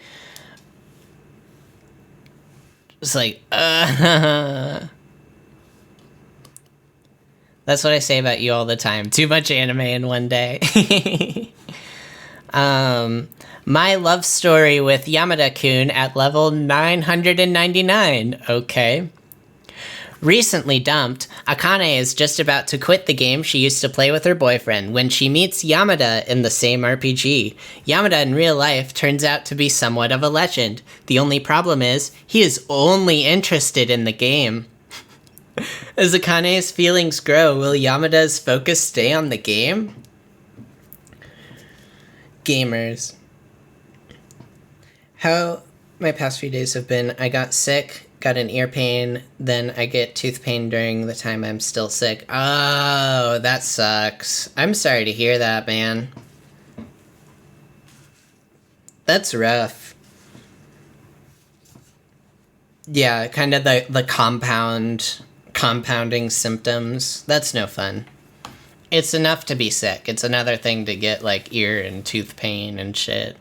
That's what I say about you all the time. Too much anime in one day. My love story with Yamada-kun at level 999. Okay. Recently dumped, Akane is just about to quit the game she used to play with her boyfriend when she meets Yamada in the same RPG. Yamada in real life turns out to be somewhat of a legend. The only problem is, he is only interested in the game. As Akane's feelings grow, will Yamada's focus stay on the game? Gamers. How my past few days have been, I got sick, got an ear pain, then I get tooth pain during the time I'm still sick. Oh, that sucks. I'm sorry to hear that, man. That's rough. Yeah, kind of the compounding symptoms. That's no fun. It's enough to be sick. It's another thing to get like ear and tooth pain and shit.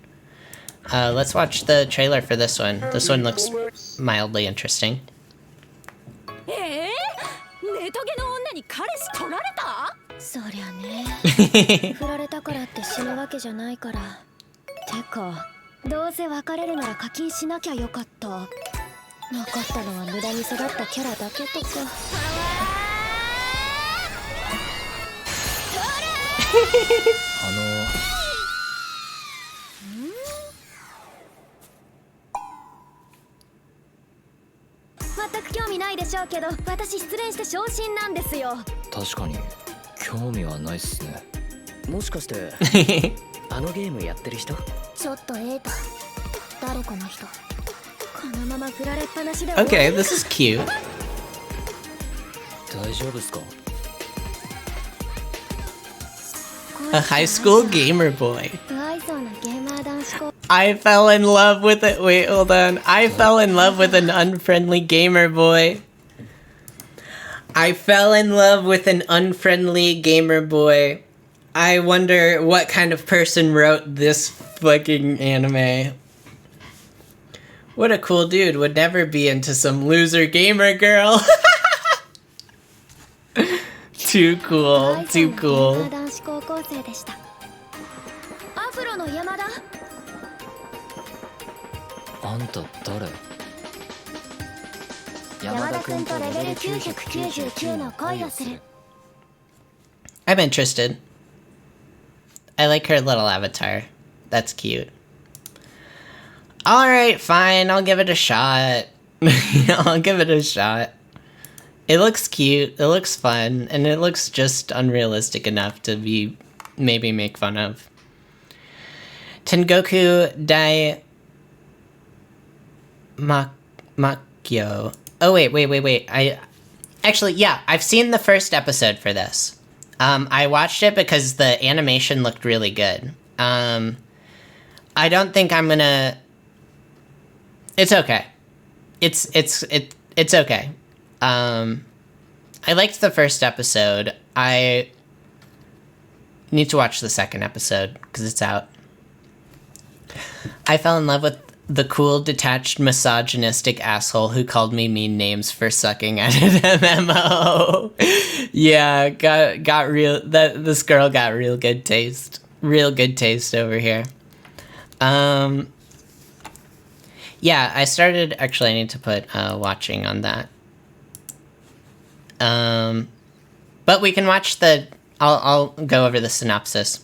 Let's watch the trailer for this one. This one looks mildly interesting. ネトゲの女に彼氏取られた？そりゃね。振られたからって死ぬわけじゃないから。てか、どうせ別れるなら課金しなきゃよかった。残ったのは無駄に育ったキャラだけとか。全く興味ないでしょうけど、私失恋して昇進なんですよ。確かに興味はないっすね。もしかしてあのゲームやってる人？ちょっとエータ、誰この人。Okay, this is cute. A high school gamer boy. I fell in love with it. Wait, hold on. I fell in love with an unfriendly gamer boy. I fell in love with an unfriendly gamer boy. I wonder what kind of person wrote this fucking anime. What a cool dude would never be into some loser gamer girl. Too cool, too cool. I'm interested. I like her little avatar. That's cute. Alright, fine, I'll give it a shot. I'll give it a shot. It looks cute, it looks fun, and it looks just unrealistic enough to be maybe make fun of. Tengoku Dai Makyo. Oh wait. Actually, yeah, I've seen the first episode for this. I watched it because the animation looked really good. I don't think I'm gonna. It's okay. It's okay. I liked the first episode. I need to watch the second episode because it's out. I fell in love with the cool, detached, misogynistic asshole who called me mean names for sucking at an MMO. Yeah, got real. This girl got real good taste. Real good taste over here. Yeah, I started. Actually, I need to put watching on that. But we can watch the. I'll go over the synopsis.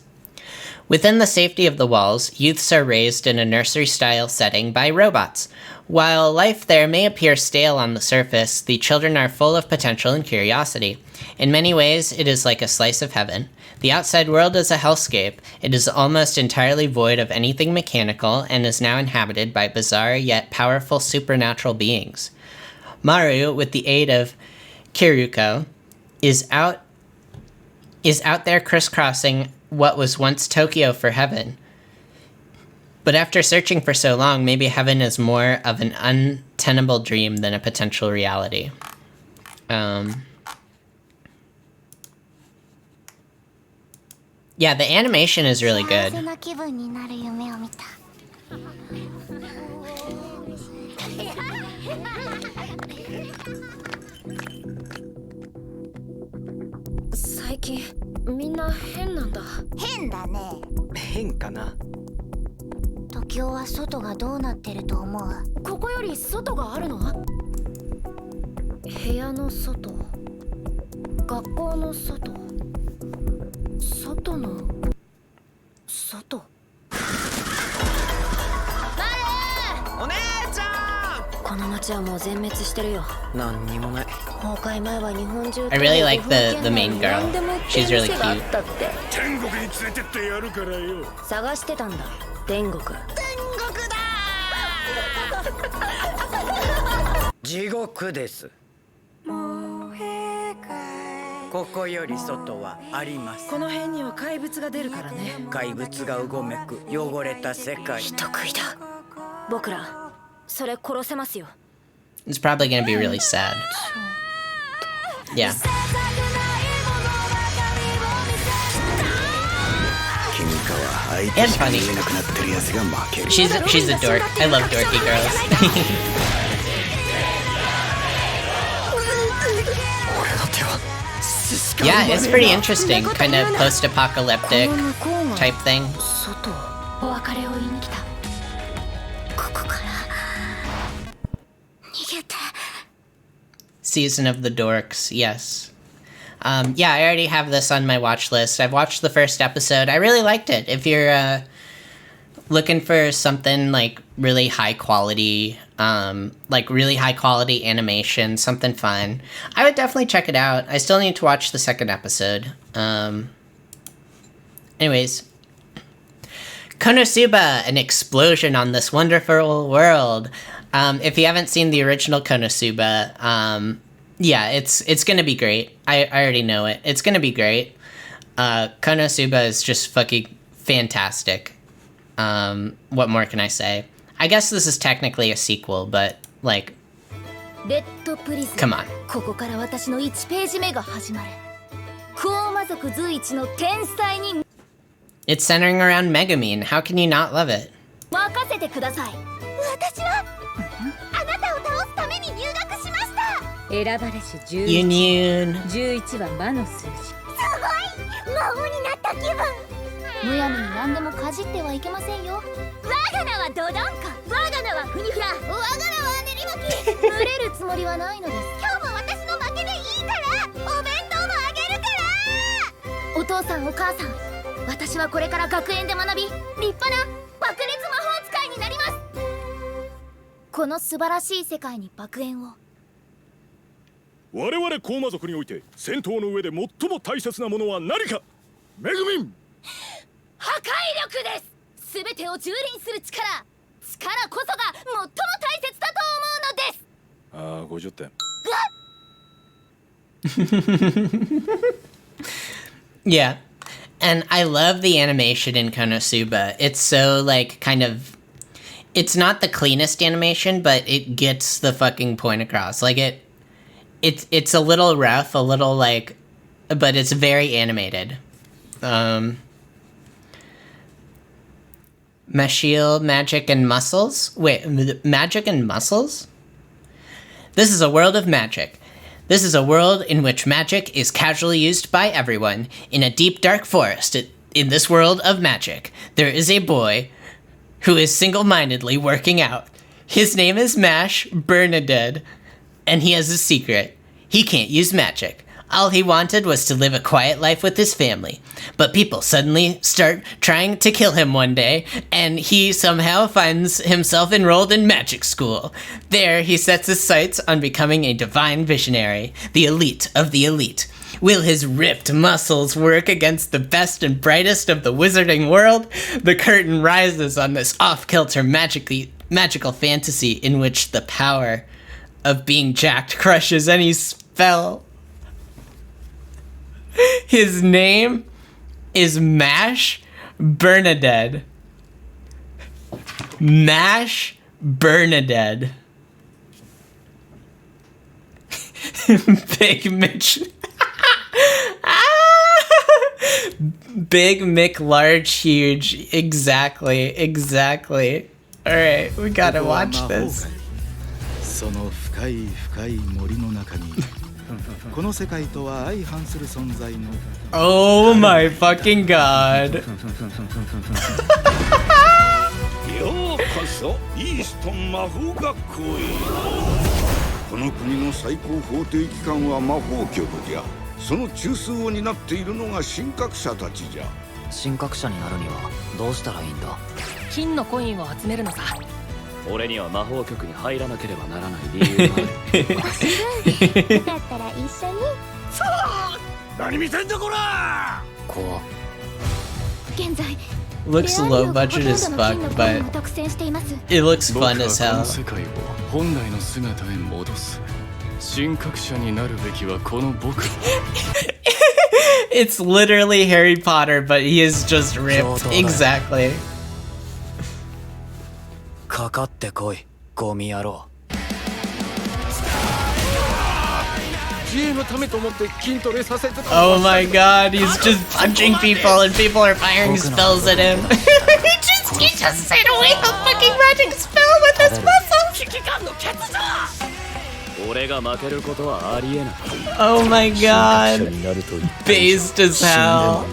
Within the safety of the walls, youths are raised in a nursery-style setting by robots. While life there may appear stale on the surface, the children are full of potential and curiosity. In many ways, it is like a slice of heaven. The outside world is a hellscape. It is almost entirely void of anything mechanical and is now inhabited by bizarre yet powerful supernatural beings. Maru, with the aid of Kiruko, is out there crisscrossing what was once Tokyo for heaven. But after searching for so long, maybe heaven is more of an untenable dream than a potential reality. Yeah, the animation is really good. I really like the main girl. She's really cute. 天国に連れてってやるからよ。探してたんだ。天国。地獄です。ここより外はあります。この辺には怪物が出るからね。怪物がうごめく汚れた世界。人食いだ。僕らそれ殺せますよ。It's probably gonna be really sad. Yeah. And funny. She's a dork. I love dorky girls. Yeah, it's pretty interesting. Kind of post-apocalyptic type thing. Season of the Dorks, yes. Yeah, I already have this on my watch list. I've watched the first episode. I really liked it. If you're looking for something like really high quality animation, something fun, I would definitely check it out. I still need to watch the second episode. Anyways. Konosuba, an explosion on this wonderful world. If you haven't seen the original Konosuba, yeah, it's gonna be great. I already know it. It's gonna be great. Konosuba is just fucking fantastic. What more can I say? I guess this is technically a sequel, but like, come on. ここから私の1ページ目が始まる。クオマ族随一の天才に It's centering around Megumin. How can you not love it? 任せてください。私はあなたを倒すために入学しました。選ばれし11。11は魔の数字。すごい！魔王になった気分。むやみに何でもかじってはいけませんよ。我が名はドドンカ。我が名はフニフラ。我が名は練り巻き。群れるつもりはないのです。今日も私の負けでいいから。お弁当もあげるから。お父さんお母さん、私はこれから学園で学び、立派な爆裂魔法使いになります。この素晴らしい世界に爆炎を。我々コーマ族において戦闘の上で最も大切なものは何か。メグミン。破壊力です。すべてを蹂躙する力。力こそが最も大切だと思うのです。50点。Yeah. And I love the animation in Konosuba. It's so, like, kind of... It's not the cleanest animation, but it gets the fucking point across. Like, it's a little rough, a little, like... But it's very animated. Mashiel, magic, and muscles? Wait, magic and muscles? This is a world of magic. This is a world in which magic is casually used by everyone. In a deep, dark forest, in this world of magic, there is a boy who is single-mindedly working out. His name is Mash Bernadette, and he has a secret. He can't use magic. All he wanted was to live a quiet life with his family. But people suddenly start trying to kill him one day, and he somehow finds himself enrolled in magic school. There, he sets his sights on becoming a divine visionary, the elite of the elite. Will his ripped muscles work against the best and brightest of the wizarding world? The curtain rises on this off-kilter magical fantasy in which the power of being jacked crushes any spell. His name is Mash Bernadette. Mash Bernadette. Big Mitch. Big Mick Large Huge. Exactly. Alright, we gotta watch this. その深い深い森の中にこの世界とは相反する存在の Oh my fucking god. ようこそイーストン魔法学校へ。この国の最高法定機関は魔法局じゃ。その中枢を担っているのが神格者たちじゃ。神格者になるにはどうしたらいいんだ。金のコインを集めるのさ。俺には魔法局に入らなければならない理由がある。だったら一緒に。そう何見てんだこら。怖っ。現在 Looks low budget as fuck, but it looks fun as hell. 世界を本来の姿へ戻す。神格者になるべきはこの僕。It's literally Harry Potter, but he is just ripped. Exactly. かかってこい、ゴミ野郎。自衛のためと思って筋トレさせてた。Oh my god, he's just punching people and people are firing spells at him. he just set away a fucking magic spell with his muscles. 危機感の欠如。俺が負けることはありえない。Oh my god. Based as hell.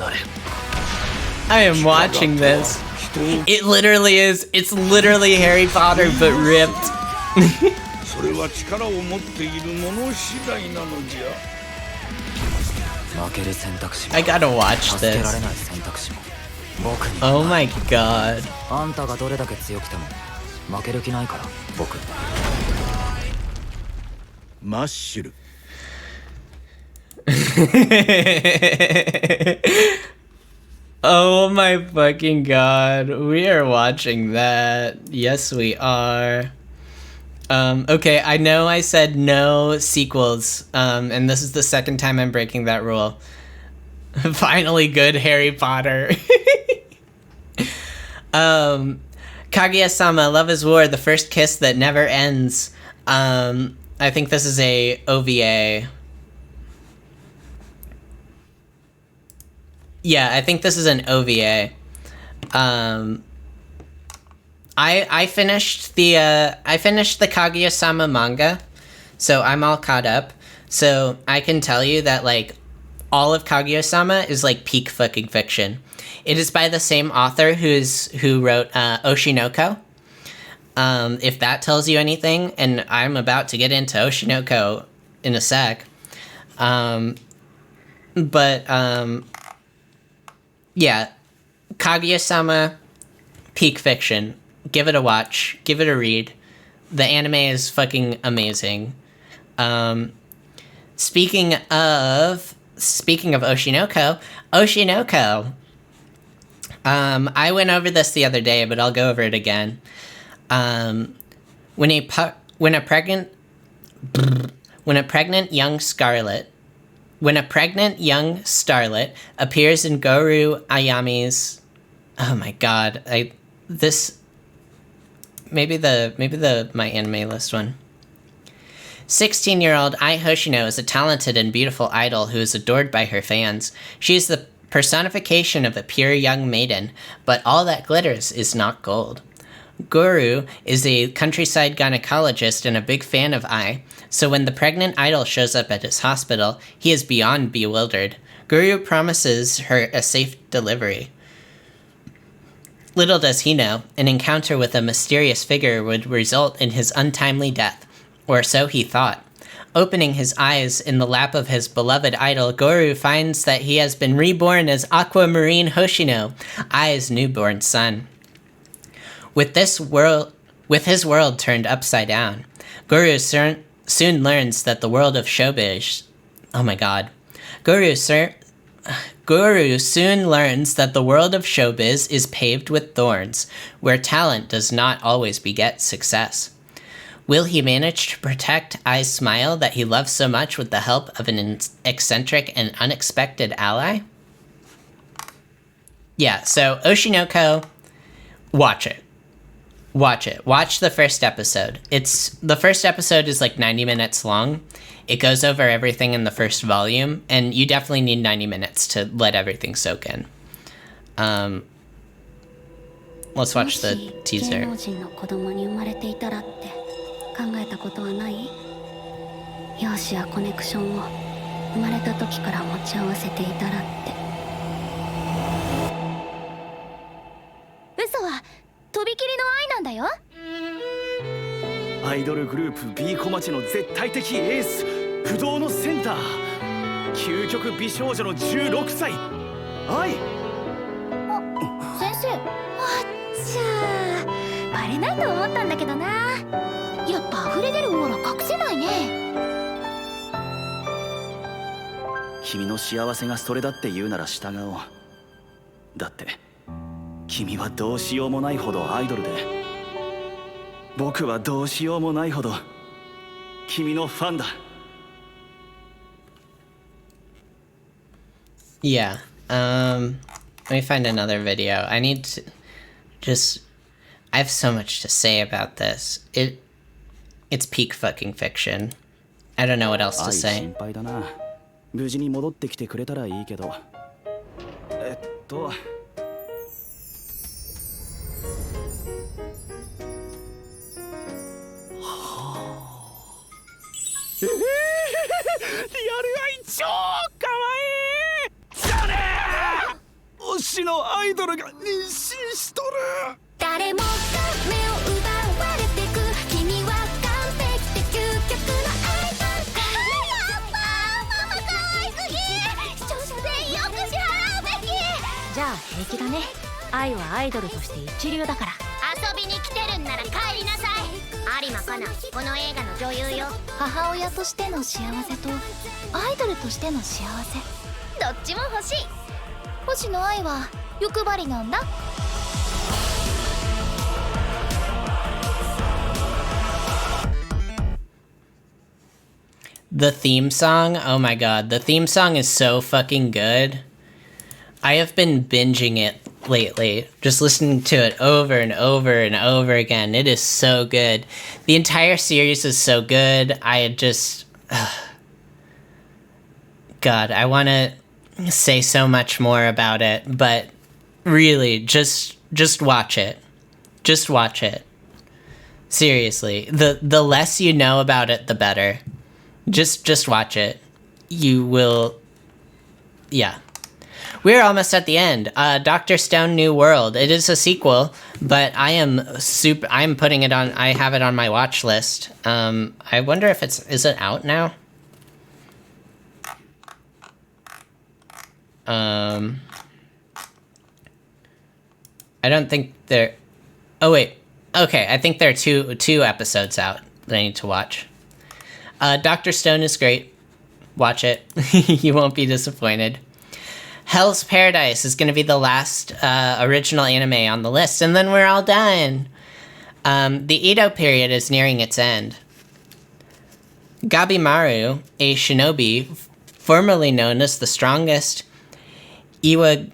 I am watching this. It literally is. It's literally Harry Potter, but ripped. それは力を持っている者次第なのじゃ。負ける選択肢も I gotta watch 助け this. られない選択肢も僕に Oh my god. あんたがどれだけ強くても負ける気ないから僕。マッシュル。Oh my fucking god. We are watching that. Yes, we are. Okay, I know I said no sequels, and this is the second time I'm breaking that rule. Finally good Harry Potter. Kaguya-sama, Love is War, The First Kiss That Never Ends. I think this is a OVA. Yeah, I think this is an OVA. I finished the Kaguya-sama manga, so I'm all caught up. So I can tell you that like all of Kaguya-sama is like peak fucking fiction. It is by the same author who wrote Oshinoko. If that tells you anything, and I'm about to get into Oshinoko in a sec. Yeah, Kaguya-sama, peak fiction. Give it a watch. Give it a read. The anime is fucking amazing. Speaking of Oshinoko, I went over this the other day, but I'll go over it again. When a pregnant young starlet appears in Goru Ayami's, oh my god, maybe my anime list one. 16-year-old Ai Hoshino is a talented and beautiful idol who is adored by her fans. She is the personification of a pure young maiden, but all that glitters is not gold. Guru is a countryside gynecologist and a big fan of Ai, so when the pregnant idol shows up at his hospital, he is beyond bewildered. Guru promises her a safe delivery. Little does he know, an encounter with a mysterious figure would result in his untimely death, or so he thought. Opening his eyes in the lap of his beloved idol, Guru finds that he has been reborn as Aquamarine Hoshino, Ai's newborn son. With his world turned upside down, Guru soon learns that the world of showbiz. Oh my god. Guru soon learns that the world of showbiz is paved with thorns, where talent does not always beget success. Will he manage to protect Ai's smile that he loves so much with the help of an eccentric and unexpected ally? Yeah, so Oshinoko, watch it. Watch it. Watch the first episode. The first episode is like 90 minutes long. It goes over everything in the first volume, and you definitely need 90 minutes to let everything soak in. Let's watch the teaser. 考えたことはない？容姿やコネクションを生まれた時から持ち合わせていたらって。嘘はとびきりの愛なんだよ。アイドルグループ B 小町の絶対的エース、不動のセンター、究極美少女の16歳、愛。あ、先生。あっちゃー、バレないと思ったんだけどな。やっぱ溢れ出るオーラ隠せないね。君の幸せがそれだって言うなら従おう。だって君はどうしようもないほどアイドルで、僕はどうしようもないほど君のファンだ。Yeah. Let me find another video. I need to I have so much to say about this. It's peak fucking fiction. I don't know what else to say. 心配だな。無事に戻ってきてくれたらいいけど。リアル愛超かわいい。じゃねえ。推しのアイドルが妊娠しとる。誰もが目を奪われてく。君は完璧で究極のアイドル。やっぱママ可愛すぎ。視聴者全員よく支払うべき。じゃあ平気だね。愛はアイドルとして一流だから。遊びに来てるんなら帰りなさい。有馬かな、この映画の女優よ。母親としての幸せとアイドルとしての幸せ、どっちも欲しい。星野愛は欲張りなんだ。The theme song, oh my god, the theme song is so fucking good. I have been binging it lately, just listening to it over and over and over again. It is so good. The entire series is so good. I just... God, I want to say so much more about it, but really, just watch it. Just watch it. Seriously, the less you know about it, the better. Just watch it. You will... Yeah. We're almost at the end. Dr. Stone New World. It is a sequel, but I'm putting it on... I have it on my watch list. I wonder if is it out now? I don't think there... Oh, wait. Okay, I think there are two episodes out that I need to watch. Dr. Stone is great. Watch it. You won't be disappointed. Hell's Paradise is going to be the last original anime on the list, and then we're all done. The Edo period is nearing its end. Gabimaru, a shinobi, formerly known as the strongest Iwagakure,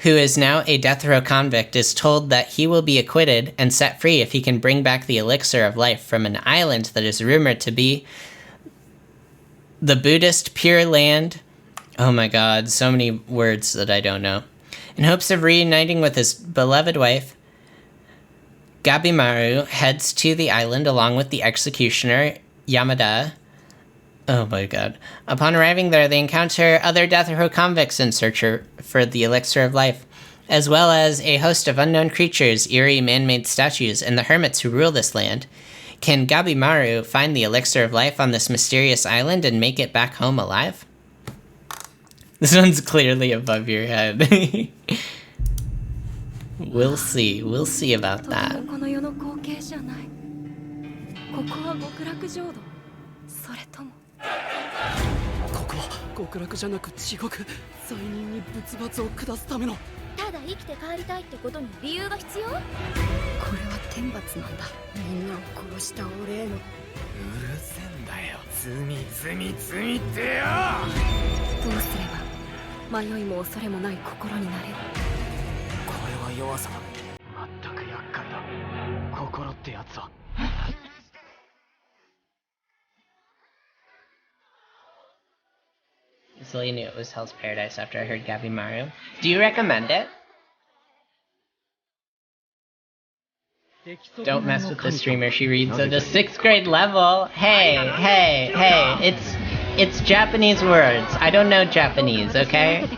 who is now a death row convict, is told that he will be acquitted and set free if he can bring back the elixir of life from an island that is rumored to be the Buddhist Pure Land. Oh my god, so many words that I don't know. In hopes of reuniting with his beloved wife, Gabimaru heads to the island along with the executioner, Yamada. Oh my god. Upon arriving there, they encounter other death row convicts in search for the elixir of life, as well as a host of unknown creatures, eerie man-made statues, and the hermits who rule this land. Can Gabimaru find the elixir of life on this mysterious island and make it back home alive? This one's clearly above your head. We'll see. We'll see about that. ここは極楽じゃなく地獄。罪人に仏罰を下すための。ただ生きて帰りたいってことに理由が必要？これは天罰なんだ。みんなを殺した俺への。うるせえんだよ。罪ってよ。どうすれば迷いも恐れもない心になれる？これは弱さだ。まったく厄介だ。心ってやつは。Silly knew it was Hell's Paradise after I heard Gabimaru. Do you recommend it? Don't mess with the streamer, she reads at a 6th grade level. Hey, it's Japanese words. I don't know Japanese, okay?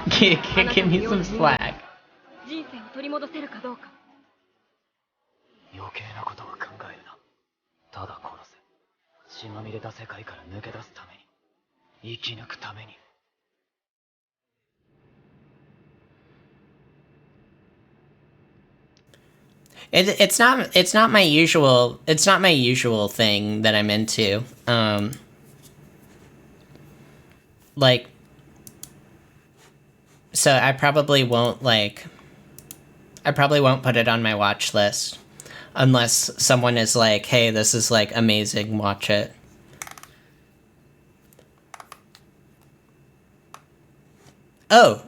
Give me some slack. 余計なことは考えるな。ただ殺せ。血まみれた世界から抜け出すために。生き抜くために。It's not my usual thing that I'm into. Like, so I probably won't put it on my watch list unless someone is like, hey, this is like amazing, watch it. Oh,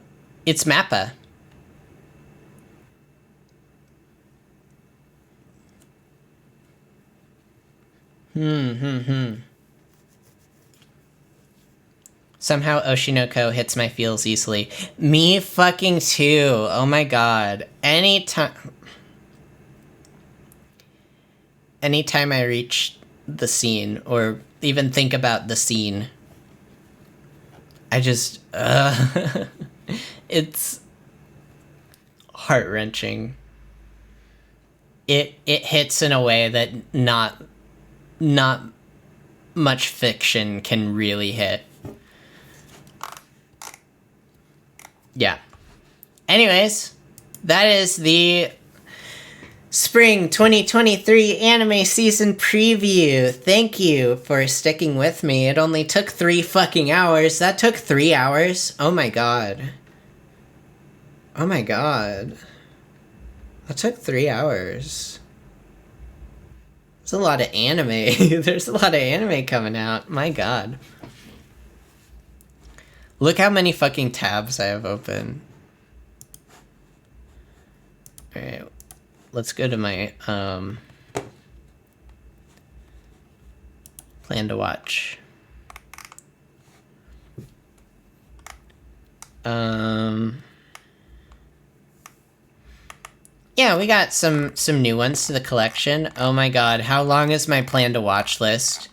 it's Mappa. Somehow Oshinoko hits my feels easily. Me fucking too. Oh my god. Anytime I reach the scene or even think about the scene, I just it's heart-wrenching. It hits in a way that not much fiction can really hit. Yeah. Anyways, that is the Spring 2023 anime season preview. Thank you for sticking with me. It only took 3 fucking hours. That took 3 hours? Oh my god. Oh my god. That took 3 hours. There's a lot of anime. There's a lot of anime coming out. My god. Look how many fucking tabs I have open. Alright. Let's go to my, plan to watch. Yeah, we got some new ones to the collection. Oh my god, how long is my plan to watch list?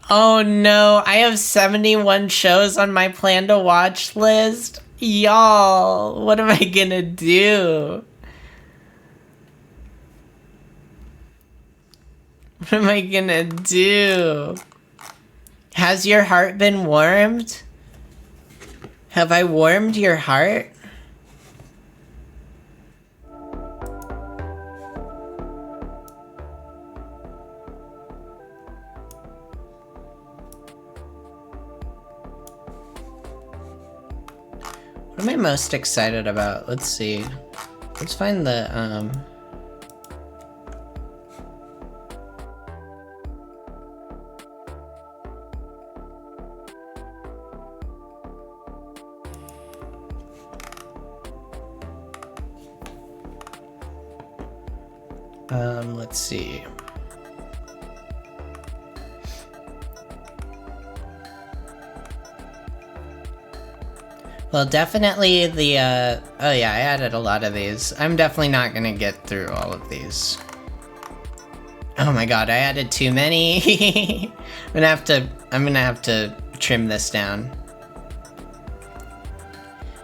Oh no, I have 71 shows on my plan to watch list. Y'all, what am I gonna do? What am I gonna do? Has your heart been warmed? Have I warmed your heart? What am I most excited about? Let's see. Let's find the, let's see. Well, definitely the, oh yeah, I added a lot of these. I'm definitely not gonna get through all of these. Oh my god, I added too many. I'm gonna have to trim this down.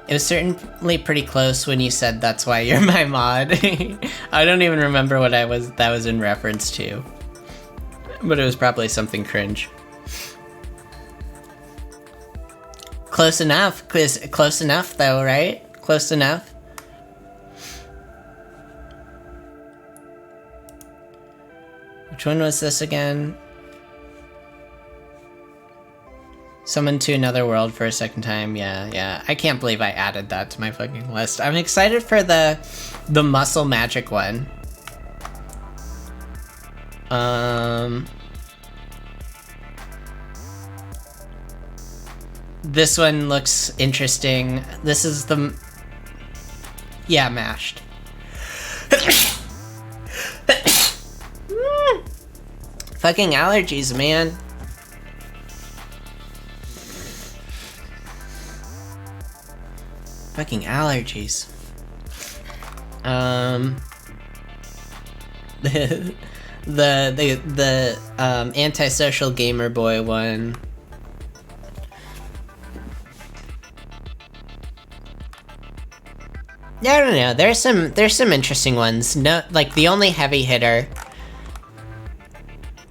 It was certainly pretty close when you said that's why you're my mod. I don't even remember what that was in reference to. But it was probably something cringe. Close enough. Close enough though, right? Close enough. Which one was this again? Summon to another world for a second time. Yeah. I can't believe I added that to my fucking list. I'm excited for the muscle magic one. This one looks interesting. This is the... Yeah, mashed. Fucking allergies, man. Fucking allergies. The antisocial gamer boy one. Yeah, I don't know. There's some interesting ones. No, like the only heavy hitter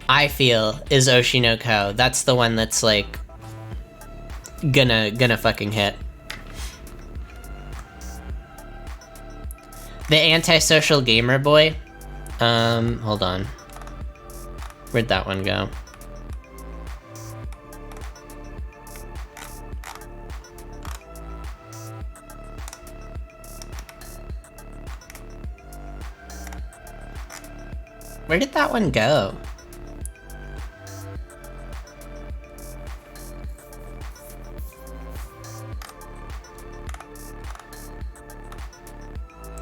I feel is Oshinoko. That's the one that's like gonna fucking hit. The antisocial gamer boy. Hold on. Where'd that one go? Where did that one go?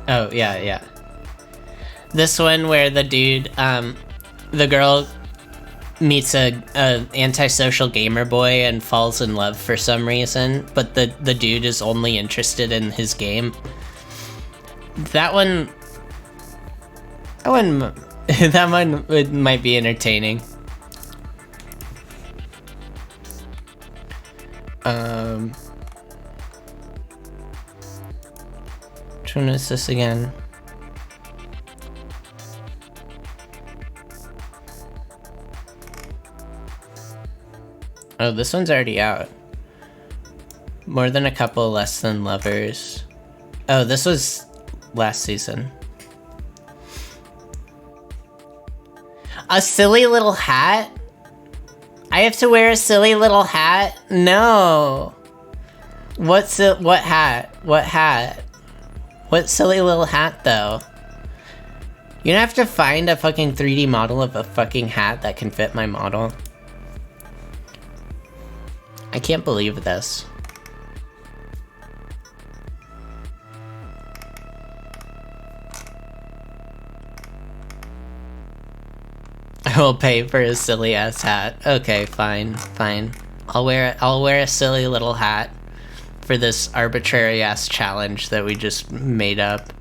Oh, yeah. This one where the dude, the girl meets a antisocial gamer boy and falls in love for some reason, but the dude is only interested in his game. That one might be entertaining. Which one is this again? Oh, this one's already out. More than a couple, less than lovers. Oh, this was last season. A silly little hat? I have to wear a silly little hat? No. What hat? What hat? What silly little hat, though? You're gonna have to find a fucking 3D model of a fucking hat that can fit my model. I can't believe this. I will pay for a silly ass hat. Okay, fine, fine. I'll wear a silly little hat for this arbitrary ass challenge that we just made up.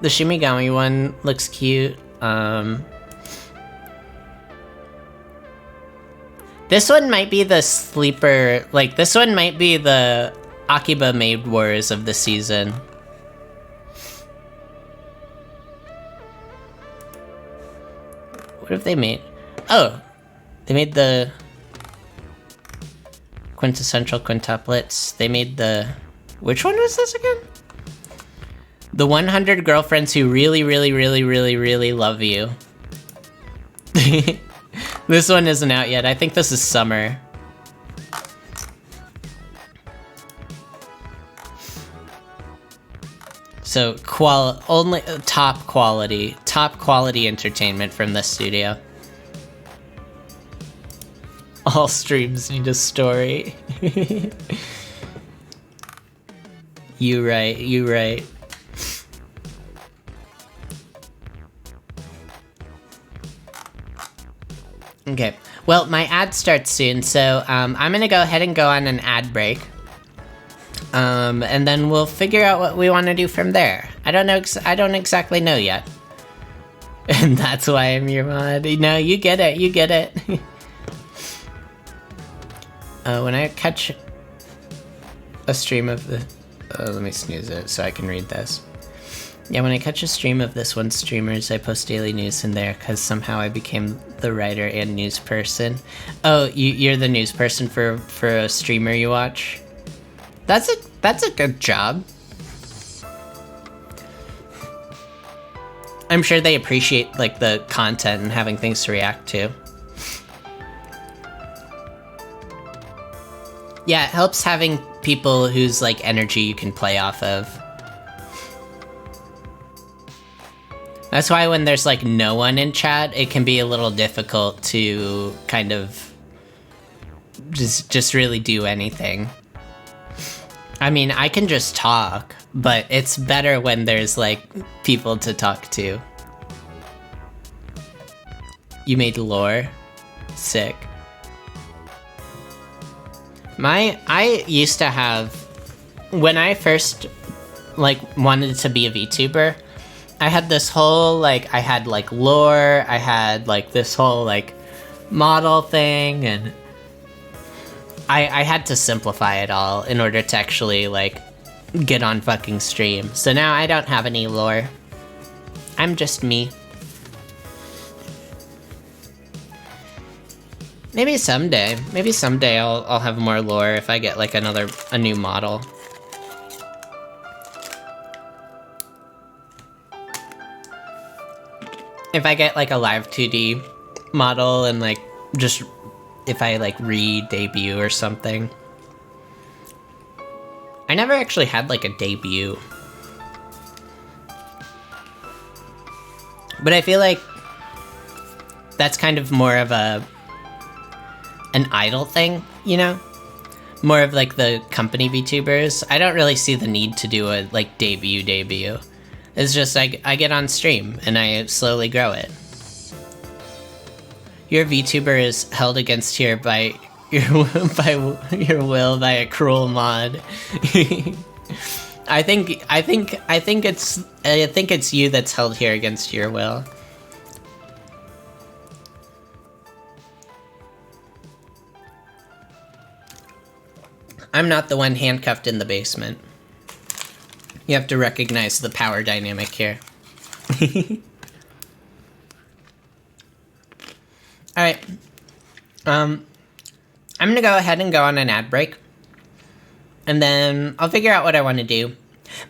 The Shimigami one looks cute. This one might be the sleeper, like this one might be the Akiba Maid Wars of the season. What have they made? Oh, they made the quintessential quintuplets. They made the, which one was this again? The 100 girlfriends who really, really, really, really, really love you. This one isn't out yet. I think this is summer. So only top quality entertainment from this studio. All streams need a story. You right. Okay, well, my ad starts soon, so I'm gonna go ahead and go on an ad break. And then we'll figure out what we want to do from there. I don't exactly know yet. And that's why I'm your mod. No, you get it. When I catch a stream of the... let me snooze it so I can read this. Yeah, when I catch a stream of this one's streamers, I post daily news in there because somehow I became the writer and news person. Oh, you're the news person for a streamer you watch? That's a good job. I'm sure they appreciate like the content and having things to react to. Yeah, it helps having people whose like energy you can play off of. That's why when there's like no one in chat, it can be a little difficult to kind of just really do anything. I mean, I can just talk, but it's better when there's like people to talk to. You made lore? Sick. I used to have, when I first like wanted to be a VTuber, I had this whole like, I had like lore, I had like this whole like model thing, and I had to simplify it all in order to actually like get on fucking stream. So now I don't have any lore. I'm just me. Maybe someday I'll have more lore if I get like a new model. If I get like a live 2D model and like just if I like re-debut or something. I never actually had like a debut. But I feel like that's kind of more of an idle thing, you know? More of like the company VTubers. I don't really see the need to do a like debut. It's just like I get on stream and I slowly grow it. Your VTuber is held against here by your will by a cruel mod. I think it's you that's held here against your will. I'm not the one handcuffed in the basement. You have to recognize the power dynamic here. Alright. I'm gonna go ahead and go on an ad break. And then I'll figure out what I want to do.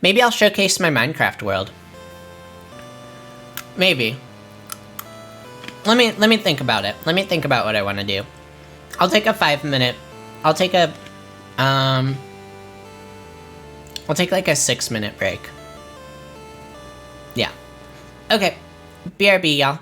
Maybe I'll showcase my Minecraft world. Maybe. Let me think about it. Let me think about what I want to do. I'll take a 5 minute. I'll take a We'll take like a 6-minute break. Yeah. Okay. BRB, y'all.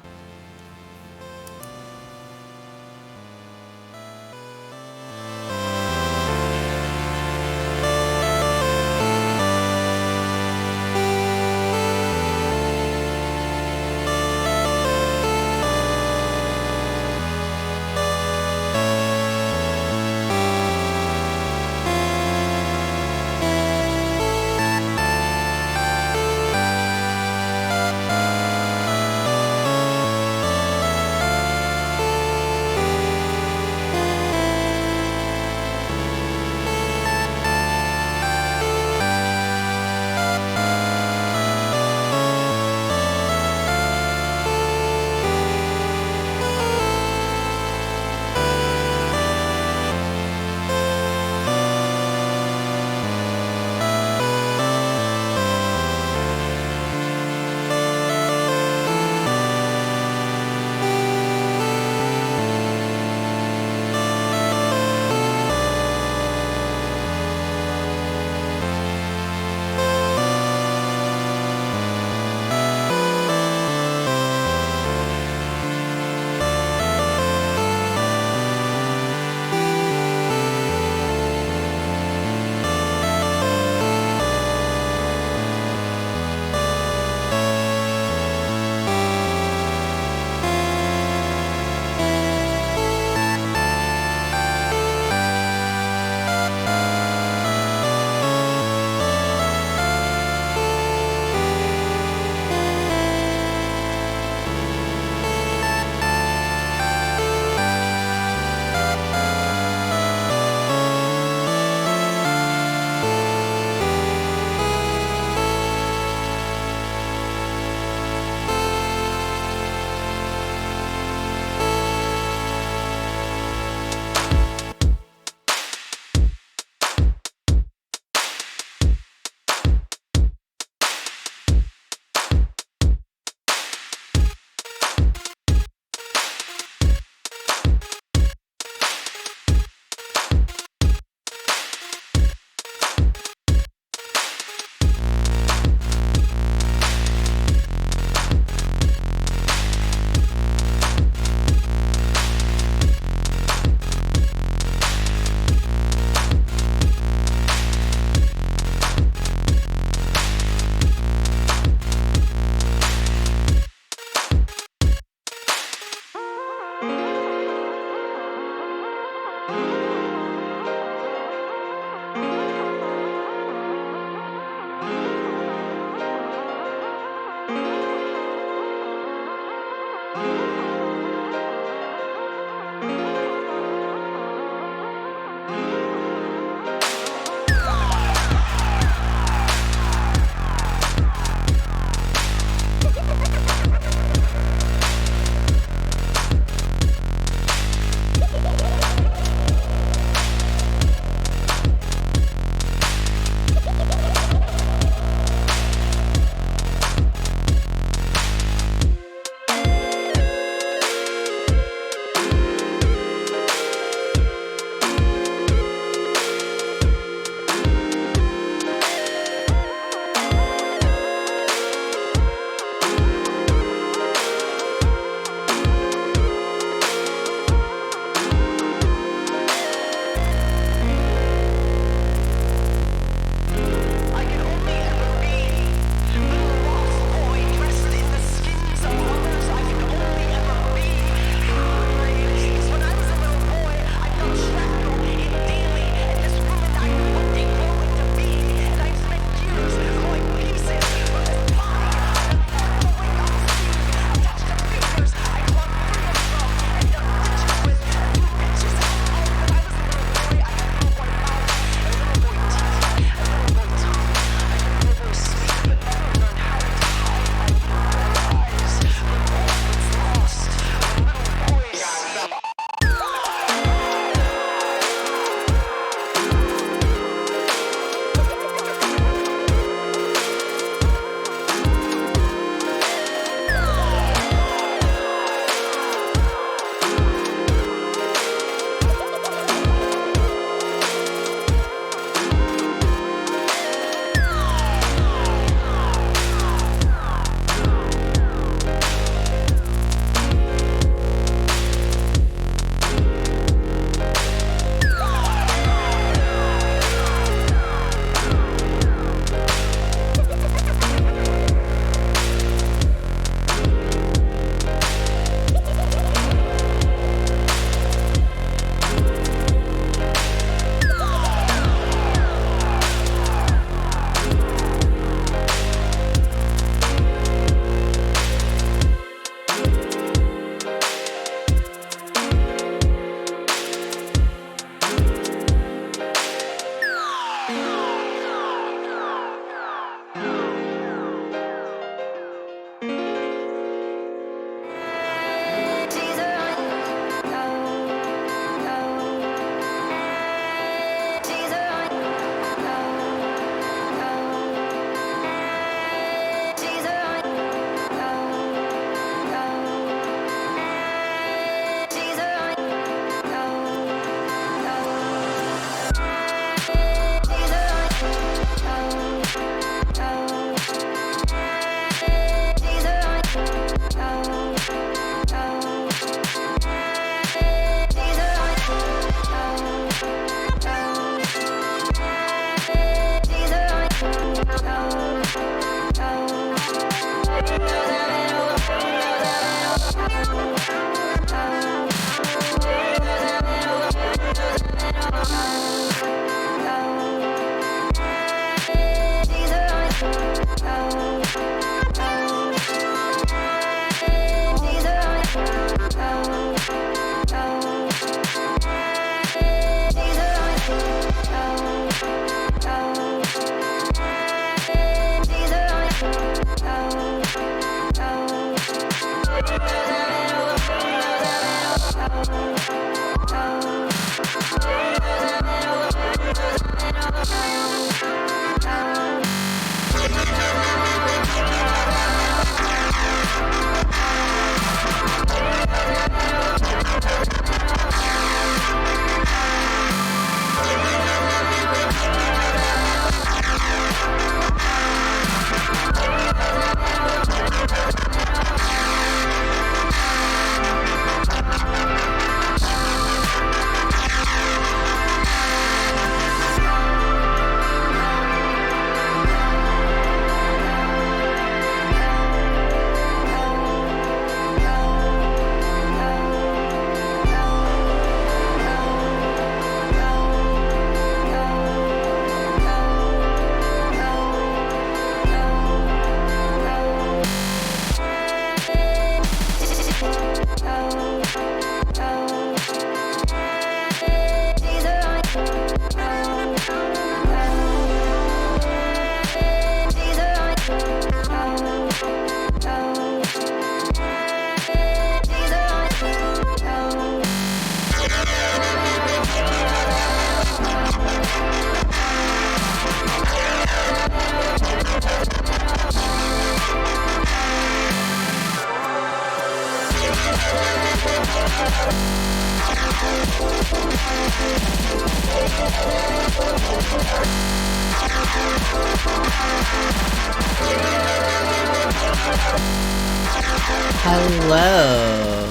Hello.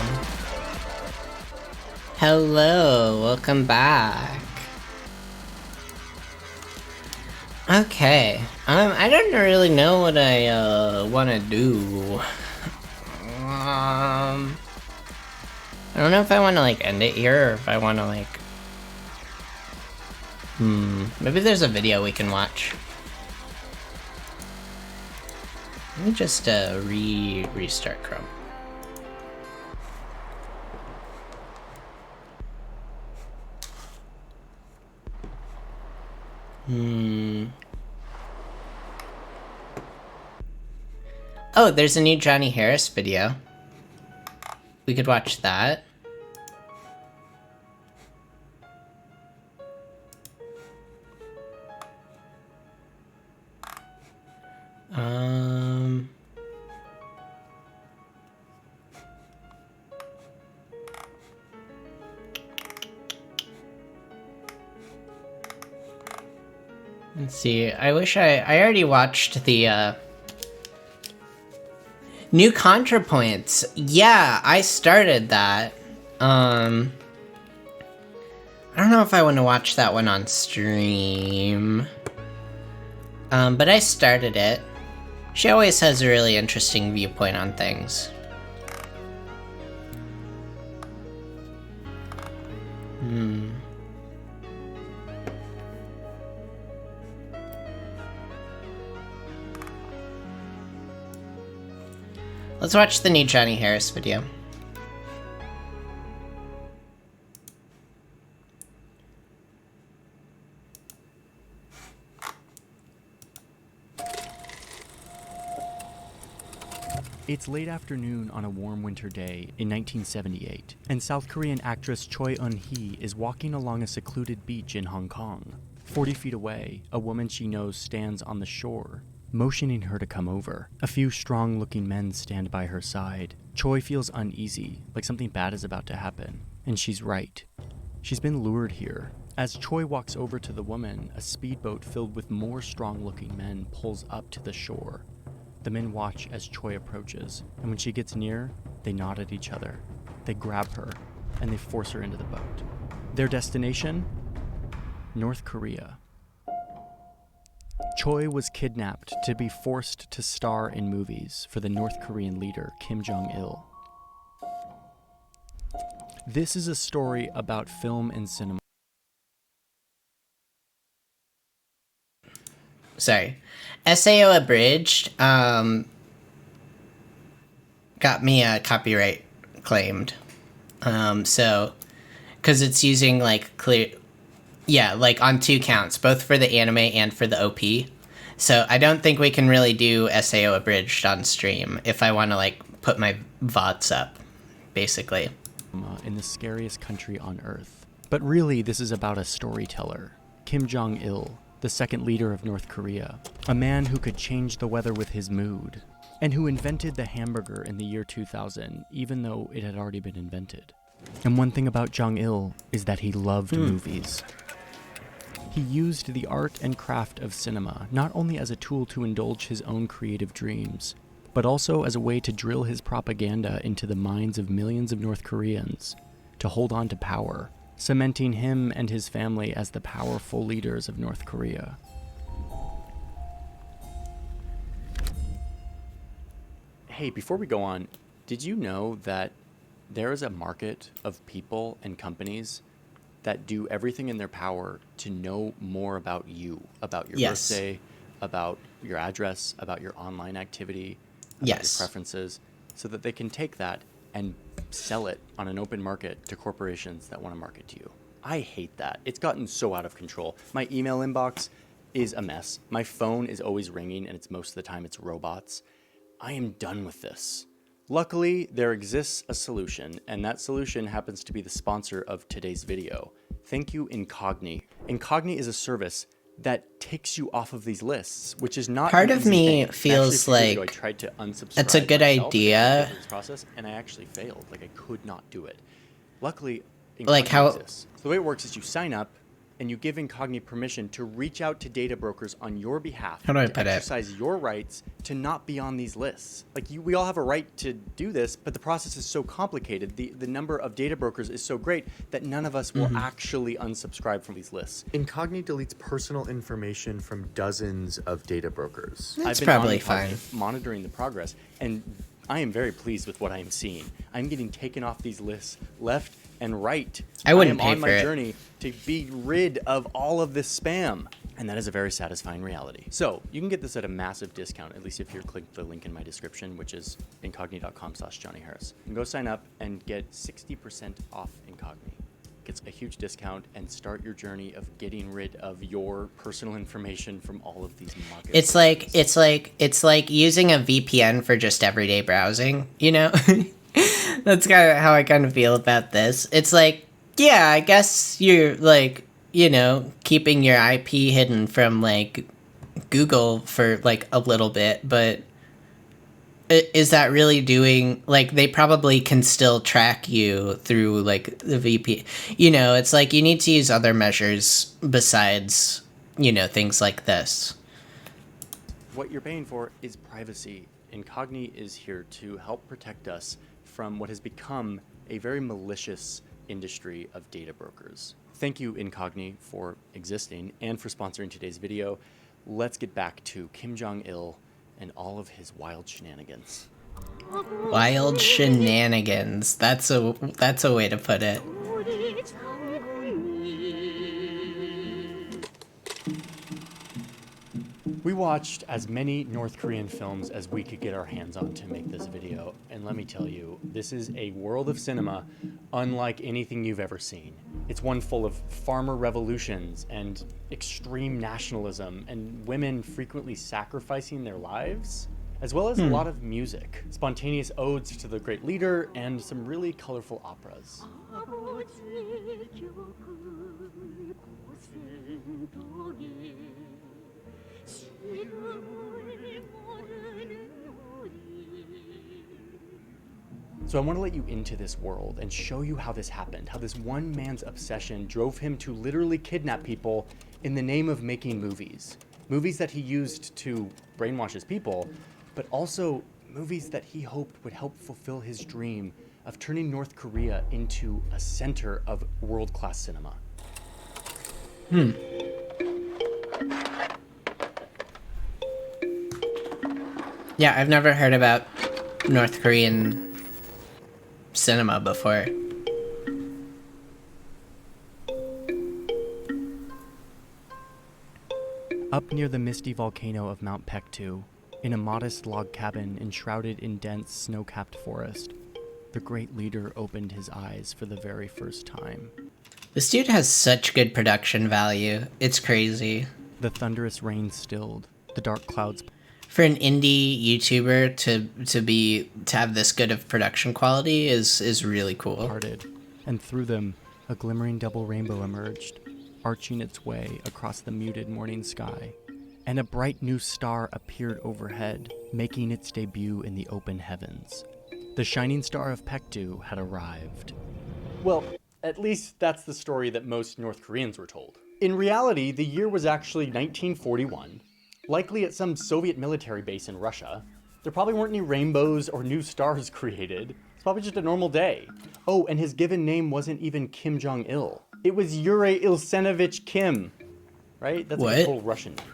Hello, welcome back. Okay, I don't really know what I want to do. I don't know if I want to like end it here or if I want to like. Maybe there's a video we can watch. Let me just restart Chrome. Oh, there's a new Johnny Harris video. We could watch that. Let's see. I wish I already watched the new ContraPoints. Yeah, I started that. I don't know if I want to watch that one on stream. But I started it. She always has a really interesting viewpoint on things. Let's watch the new Johnny Harris video. It's late afternoon on a warm winter day in 1978, and South Korean actress Choi Eun-hee is walking along a secluded beach in Hong Kong. 40 feet away, a woman she knows stands on the shore, motioning her to come over. A few strong-looking men stand by her side. Choi feels uneasy, like something bad is about to happen, and she's right. She's been lured here. As Choi walks over to the woman, a speedboat filled with more strong-looking men pulls up to the shore. The men watch as Choi approaches, and when she gets near, they nod at each other. They grab her, and they force her into the boat. Their destination? North Korea. Choi was kidnapped to be forced to star in movies for the North Korean leader Kim Jong-il. This is a story about film and cinema. Sorry. SAO abridged got me copyright claimed. So because it's using like like on 2 counts, both for the anime and for the OP. So I don't think we can really do SAO abridged on stream if I want to like put my VODs up, basically. in the scariest country on Earth. But really, this is about a storyteller, Kim Jong-il, the second leader of North Korea, a man who could change the weather with his mood, and who invented the hamburger in the year 2000, even though it had already been invented. And one thing about Jong-il is that he loved movies. He used the art and craft of cinema not only as a tool to indulge his own creative dreams, but also as a way to drill his propaganda into the minds of millions of North Koreans to hold on to power, cementing him and his family as the powerful leaders of North Korea. Hey, before we go on, did you know that there is a market of people and companies that do everything in their power to know more about you, about your birthday, about your address, about your online activity, about your preferences, so that they can take that and sell it on an open market to corporations that want to market to you? I hate that. It's gotten so out of control. My email inbox is a mess. My phone is always ringing, and most of the time it's robots. I am done with this. Luckily, there exists a solution, and that solution happens to be the sponsor of today's video. Thank you, Incogni. Incogni is a service that takes you off of these lists, which is not part of me thing. feels like I tried to unsubscribe it's a good idea. This process, and I actually failed. Like, I could not do it. Luckily, Incogni like how exists. So the way it works is you sign up and you give Incogni permission to reach out to data brokers on your behalf How do I to put it? exercise your rights to not be on these lists. Like, we all have a right to do this, but the process is so complicated. The number of data brokers is so great that none of us will actually unsubscribe from these lists. Incogni deletes personal information from dozens of data brokers. That's I've been probably on Incogni fine. monitoring the progress, and I am very pleased with what I am seeing. I'm getting taken off these lists left and right. I wouldn't am pay on for my it. journey to be rid of all of this spam. And that is a very satisfying reality. So you can get this at a massive discount, at least if you click the link in my description, which is incogni.com/JohnnyHarris. You can go sign up and get 60% off Incogni. It's a huge discount, and start your journey of getting rid of your personal information from all of these markets. It's like using a VPN for just everyday browsing, you know? That's kind of how I kind of feel about this. It's like, yeah, I guess you're like, you know, keeping your IP hidden from like Google for like a little bit, but is that really doing, like, they probably can still track you through like the VPN. You know, it's like you need to use other measures besides, you know, things like this. What you're paying for is privacy. Incogni is here to help protect us from what has become a very malicious industry of data brokers. Thank you, Incogni, for existing and for sponsoring today's video. Let's get back to Kim Jong-il and all of his wild shenanigans. Wild shenanigans. That's a way to put it. We watched as many North Korean films as we could get our hands on to make this video, and let me tell you, this is a world of cinema unlike anything you've ever seen. It's one full of farmer revolutions and extreme nationalism and women frequently sacrificing their lives, as well as a lot of music, spontaneous odes to the great leader, and some really colorful operas. So I want to let you into this world and show you how this happened, how this one man's obsession drove him to literally kidnap people in the name of making movies. Movies that he used to brainwash his people, but also movies that he hoped would help fulfill his dream of turning North Korea into a center of world-class cinema. Yeah, I've never heard about North Korean cinema before. Up near the misty volcano of Mount Pektu, in a modest log cabin enshrouded in dense snow-capped forest, the great leader opened his eyes for the very first time. This dude has such good production value. It's crazy. The thunderous rain stilled, the dark clouds. for an indie YouTuber to have this good of production quality is really cool. Parted, and through them, a glimmering double rainbow emerged, arching its way across the muted morning sky, and a bright new star appeared overhead, making its debut in the open heavens. The shining star of Paektu had arrived. Well, at least that's the story that most North Koreans were told. In reality, the year was actually 1941, likely at some Soviet military base in Russia. There probably weren't any rainbows or new stars created. It's probably just a normal day. Oh, and his given name wasn't even Kim Jong-il. It was Yuri Ilsenovich Kim, right? That's like a total Russian name.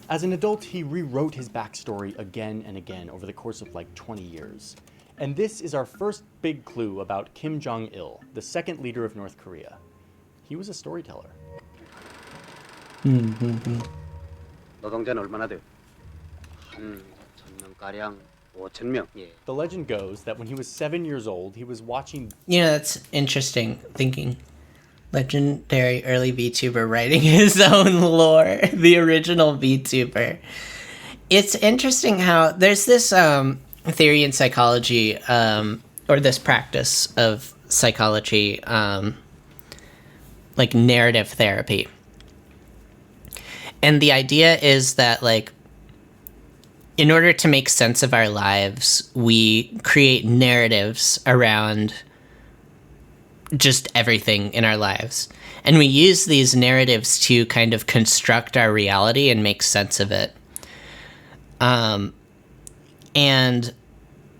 As an adult, he rewrote his backstory again and again over the course of like 20 years. And this is our first big clue about Kim Jong-il, the second leader of North Korea. He was a storyteller. 노동자는 얼마나 돼요? 한 1,000명가량, 5,000명. The legend goes that when he was 7 years old, he was watching... You know, that's interesting thinking. Legendary early VTuber writing his own lore. The original VTuber. It's interesting how there's this theory in psychology, or this practice of psychology, like narrative therapy. And the idea is that, like, in order to make sense of our lives, we create narratives around just everything in our lives. And we use these narratives to kind of construct our reality and make sense of it. And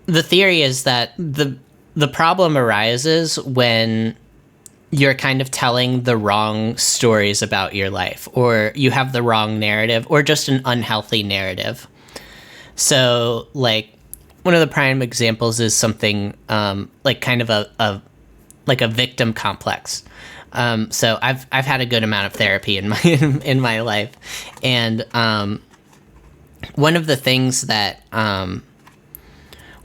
the theory is that the problem arises when you're kind of telling the wrong stories about your life, or you have the wrong narrative, or just an unhealthy narrative. So, like, one of the prime examples is something like kind of a victim complex. So I've had a good amount of therapy in my life, and one of the things that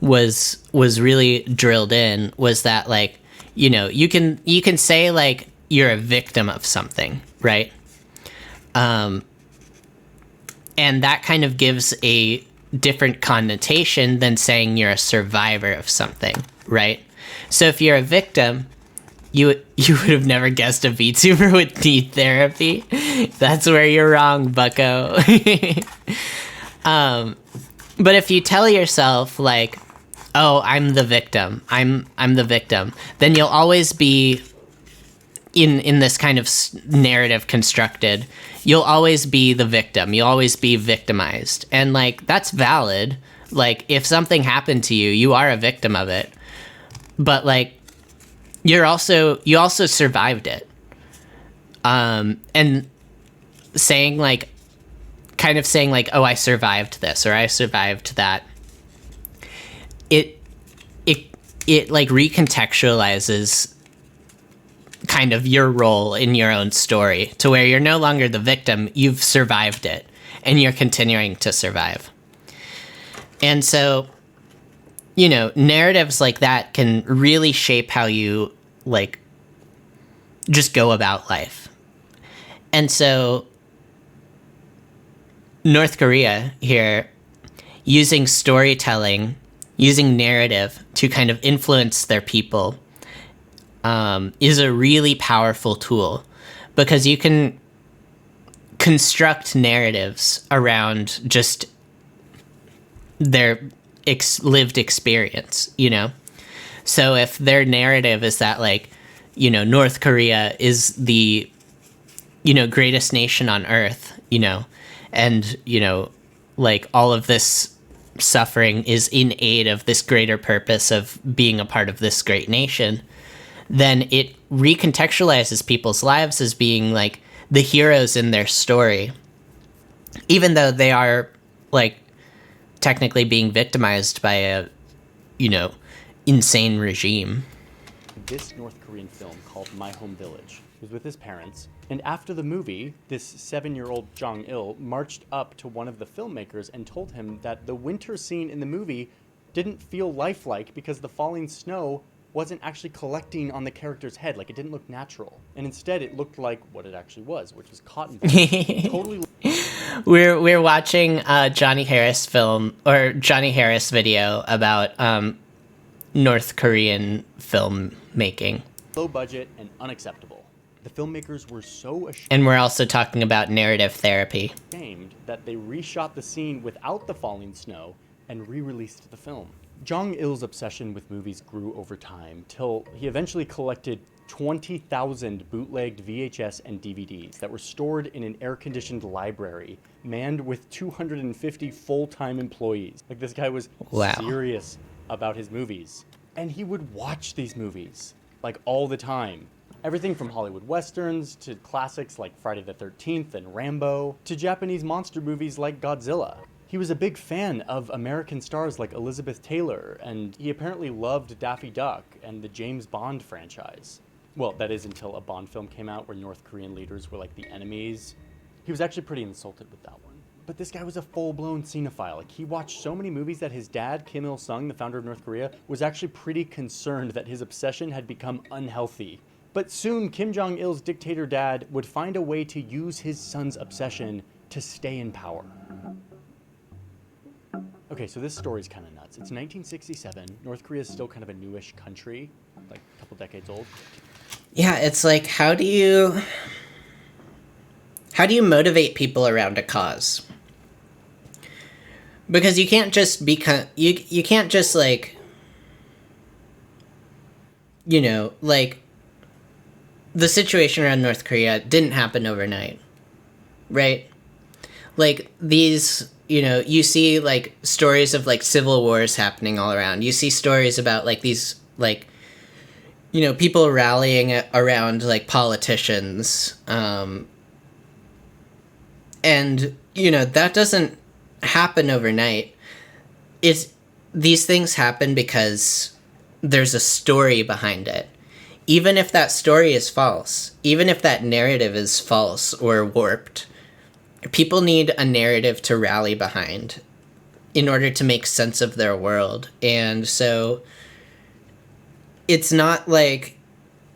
was really drilled in was that, like, you know, you can say, like, you're a victim of something, right? And that kind of gives a different connotation than saying you're a survivor of something, right? So if you're a victim, you would have never guessed a VTuber would need therapy. That's where you're wrong, bucko. But if you tell yourself, like, oh, I'm the victim, I'm the victim, then you'll always be in this kind of narrative constructed. You'll always be the victim. You'll always be victimized. And, like, that's valid. Like, if something happened to you, you are a victim of it. But, like, you also survived it. And saying, like, kind of saying, like, oh, I survived this, or I survived that, it like recontextualizes kind of your role in your own story to where you're no longer the victim, you've survived it, and you're continuing to survive. And so, you know, narratives like that can really shape how you, like, just go about life. And so North Korea here, using storytelling, using narrative to kind of influence their people, is a really powerful tool, because you can construct narratives around just their lived experience, you know? So if their narrative is that, like, you know, North Korea is the, you know, greatest nation on earth, you know, and, you know, like, all of this suffering is in aid of this greater purpose of being a part of this great nation, then it recontextualizes people's lives as being, like, the heroes in their story, even though they are, like, technically being victimized by a, you know, insane regime. This North Korean film called My Home Village was with his parents, and after the movie, this 7-year-old Jong-il marched up to one of the filmmakers and told him that the winter scene in the movie didn't feel lifelike because the falling snow wasn't actually collecting on the character's head, like, it didn't look natural. And instead it looked like what it actually was, which was cotton balls. Totally. We're watching Johnny Harris video about North Korean filmmaking. Low budget and unacceptable. The filmmakers were so and we're also talking about narrative therapy. Ashamed that they reshot the scene without the falling snow and re-released the film. Jong-il's obsession with movies grew over time till he eventually collected 20,000 bootlegged VHS and DVDs that were stored in an air-conditioned library manned with 250 full-time employees. Like, this guy was serious about his movies. And he would watch these movies, like, all the time. Everything from Hollywood westerns to classics like Friday the 13th and Rambo to Japanese monster movies like Godzilla. He was a big fan of American stars like Elizabeth Taylor, and he apparently loved Daffy Duck and the James Bond franchise. Well, that is until a Bond film came out where North Korean leaders were like the enemies. He was actually pretty insulted with that one. But this guy was a full-blown cinephile. Like, he watched so many movies that his dad, Kim Il-sung, the founder of North Korea, was actually pretty concerned that his obsession had become unhealthy. But soon, Kim Jong-il's dictator dad would find a way to use his son's obsession to stay in power. Okay, so this story's kind of nuts. It's 1967. North Korea is still kind of a newish country, like a couple decades old. Yeah, it's like, how do you motivate people around a cause? Because you can't just you can't just like, you know, like, the situation around North Korea didn't happen overnight, right? Like, these, you know, you see like stories of like civil wars happening all around. You see stories about like these, like, you know, people rallying around like politicians. And, you know, that doesn't happen overnight. These things happen because there's a story behind it. Even if that story is false, even if that narrative is false or warped, people need a narrative to rally behind in order to make sense of their world. And so it's not like,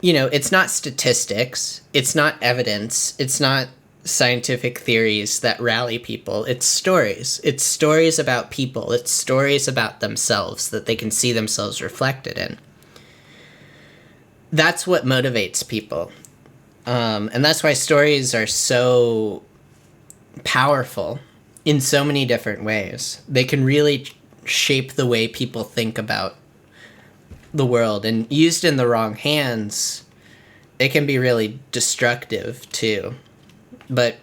you know, it's not statistics, it's not evidence, it's not scientific theories that rally people. It's stories. It's stories about people. It's stories about themselves that they can see themselves reflected in. That's what motivates people. And that's why stories are so powerful in so many different ways. They can really shape the way people think about the world, and used in the wrong hands, it can be really destructive too. But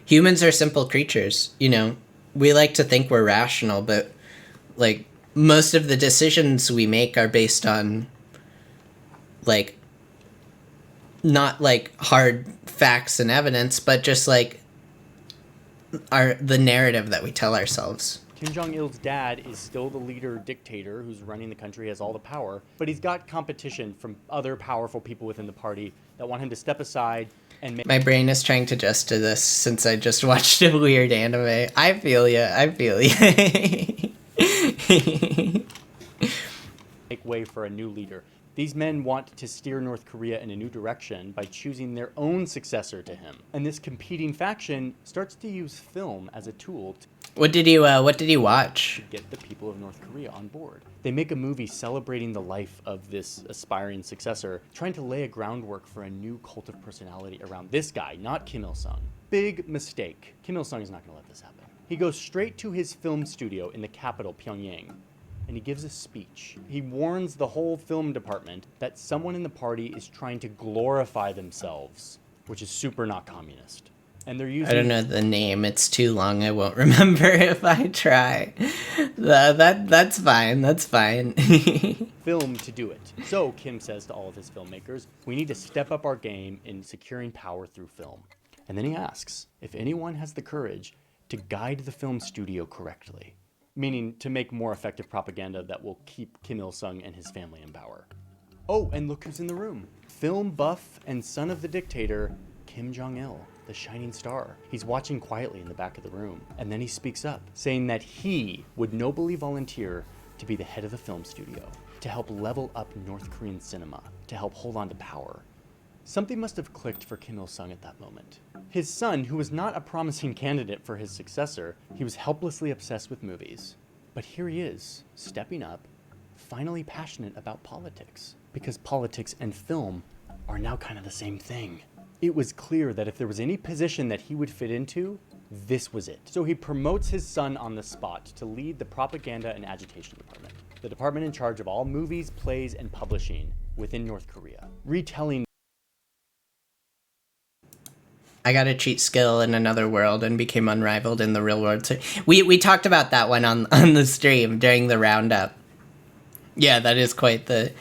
humans are simple creatures, you know. We like to think we're rational, but like most of the decisions we make are based on like not like hard facts and evidence, but just like the narrative that we tell ourselves. Kim Jong-il's dad is still the leader dictator who's running the country, has all the power, but he's got competition from other powerful people within the party that want him to step aside and make... My brain is trying to adjust to this since I just watched a weird anime. I feel ya. make way for a new leader. These men want to steer North Korea in a new direction by choosing their own successor to him. And this competing faction starts to use film as a tool to What did you watch? Get the people of North Korea on board. They make a movie celebrating the life of this aspiring successor, trying to lay a groundwork for a new cult of personality around this guy, not Kim Il-sung. Big mistake. Kim Il-sung is not going to let this happen. He goes straight to his film studio in the capital, Pyongyang, and he gives a speech. He warns the whole film department that someone in the party is trying to glorify themselves, which is super not communist. And they're using... I don't know the name. It's too long. I won't remember if I try. That's fine. That's fine. Film to do it. So Kim says to all of his filmmakers, we need to step up our game in securing power through film. And then he asks if anyone has the courage to guide the film studio correctly, meaning to make more effective propaganda that will keep Kim Il-sung and his family in power. Oh, and look who's in the room. Film buff and son of the dictator, Kim Jong-il, the shining star. He's watching quietly in the back of the room, and then he speaks up, saying that he would nobly volunteer to be the head of the film studio, to help level up North Korean cinema, to help hold on to power. Something must have clicked for Kim Il-sung at that moment. His son, who was not a promising candidate for his successor, he was helplessly obsessed with movies. But here he is, stepping up, finally passionate about politics. Because politics and film are now kind of the same thing. It was clear that if there was any position that he would fit into, this was it. So he promotes his son on the spot to lead the propaganda and agitation department, the department in charge of all movies, plays, and publishing within North Korea, retelling. I got a cheat skill in another world and became unrivaled in the real world. So we talked about that one on the stream during the roundup. Yeah, that is quite the...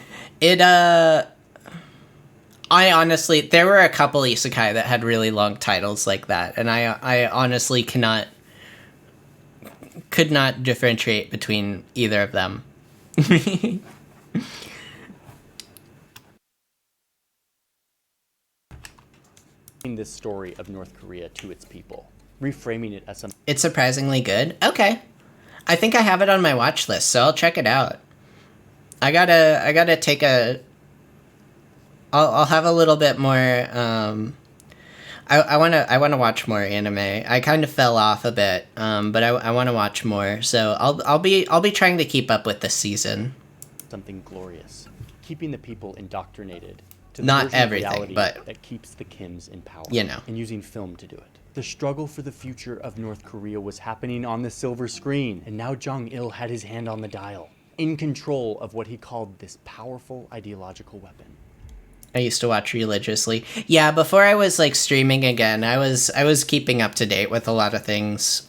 I honestly... There were a couple isekai that had really long titles like that, and I honestly could not differentiate between either of them. This story of North Korea to its people, reframing it as something. It's surprisingly good. Okay, I think I have it on my watch list, so I'll check it out. I gotta take a. I'll have a little bit more. I wanna watch more anime. I kind of fell off a bit, but I want to watch more. So I'll be trying to keep up with this season. Something glorious, keeping the people indoctrinated. To the Not everything, but that keeps the Kims in power, you know, and using film to do it. The struggle for the future of North Korea was happening on the silver screen, and now Jong-il had his hand on the dial, in control of what he called this powerful ideological weapon. I used to watch religiously. Yeah, before I was like streaming again, I was keeping up to date with a lot of things.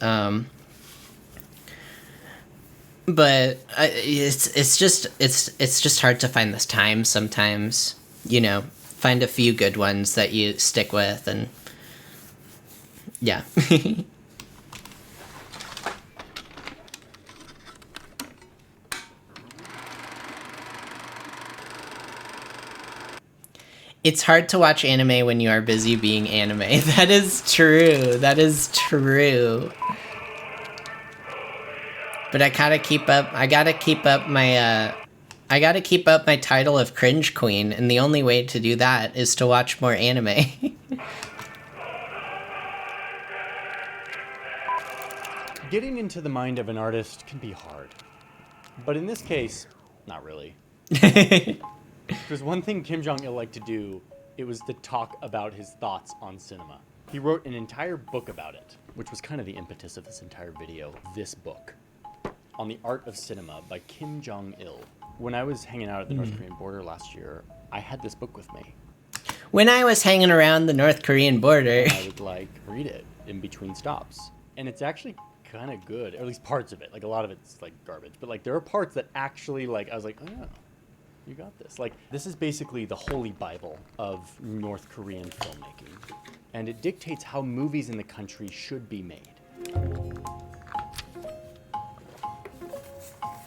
But it's just hard to find this time sometimes. You know, find a few good ones that you stick with, and yeah. It's hard to watch anime when you are busy being anime. That is true. That is true. But I gotta keep up my title of cringe queen, and the only way to do that is to watch more anime. Getting into the mind of an artist can be hard. But in this case, not really. There's one thing Kim Jong-il liked to do, it was to talk about his thoughts on cinema. He wrote an entire book about it, which was kind of the impetus of this entire video, this book, On the Art of Cinema by Kim Jong-il. When I was hanging out at the North Korean border last year, I had this book with me. When I was hanging around the North Korean border, I would like read it in between stops. And it's actually kind of good, or at least parts of it. Like a lot of it's like garbage, but like there are parts that actually like, I was like, oh yeah, you got this. Like this is basically the holy Bible of North Korean filmmaking. And it dictates how movies in the country should be made.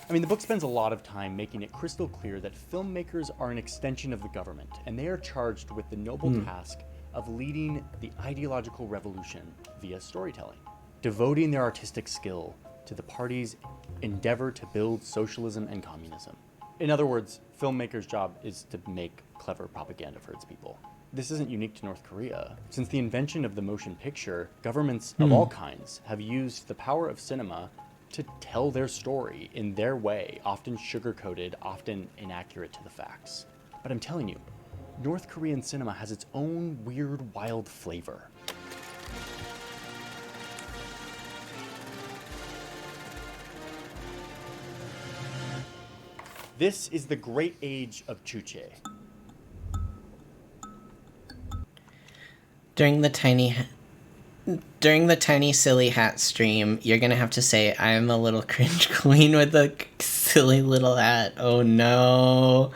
I mean, the book spends a lot of time making it crystal clear that filmmakers are an extension of the government, and they are charged with the noble task of leading the ideological revolution via storytelling, devoting their artistic skill to the party's endeavor to build socialism and communism. In other words, filmmakers' job is to make clever propaganda for its people. This isn't unique to North Korea. Since the invention of the motion picture, governments of all kinds have used the power of cinema to tell their story in their way, often sugar-coated, often inaccurate to the facts. But I'm telling you, North Korean cinema has its own weird, wild flavor. This is the great age of Chuche. During the tiny silly hat stream, you're gonna have to say, I'm a little cringe queen with a silly little hat. Oh no.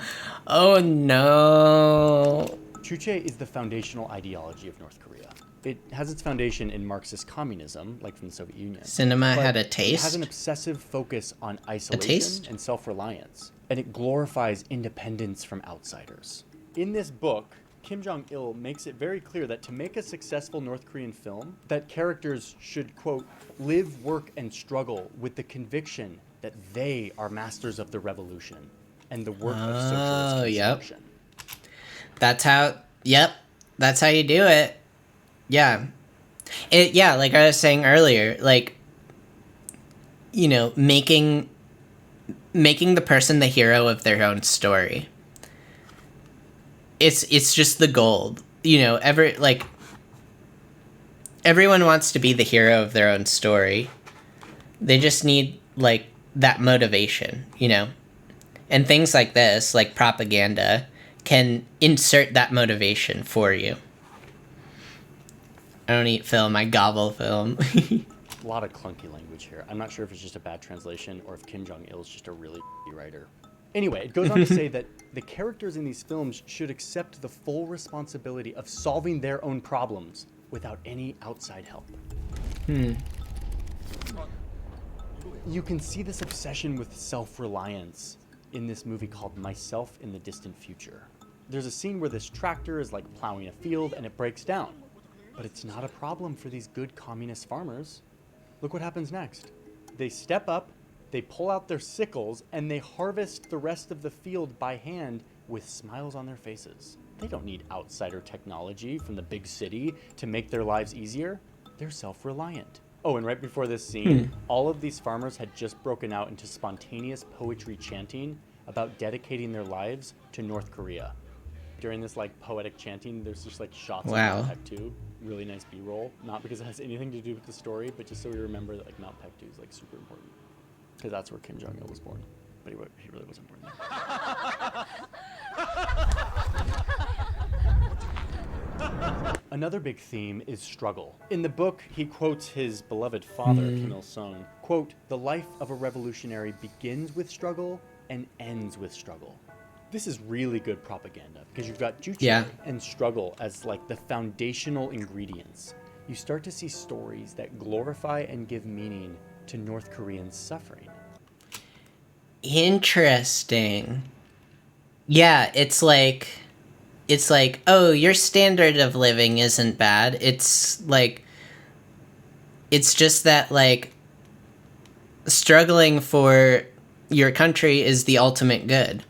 Oh no. Chuche is the foundational ideology of North Korea. It has its foundation in Marxist communism, like from the Soviet Union. Cinema had a taste? It has an obsessive focus on isolation and self-reliance, and it glorifies independence from outsiders. In this book, Kim Jong-il makes it very clear that to make a successful North Korean film, that characters should, quote, live, work, and struggle with the conviction that they are masters of the revolution and the work of socialist construction. That's how, yep. That's how you do it. Yeah. Yeah, like I was saying earlier, like, you know, making the person the hero of their own story. It's just the gold. You know, everyone wants to be the hero of their own story. They just need, like, that motivation, you know? And things like this, like propaganda, can insert that motivation for you. I don't eat film, I gobble film. A lot of clunky language here. I'm not sure if it's just a bad translation or if Kim Jong-il is just a really writer. Anyway, it goes on to say that the characters in these films should accept the full responsibility of solving their own problems without any outside help. You can see this obsession with self-reliance in this movie called Myself in the Distant Future. There's a scene where this tractor is like plowing a field and it breaks down. But it's not a problem for these good communist farmers. Look what happens next. They step up, they pull out their sickles, and they harvest the rest of the field by hand with smiles on their faces. They don't need outsider technology from the big city to make their lives easier. They're self-reliant. Oh, and right before this scene, all of these farmers had just broken out into spontaneous poetry chanting about dedicating their lives to North Korea. During this like poetic chanting, there's just like shots of Mount Pektu. Really nice B-roll. Not because it has anything to do with the story, but just so we remember that like Mount Pektu is like super important. Because that's where Kim Jong-il was born. But he really wasn't born there. Another big theme is struggle. In the book, he quotes his beloved father, Kim Il-sung, quote, "The life of a revolutionary begins with struggle and ends with struggle." This is really good propaganda because you've got juche and struggle as like the foundational ingredients. You start to see stories that glorify and give meaning to North Koreans' suffering. Interesting. Yeah, it's like, oh, your standard of living isn't bad. It's like, it's just that like struggling for your country is the ultimate good.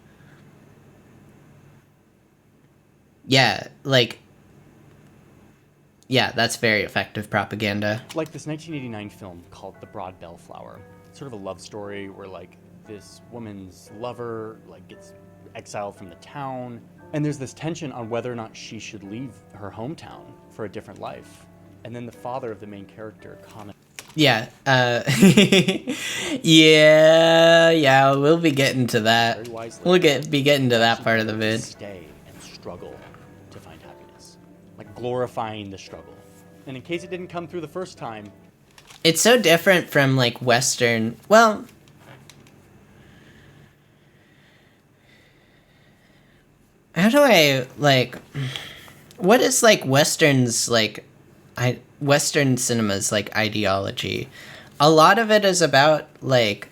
Yeah, like, yeah, that's very effective propaganda. Like this 1989 film called The Broad Bellflower. It's sort of a love story where like this woman's lover like gets exiled from the town, and there's this tension on whether or not she should leave her hometown for a different life. And then the father of the main character comments. Yeah, yeah, we'll be getting to that. We'll be getting to that part of the vid. Stay and struggle to find happiness, like glorifying the struggle. And in case it didn't come through the first time, it's so different from like Western. Well, how do I like? What is like Western's like? Western cinema's like ideology. A lot of it is about like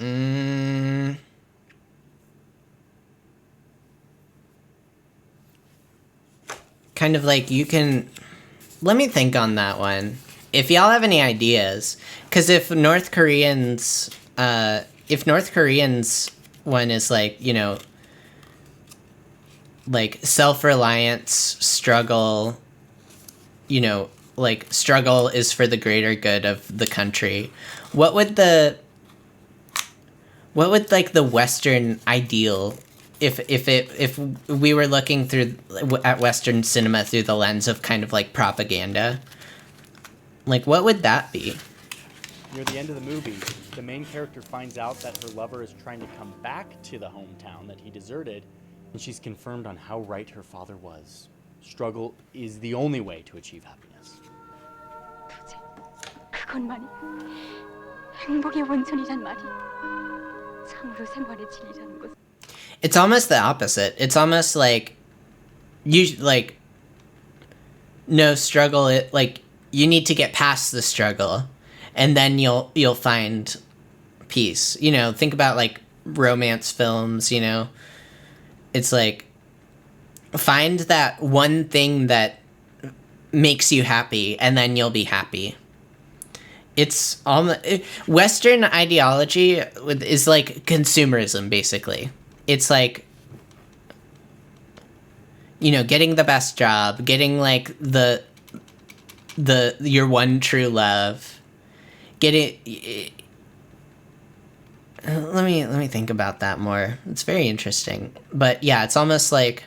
kind of like you can let me think on that one. If y'all have any ideas, because if North Koreans one is like, you know, like self-reliance, struggle, you know, like struggle is for the greater good of the country. What would like the Western ideal, if we were looking through at Western cinema through the lens of kind of like propaganda, like what would that be? Near the end of the movie, the main character finds out that her lover is trying to come back to the hometown that he deserted, and she's confirmed on how right her father was. Struggle is the only way to achieve happiness. 그것만이 행복의 원천이란 말이 참으로 생활의 진리라는 것. It's almost the opposite. It's almost like no struggle. It like you need to get past the struggle, and then you'll find peace. You know, think about like romance films. You know. It's like, find that one thing that makes you happy, and then you'll be happy. It's all Western ideology is like consumerism, basically. it's like, you know, getting the best job, getting like the your one true love, getting. Let me think about that more. It's very interesting, but yeah, it's almost like,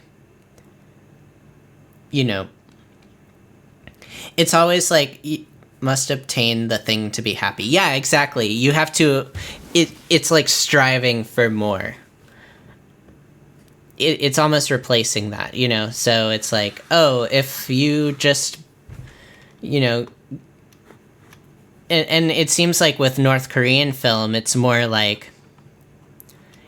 you know, it's always like you must obtain the thing to be happy. Yeah, exactly. You have to. It's like striving for more. It's almost replacing that, you know? So it's like, oh, if you just, you know... And it seems like with North Korean film, it's more like,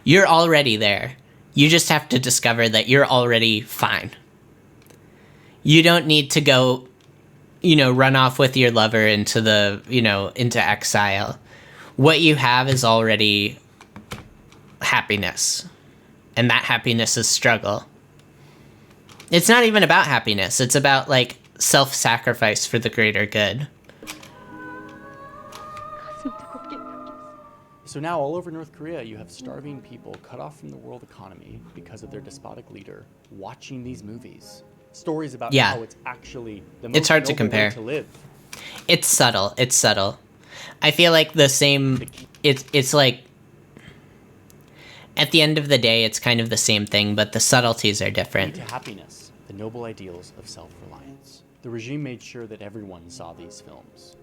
you're already there. You just have to discover that you're already fine. You don't need to go, you know, run off with your lover into the, you know, into exile. What you have is already happiness. And that happiness is struggle. It's not even about happiness. It's about, like, self-sacrifice for the greater good. So now all over North Korea, you have starving people cut off from the world economy because of their despotic leader watching these movies. Stories about how it's actually the most hard to noble compare. way to live. It's subtle. It's subtle. I feel like the same... It's like... At the end of the day, it's kind of the same thing, but the subtleties are different. To happiness, the noble ideals of self-reliance. The regime made sure that everyone saw these films.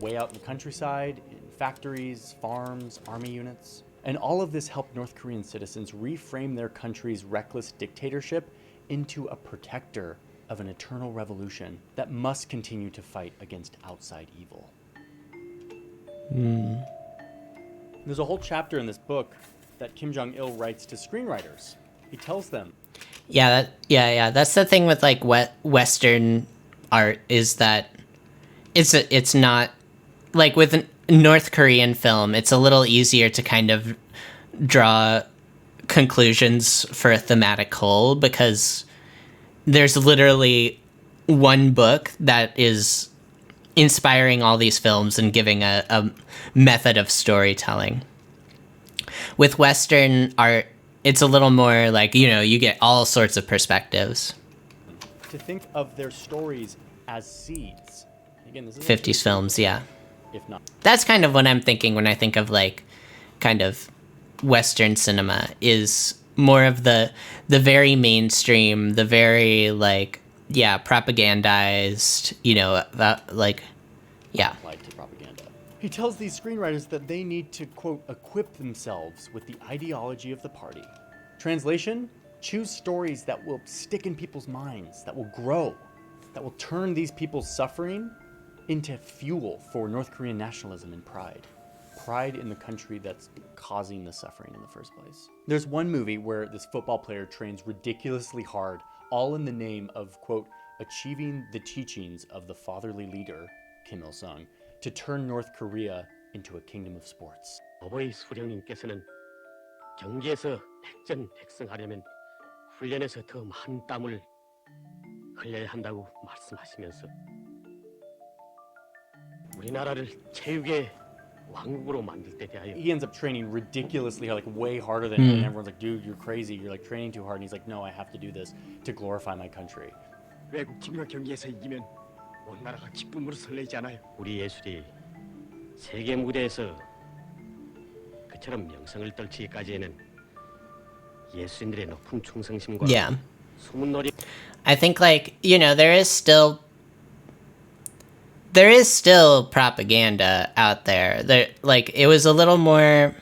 Way out in the countryside, in factories, farms, army units. And all of this helped North Korean citizens reframe their country's reckless dictatorship into a protector of an eternal revolution that must continue to fight against outside evil. There's a whole chapter in this book that Kim Jong-il writes to screenwriters. He tells them. Yeah, that's the thing with like Western art, is that it's not like with North Korean film, it's a little easier to kind of draw conclusions for a thematic whole, because there's literally one book that is inspiring all these films and giving a method of storytelling. With Western art, it's a little more like, you know, you get all sorts of perspectives. To think of their stories as seeds. Again, this is 50s films, yeah. If not. That's kind of what I'm thinking when I think of like kind of Western cinema, is more of the very mainstream, the very like, yeah, propagandized, you know, like, yeah. Applied to propaganda. He tells these screenwriters that they need to, quote, equip themselves with the ideology of the party. Translation, choose stories that will stick in people's minds, that will grow, that will turn these people's suffering into fuel for North Korean nationalism and pride. Pride in the country that's causing the suffering in the first place. There's one movie where this football player trains ridiculously hard, all in the name of, quote, achieving the teachings of the fatherly leader, Kim Il-sung, to turn North Korea into a kingdom of sports. 어버이 수령님께서는 경기에서 백전백승하려면 훈련에서 더 많은 땀을 흘려야 한다고 말씀하시면서 우리나라를 체육의 왕국으로 만들 때 대하여 He ends up training ridiculously hard, like way harder than him, and everyone's like, dude, you're crazy, you're like training too hard, and he's like, no, I have to do this to glorify my country. 외국팀과 경기에서 이기면 온 나라가 기쁨으로 설레지 않아요. 우리 예술이 세계 무대에서 그처럼 명성을 떨치기까지에는 예술인들의 높은 충성심과 소문놀이. I think like, you know, there is still propaganda out there. There, like, it was a little more,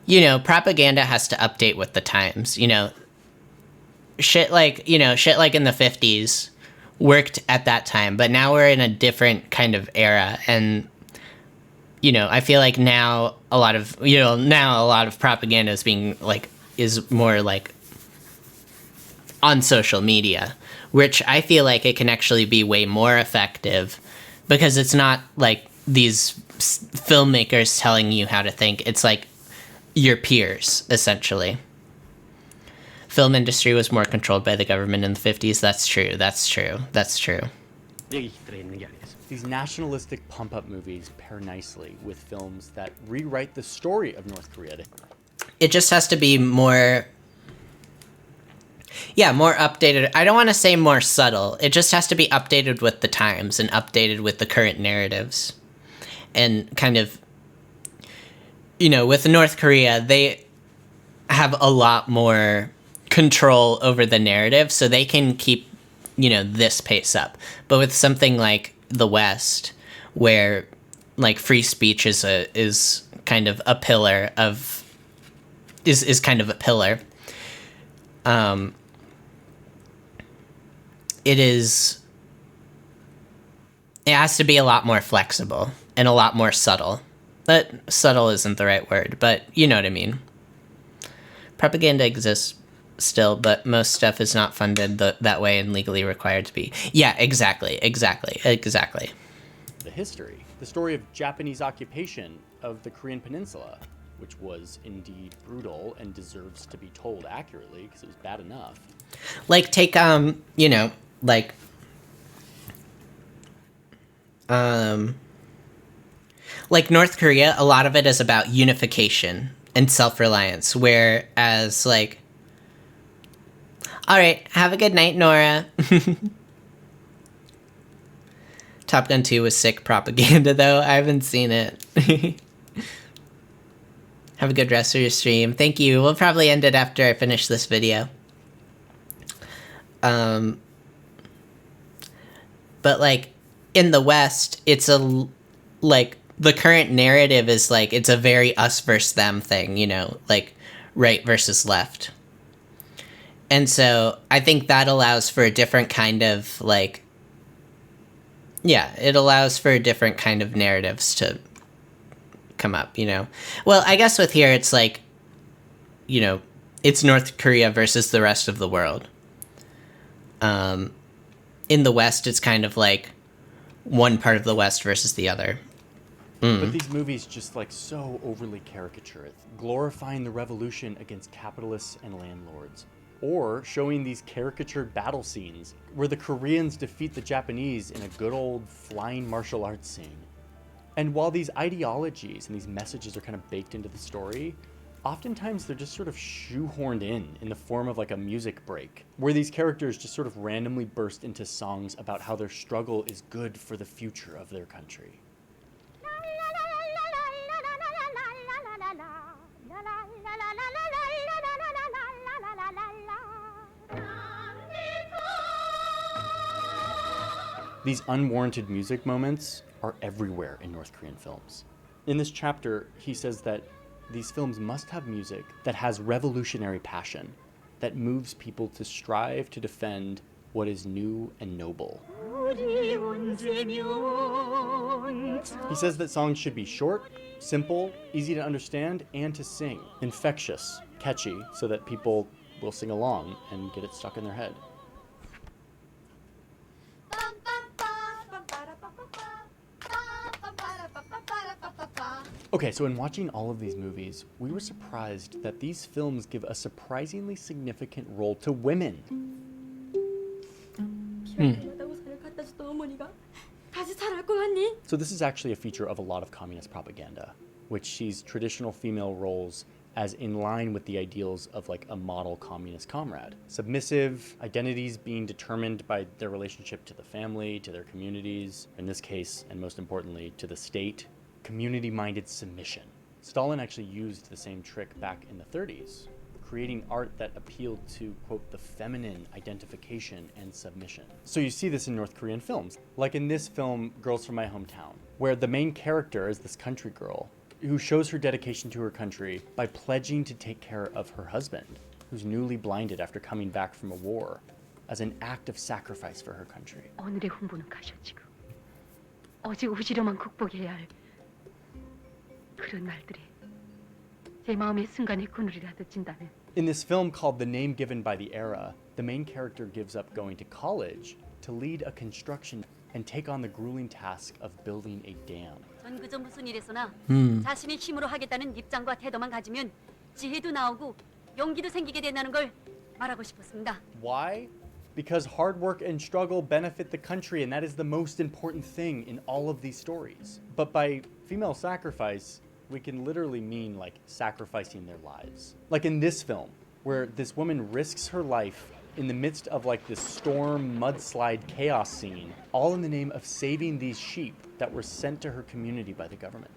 you know, propaganda has to update with the times, you know. Shit like in the 50s worked at that time, but now we're in a different kind of era, and, you know, I feel like now a lot of propaganda is more like on social media, which I feel like it can actually be way more effective, because it's not like these filmmakers telling you how to think. It's like your peers, essentially. Film industry was more controlled by the government in the 50s. That's true. These nationalistic pump-up movies pair nicely with films that rewrite the story of North Korea. it just has to be more, more updated. I don't want to say more subtle. It just has to be updated with the times and updated with the current narratives. And kind of, with North Korea, they have a lot more control over the narrative, so they can keep, this pace up. But with something like the West, where like free speech is kind of a pillar of is kind of a pillar. It has to be a lot more flexible and a lot more subtle. But subtle isn't the right word, but you know what I mean. Propaganda exists still, but most stuff is not funded that way and legally required to be. Yeah, exactly. The history, the story of Japanese occupation of the Korean Peninsula, which was indeed brutal and deserves to be told accurately because it was bad enough. Like take like North Korea, a lot of it is about unification and self-reliance, whereas like, all right, have a good night, Nora. Top Gun 2 was sick propaganda, though. I haven't seen it. Have a good rest of your stream. Thank you. We'll probably end it after I finish this video. But like in the West, it's like the current narrative is like it's a very us versus them thing, like right versus left. And so I think that allows for a different kind of like, it allows for different kind of narratives to come up, Well, I guess with here, it's like, it's North Korea versus the rest of the world. In the West, it's kind of like one part of the West versus the other. But these movies just like so overly caricature it, glorifying the revolution against capitalists and landlords. Or showing these caricatured battle scenes where the Koreans defeat the Japanese in a good old flying martial arts scene. And while these ideologies and these messages are kind of baked into the story, oftentimes they're just sort of shoehorned in the form of like a music break, where these characters just sort of randomly burst into songs about how their struggle is good for the future of their country. These unwarranted music moments are everywhere in North Korean films. In this chapter, he says that these films must have music that has revolutionary passion, that moves people to strive to defend what is new and noble. He says that songs should be short, simple, easy to understand, and to sing. Infectious, catchy, so that people will sing along and get it stuck in their head. Okay, so in watching all of these movies, we were surprised that these films give a surprisingly significant role to women. So this is actually a feature of a lot of communist propaganda, which sees traditional female roles as in line with the ideals of like a model communist comrade. Submissive, identities being determined by their relationship to the family, to their communities, in this case, and most importantly, to the state. Community-minded submission. Stalin actually used the same trick back in the 30s, creating art that appealed to, quote, the feminine identification and submission. So you see this in North Korean films, like in this film, Girls from My Hometown, where the main character is this country girl who shows her dedication to her country by pledging to take care of her husband, who's newly blinded after coming back from a war, as an act of sacrifice for her country. 오늘의 훈보는 가셔지고 어제 우시로만 극복해야 할 그런 날들이 제 마음의 순간의 그늘이라도 진다면. In this film called The Name Given by the Era, the main character gives up going to college to lead a construction and take on the grueling task of building a dam. 전 그저 무슨 일에서나 자신의 힘으로 하겠다는 입장과 태도만 가지면 지혜도 나오고 용기도 생기게 된다는 걸 말하고 싶었습니다. Why? Because hard work and struggle benefit the country, and that is the most important thing in all of these stories. But by female sacrifice, we can literally mean like sacrificing their lives. Like in this film, where this woman risks her life in the midst of like this storm, mudslide, chaos scene, all in the name of saving these sheep that were sent to her community by the government.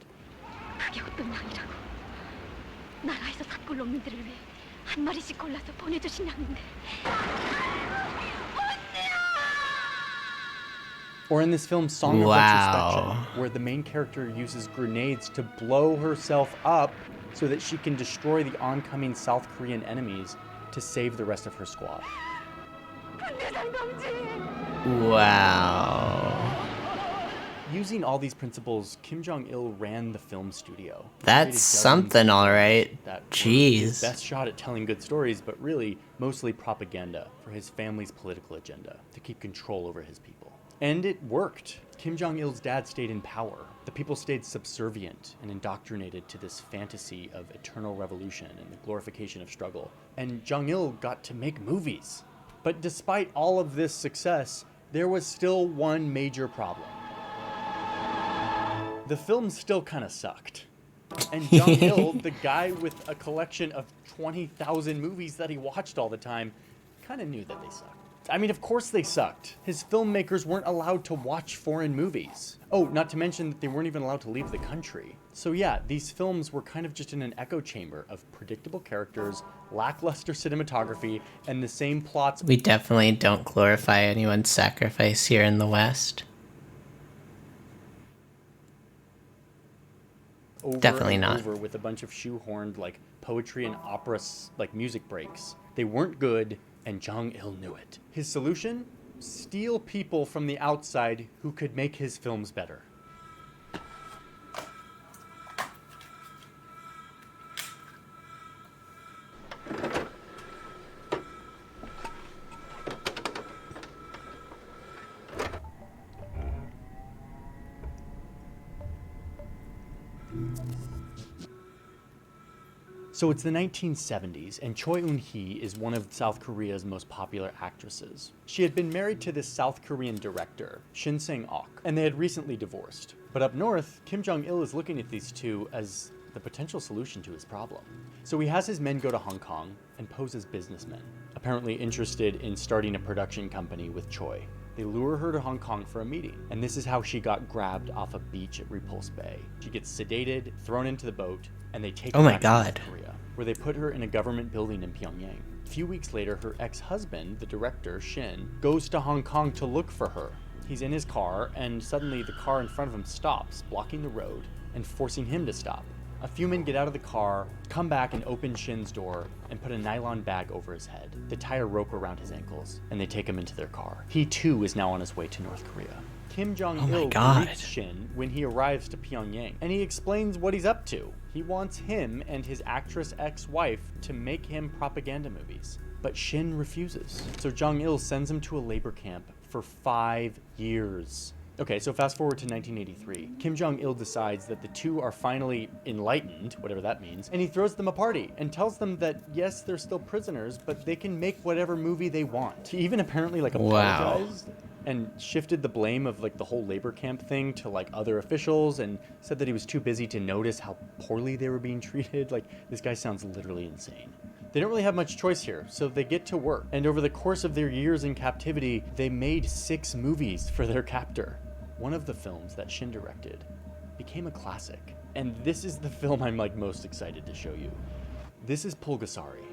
Or in this film, Song of Retrospection, where the main character uses grenades to blow herself up so that she can destroy the oncoming South Korean enemies to save the rest of her squad. Wow. Using all these principles, Kim Jong-il ran the film studio. That's something, alright. Jeez. His best shot at telling good stories, but really mostly propaganda for his family's political agenda to keep control over his people. And it worked. Kim Jong-il's dad stayed in power. The people stayed subservient and indoctrinated to this fantasy of eternal revolution and the glorification of struggle. And Jong-il got to make movies. But despite all of this success, there was still one major problem. The film still kind of sucked. And Jong-il, the guy with a collection of 20,000 movies that he watched all the time, kind of knew that they sucked. I mean, of course they sucked. His filmmakers weren't allowed to watch foreign movies. Oh, not to mention that they weren't even allowed to leave the country. So yeah, these films were kind of just in an echo chamber of predictable characters, lackluster cinematography, and the same plots. We definitely don't glorify anyone's sacrifice here in the West. Definitely not. Over with a bunch of shoehorned like poetry and opera like music breaks. They weren't good, and Jong-il knew it. His solution? Steal people from the outside who could make his films better. So it's the 1970s, and Choi Eun-hee is one of South Korea's most popular actresses. She had been married to this South Korean director, Shin Sang-ok, and they had recently divorced. But up north, Kim Jong-il is looking at these two as the potential solution to his problem. So he has his men go to Hong Kong and pose as businessmen, apparently interested in starting a production company with Choi. They lure her to Hong Kong for a meeting, and this is how she got grabbed off a beach at Repulse Bay. She gets sedated, thrown into the boat, and they take her back to North Korea, where they put her in a government building in Pyongyang. A few weeks later, her ex-husband, the director, Shin, goes to Hong Kong to look for her. He's in his car, and suddenly the car in front of him stops, blocking the road and forcing him to stop. A few men get out of the car, come back and open Shin's door, and put a nylon bag over his head. They tie a rope around his ankles, and they take him into their car. He too is now on his way to North Korea. Kim Jong-il greets Shin when he arrives to Pyongyang, and he explains what he's up to. He wants him and his actress ex-wife to make him propaganda movies. But Shin refuses. So Jong-il sends him to a labor camp for 5 years. Okay, so fast forward to 1983. Kim Jong-il decides that the two are finally enlightened, whatever that means, and he throws them a party and tells them that, yes, they're still prisoners, but they can make whatever movie they want. He even apparently, like, apologized and shifted the blame of, like, the whole labor camp thing to, like, other officials and said that he was too busy to notice how poorly they were being treated. Like, this guy sounds literally insane. They don't really have much choice here, so they get to work. And over the course of their years in captivity, they made 6 movies for their captor. One of the films that Shin directed became a classic. And this is the film I'm like most excited to show you. This is Pulgasari.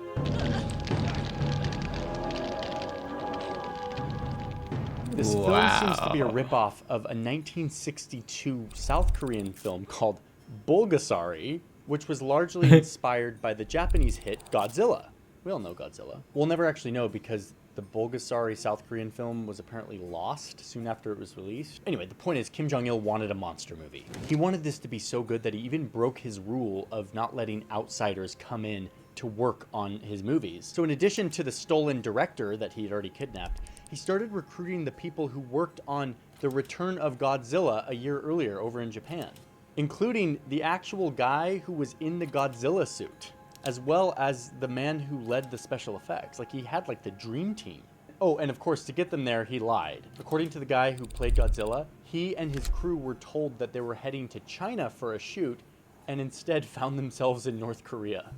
This film seems to be a ripoff of a 1962 South Korean film called Bulgasari, which was largely inspired by the Japanese hit Godzilla. We all know Godzilla. We'll never actually know because the Bulgasari South Korean film was apparently lost soon after it was released. Anyway, the point is Kim Jong-il wanted a monster movie. He wanted this to be so good that he even broke his rule of not letting outsiders come in to work on his movies. So in addition to the stolen director that he had already kidnapped, he started recruiting the people who worked on The Return of Godzilla a year earlier over in Japan, including the actual guy who was in the Godzilla suit, as well as the man who led the special effects. Like, he had, like, the dream team. Oh, and of course, to get them there, he lied. According to the guy who played Godzilla, he and his crew were told that they were heading to China for a shoot, and instead found themselves in North Korea.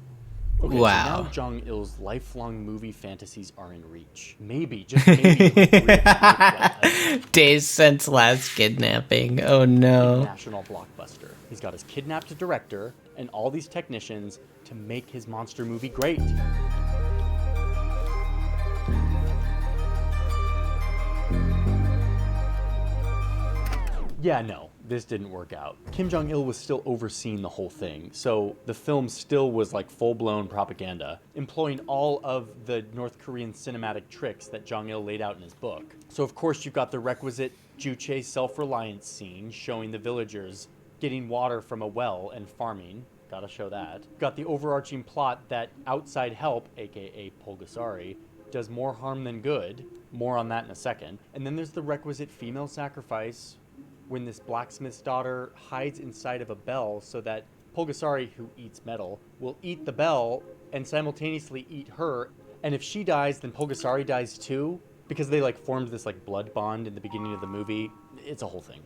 Okay, Wow. So now Jong-il's lifelong movie fantasies are in reach. Maybe, just maybe, North Korea can days since last kidnapping. Oh no. National blockbuster. He's got his kidnapped director and all these technicians to make his monster movie great. Yeah, no, this didn't work out. Kim Jong-il was still overseeing the whole thing, so the film still was like full-blown propaganda, employing all of the North Korean cinematic tricks that Jong-il laid out in his book. So of course you've got the requisite Juche self-reliance scene showing the villagers getting water from a well and farming. Gotta show that. Got the overarching plot that outside help, aka Pulgasari, does more harm than good. More on that in a second. And then there's the requisite female sacrifice when this blacksmith's daughter hides inside of a bell so that Pulgasari, who eats metal, will eat the bell and simultaneously eat her. And if she dies, then Pulgasari dies too, because they like formed this like blood bond in the beginning of the movie. It's a whole thing.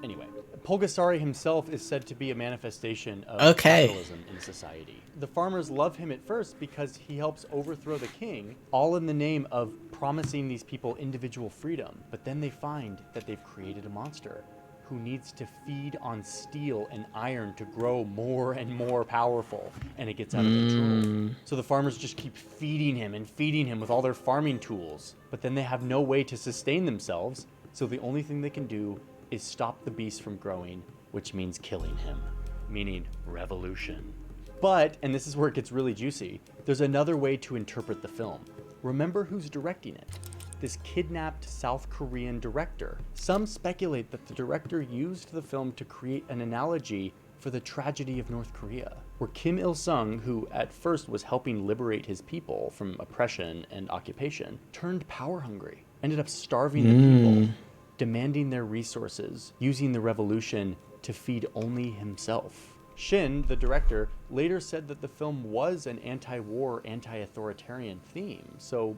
Anyway, Pulgasari himself is said to be a manifestation of capitalism in society. The farmers love him at first because he helps overthrow the king, all in the name of promising these people individual freedom. But then they find that they've created a monster who needs to feed on steel and iron to grow more and more powerful, and it gets out of control. So the farmers just keep feeding him with all their farming tools, but then they have no way to sustain themselves, so the only thing they can do is stop the beast from growing, which means killing him, meaning revolution. But, and this is where it gets really juicy, there's another way to interpret the film. Remember who's directing it. This kidnapped South Korean director. Some speculate that the director used the film to create an analogy for the tragedy of North Korea, where Kim Il-sung, who at first was helping liberate his people from oppression and occupation, turned power hungry, ended up starving the people, demanding their resources, using the revolution to feed only himself. Shin, the director, later said that the film was an anti-war, anti-authoritarian theme, so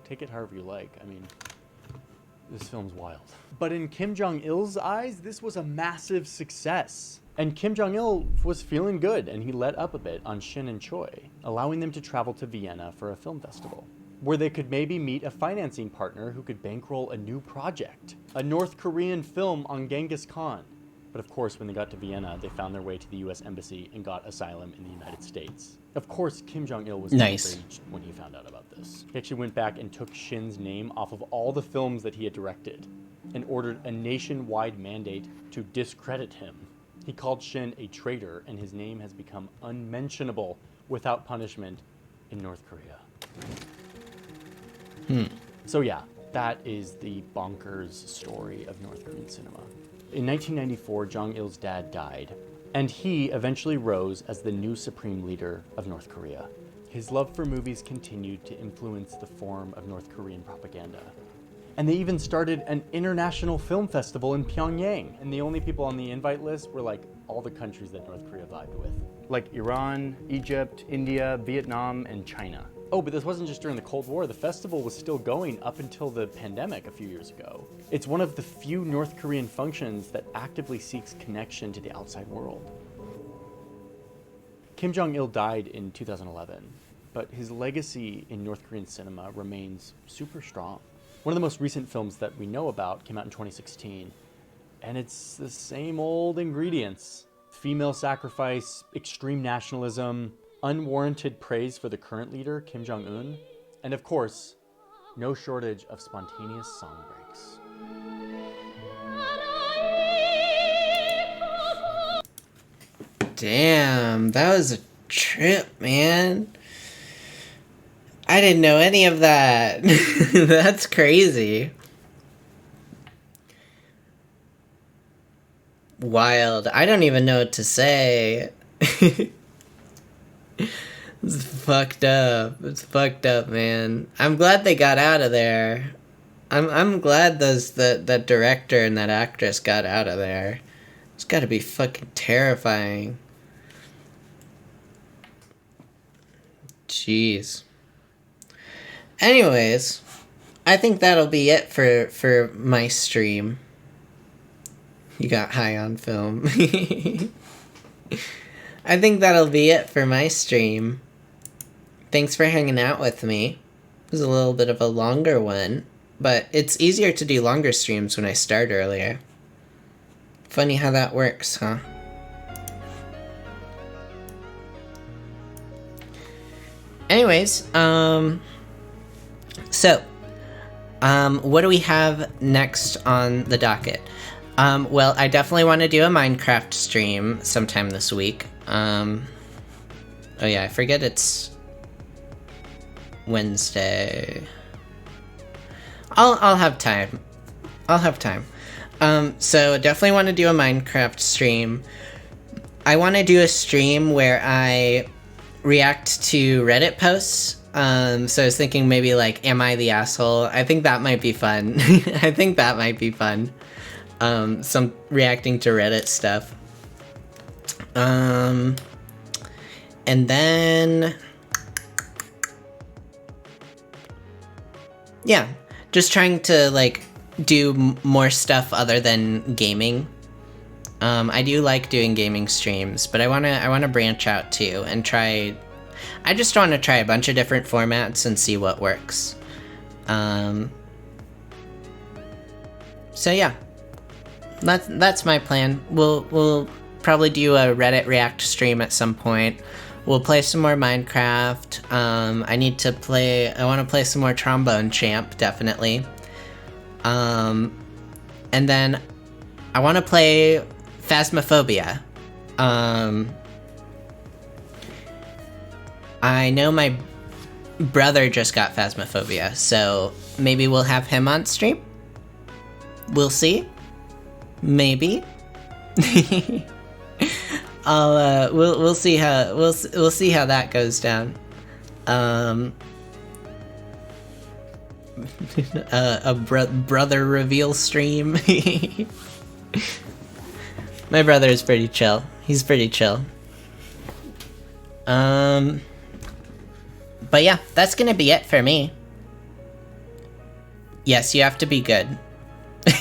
take it however you like. I mean, this film's wild. But in Kim Jong-il's eyes, this was a massive success. And Kim Jong-il was feeling good, and he let up a bit on Shin and Choi, allowing them to travel to Vienna for a film festival, where they could maybe meet a financing partner who could bankroll a new project, a North Korean film on Genghis Khan. But of course, when they got to Vienna, they found their way to the US Embassy and got asylum in the United States. Of course, Kim Jong-il was enraged when he found out about this. He actually went back and took Shin's name off of all the films that he had directed and ordered a nationwide mandate to discredit him. He called Shin a traitor, and his name has become unmentionable without punishment in North Korea. So yeah, that is the bonkers story of North Korean cinema. In 1994, Jong-il's dad died, and he eventually rose as the new supreme leader of North Korea. His love for movies continued to influence the form of North Korean propaganda. And they even started an international film festival in Pyongyang, and the only people on the invite list were like all the countries that North Korea vibed with, like Iran, Egypt, India, Vietnam, and China. Oh, but this wasn't just during the Cold War. The festival was still going up until the pandemic a few years ago. It's one of the few North Korean functions that actively seeks connection to the outside world. Kim Jong-il died in 2011, but his legacy in North Korean cinema remains super strong. One of the most recent films that we know about came out in 2016, and it's the same old ingredients. Female sacrifice, extreme nationalism, unwarranted praise for the current leader, Kim Jong-un, and of course, no shortage of spontaneous song breaks. Damn, that was a trip, man. I didn't know any of that. That's crazy. Wild. I don't even know what to say. It's fucked up. It's fucked up, man. I'm glad they got out of there. I'm glad that director and that actress got out of there. It's gotta be fucking terrifying. Jeez. Anyways, I think that'll be it for my stream. You got high on film. I think that'll be it for my stream. Thanks for hanging out with me. It was a little bit of a longer one, but it's easier to do longer streams when I start earlier. Funny how that works, huh? Anyways, what do we have next on the docket? Well, I definitely want to do a Minecraft stream sometime this week. Oh yeah, I forget it's Wednesday. I'll have time. I'll have time. So definitely want to do a Minecraft stream. I want to do a stream where I react to Reddit posts. So I was thinking maybe like, am I the asshole? I think that might be fun. I think that might be fun. Some reacting to Reddit stuff. And then, yeah, just trying to like do more stuff other than gaming. I do like doing gaming streams, but I wanna branch out too and try. I just want to try a bunch of different formats and see what works. So yeah, that's my plan. We'll probably do a Reddit React stream at some point. We'll play some more Minecraft. I want to play some more Trombone Champ, definitely. And then I want to play Phasmophobia. I know my brother just got Phasmophobia, so maybe we'll have him on stream. We'll see. Maybe. We'll see how we'll see how that goes down. A brother reveal stream. My brother is pretty chill. He's pretty chill. But yeah, that's gonna be it for me. Yes, you have to be good.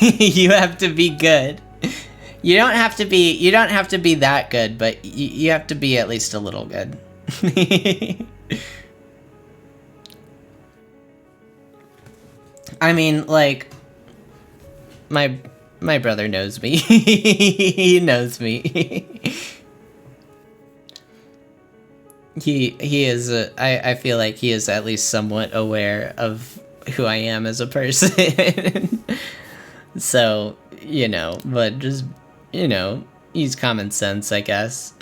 You have to be good. You don't have to be that good, but you have to be at least a little good. I mean, like, my brother knows me. He knows me. He is I feel like he is at least somewhat aware of who I am as a person. So, you know, but just, you know, use common sense, I guess.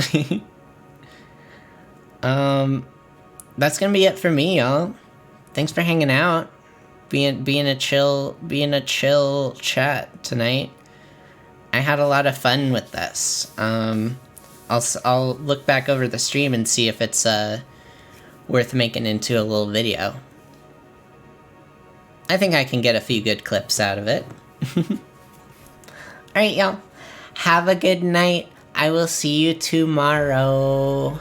That's gonna be it for me, y'all. Thanks for hanging out. Being a chill chat tonight. I had a lot of fun with this. I'll look back over the stream and see if it's worth making into a little video. I think I can get a few good clips out of it. Alright, y'all. Have a good night. I will see you tomorrow.